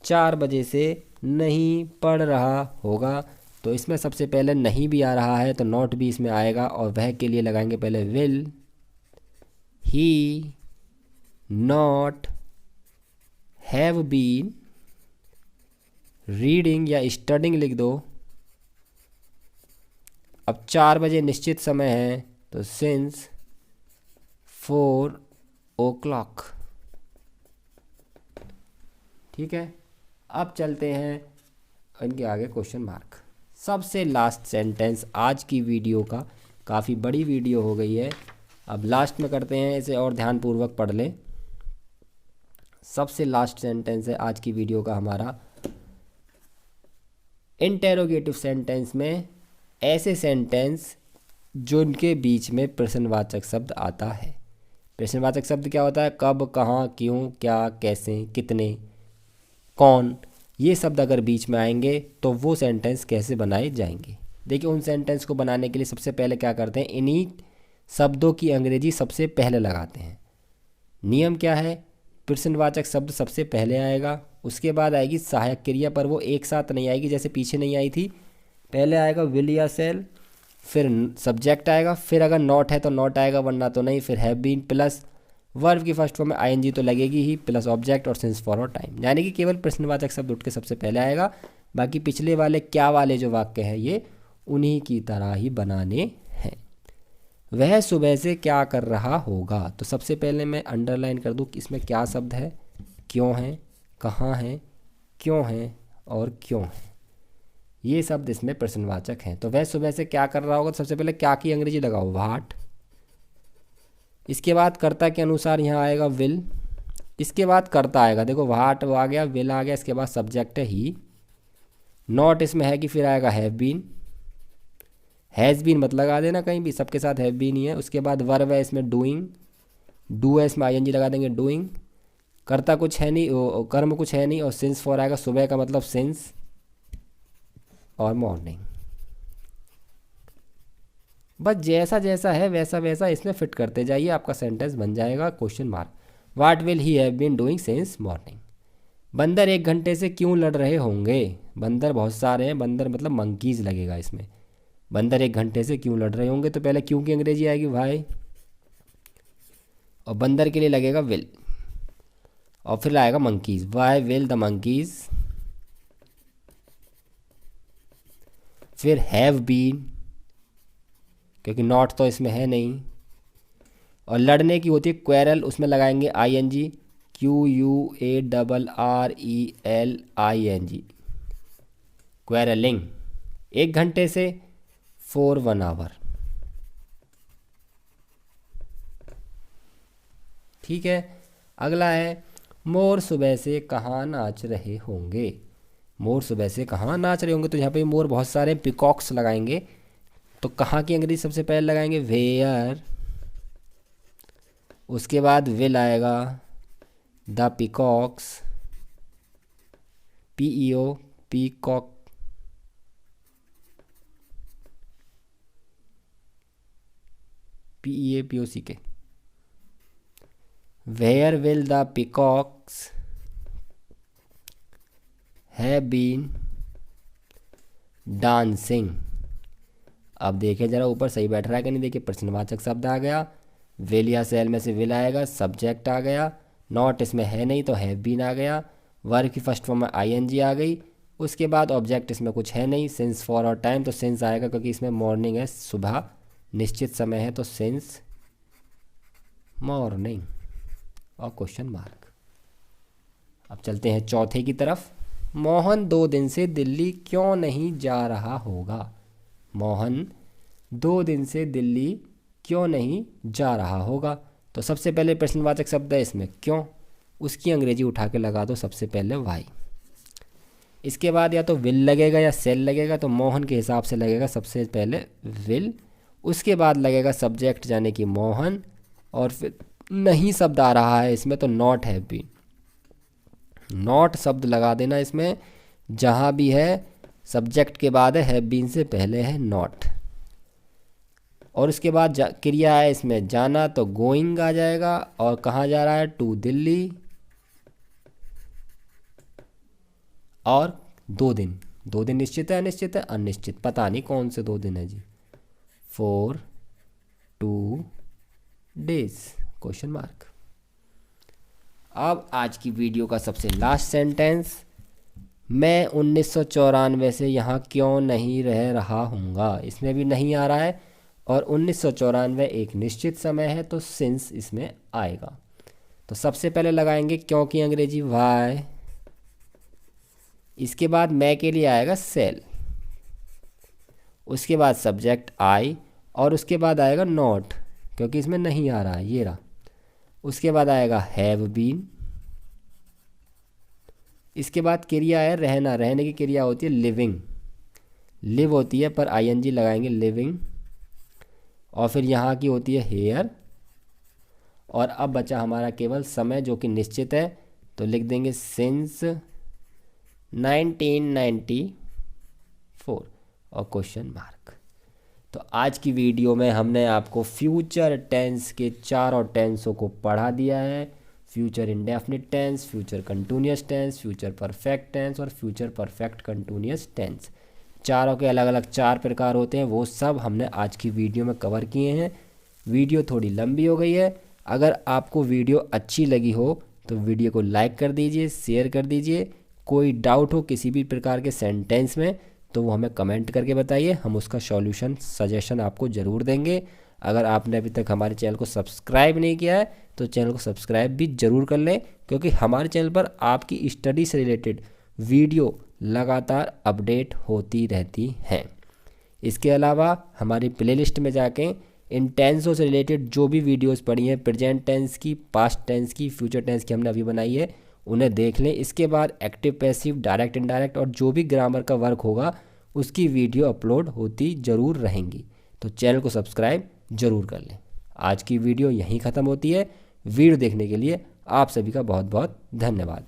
4 बजे से नहीं पढ़ रहा होगा। तो इसमें सबसे पहले नहीं भी आ रहा है तो नॉट भी इसमें आएगा, और वह के लिए लगाएंगे पहले will he not have been reading या स्टडिंग लिख दो। अब 4 बजे निश्चित समय है तो सिंस 4 o'clock। ठीक है, अब चलते हैं इनके आगे क्वेश्चन मार्क। सबसे लास्ट सेंटेंस आज की वीडियो का, काफ़ी बड़ी वीडियो हो गई है, अब लास्ट में करते हैं, इसे और ध्यानपूर्वक पढ़ लें। सबसे लास्ट सेंटेंस है आज की वीडियो का हमारा। इंटेरोगेटिव सेंटेंस में ऐसे सेंटेंस जो इनके बीच में प्रश्नवाचक शब्द आता है। प्रश्नवाचक शब्द क्या होता है? कब, कहाँ, क्यों, क्या, कैसे, कितने, कौन, ये शब्द अगर बीच में आएंगे तो वो सेंटेंस कैसे बनाए जाएंगे। देखिए, उन सेंटेंस को बनाने के लिए सबसे पहले क्या करते हैं, इन्हीं शब्दों की अंग्रेजी सबसे पहले लगाते हैं। नियम क्या है? प्रश्नवाचक शब्द सबसे पहले आएगा, उसके बाद आएगी सहायक क्रिया, पर वो एक साथ नहीं आएगी जैसे पीछे नहीं आई थी। पहले आएगा विल या सेल, फिर सब्जेक्ट आएगा, फिर अगर नॉट है तो नॉट आएगा, वरना तो नहीं, फिर हैव बीन प्लस वर्ब की फर्स्ट फॉर्म में आईएनजी तो लगेगी ही, प्लस ऑब्जेक्ट और सिंस फॉरवर्ड टाइम। यानी कि केवल प्रश्नवाचक शब्द उठ के सबसे पहले आएगा, बाकी पिछले वाले क्या वाले जो वाक्य हैं ये उन्हीं की तरह ही बनाने हैं। वह सुबह से क्या कर रहा होगा, तो सबसे पहले मैं अंडरलाइन कर दूं कि इसमें क्या शब्द है, क्यों है, कहाँ है, क्यों है और क्यों है, ये शब्द इसमें प्रश्नवाचक हैं। तो वह सुबह से क्या कर रहा होगा, तो सबसे पहले क्या की अंग्रेजी लगाओ, व्हाट। इसके बाद कर्ता के अनुसार यहाँ आएगा विल, इसके बाद कर्ता आएगा, देखो व्हाट आ गया, विल आ गया, इसके बाद सब्जेक्ट है ही, नॉट इसमें है कि फिर आएगा हैव बीन, हैज़ बीन मत लगा देना कहीं भी, सबके साथ हैव बीन ही है। उसके बाद वर्ब है इसमें डूइंग, डू है इसमें आईएनजी लगा देंगे डूइंग, कर्ता कुछ है नहीं, कर्म कुछ है नहीं, और सिंस फॉर आएगा, सुबह का मतलब सिंस और मॉर्निंग। बस जैसा जैसा है वैसा वैसा इसमें फिट करते जाइए, आपका सेंटेंस बन जाएगा question mark. What will he have been doing since morning. बंदर 1 घंटे से क्यों लड़ रहे होंगे, बंदर बहुत सारे हैं, बंदर मतलब मंकीज लगेगा इसमें। बंदर 1 घंटे से क्यों लड़ रहे होंगे, तो पहले क्यों की अंग्रेजी आएगी वाई, और बंदर के लिए लगेगा विल, और फिर आएगा monkeys, why will the monkeys, फिर हैव बीन क्योंकि नॉट तो इसमें है नहीं, और लड़ने की होती है क्वेरल, उसमें लगाएंगे आईएनजी, QUARRELING, क्वेरलिंग। 1 घंटे से 4 1 आवर। ठीक है, अगला है मोर सुबह से कहाँ नाच रहे होंगे। मोर सुबह से कहाँ नाच रहे होंगे, तो यहाँ पे मोर बहुत सारे पिकॉक्स लगाएंगे, तो कहाँ की अंग्रेजी सबसे पहले लगाएंगे वेयर, उसके बाद विल आएगा the peacocks, PEO peacock, PEAPOCK, where will the peacocks have been dancing. अब देखें जरा ऊपर सही बैठ रहा है कि नहीं, देखिए प्रश्नवाचक शब्द आ गया, विल या सेल में से विल आएगा, सब्जेक्ट आ गया, नॉट इसमें है नहीं तो हैव बीन आ गया, वर्ब की फर्स्ट फॉर्म में आईएनजी आ गई, उसके बाद ऑब्जेक्ट इसमें कुछ है नहीं, सिंस फॉर और टाइम तो सिंस आएगा क्योंकि इसमें मॉर्निंग है, सुबह निश्चित समय है तो सिंस मॉर्निंग और क्वेश्चन मार्क। अब चलते हैं चौथे की तरफ। मोहन 2 दिन से दिल्ली क्यों नहीं जा रहा होगा। मोहन 2 दिन से दिल्ली क्यों नहीं जा रहा होगा, तो सबसे पहले प्रश्नवाचक शब्द है इसमें क्यों, उसकी अंग्रेजी उठा के लगा दो सबसे पहले वाई। इसके बाद या तो विल लगेगा या सेल लगेगा, तो मोहन के हिसाब से लगेगा सबसे पहले विल, उसके बाद लगेगा सब्जेक्ट यानी कि मोहन, और फिर नहीं शब्द आ रहा है इसमें तो नॉट हैव बीन, नॉट शब्द लगा देना इसमें, जहाँ भी है सब्जेक्ट के बाद है, हैव बीन से पहले है नॉट, और उसके बाद क्रिया है इसमें जाना तो गोइंग आ जाएगा, और कहाँ जा रहा है टू दिल्ली, और 2 दिन। 2 दिन निश्चित है अनिश्चित है? अनिश्चित, पता नहीं कौन से 2 दिन है जी। 4 2 days क्वेश्चन मार्क। अब आज की वीडियो का सबसे लास्ट सेंटेंस, मैं 1994 से यहाँ क्यों नहीं रह रहा हूँगा। इसमें भी नहीं आ रहा है और 1994 एक निश्चित समय है तो सिंस इसमें आएगा। तो सबसे पहले लगाएंगे क्यों की अंग्रेजी वाई, इसके बाद मैं के लिए आएगा सेल, उसके बाद सब्जेक्ट आई और उसके बाद आएगा नॉट क्योंकि इसमें नहीं आ रहा है, ये रहा। उसके बाद आएगा हैव बीन, इसके बाद क्रिया है रहना, रहने की क्रिया होती है लिविंग, लिव होती है पर आईएनजी लगाएंगे लिविंग, और फिर यहाँ की होती है हेयर। और अब बचा हमारा केवल समय जो कि निश्चित है, तो लिख देंगे सिंस 1994 और क्वेश्चन मार्क। तो आज की वीडियो में हमने आपको फ्यूचर टेंस के चारों टेंसों को पढ़ा दिया है। Future indefinite tense, future continuous tense, future perfect tense और फ्यूचर परफेक्ट कंटिन्यूअस टेंस। चारों के अलग अलग 4 प्रकार होते हैं, वो सब हमने आज की वीडियो में कवर किए हैं। वीडियो थोड़ी लंबी हो गई है। अगर आपको वीडियो अच्छी लगी हो तो वीडियो को लाइक कर दीजिए, शेयर कर दीजिए। कोई डाउट हो किसी भी प्रकार के सेंटेंस में तो वो हमें कमेंट करके बताइए, हम उसका सॉल्यूशन सजेशन आपको ज़रूर देंगे। अगर आपने अभी तक हमारे चैनल को सब्सक्राइब नहीं किया है तो चैनल को सब्सक्राइब भी ज़रूर कर लें, क्योंकि हमारे चैनल पर आपकी स्टडी से रिलेटेड वीडियो लगातार अपडेट होती रहती हैं। इसके अलावा हमारी प्लेलिस्ट में जाके इन टेंसों से रिलेटेड जो भी वीडियोस पड़ी हैं, प्रेजेंट टेंस की, पास्ट टेंस की, फ्यूचर टेंस की हमने अभी बनाई है, उन्हें देख लें। इसके बाद एक्टिव पैसिव, डायरेक्ट इनडायरेक्ट और जो भी ग्रामर का वर्क होगा उसकी वीडियो अपलोड होती ज़रूर रहेंगी। तो चैनल को सब्सक्राइब ज़रूर कर लें। आज की वीडियो यहीं ख़त्म होती है। वीडियो देखने के लिए आप सभी का बहुत बहुत धन्यवाद।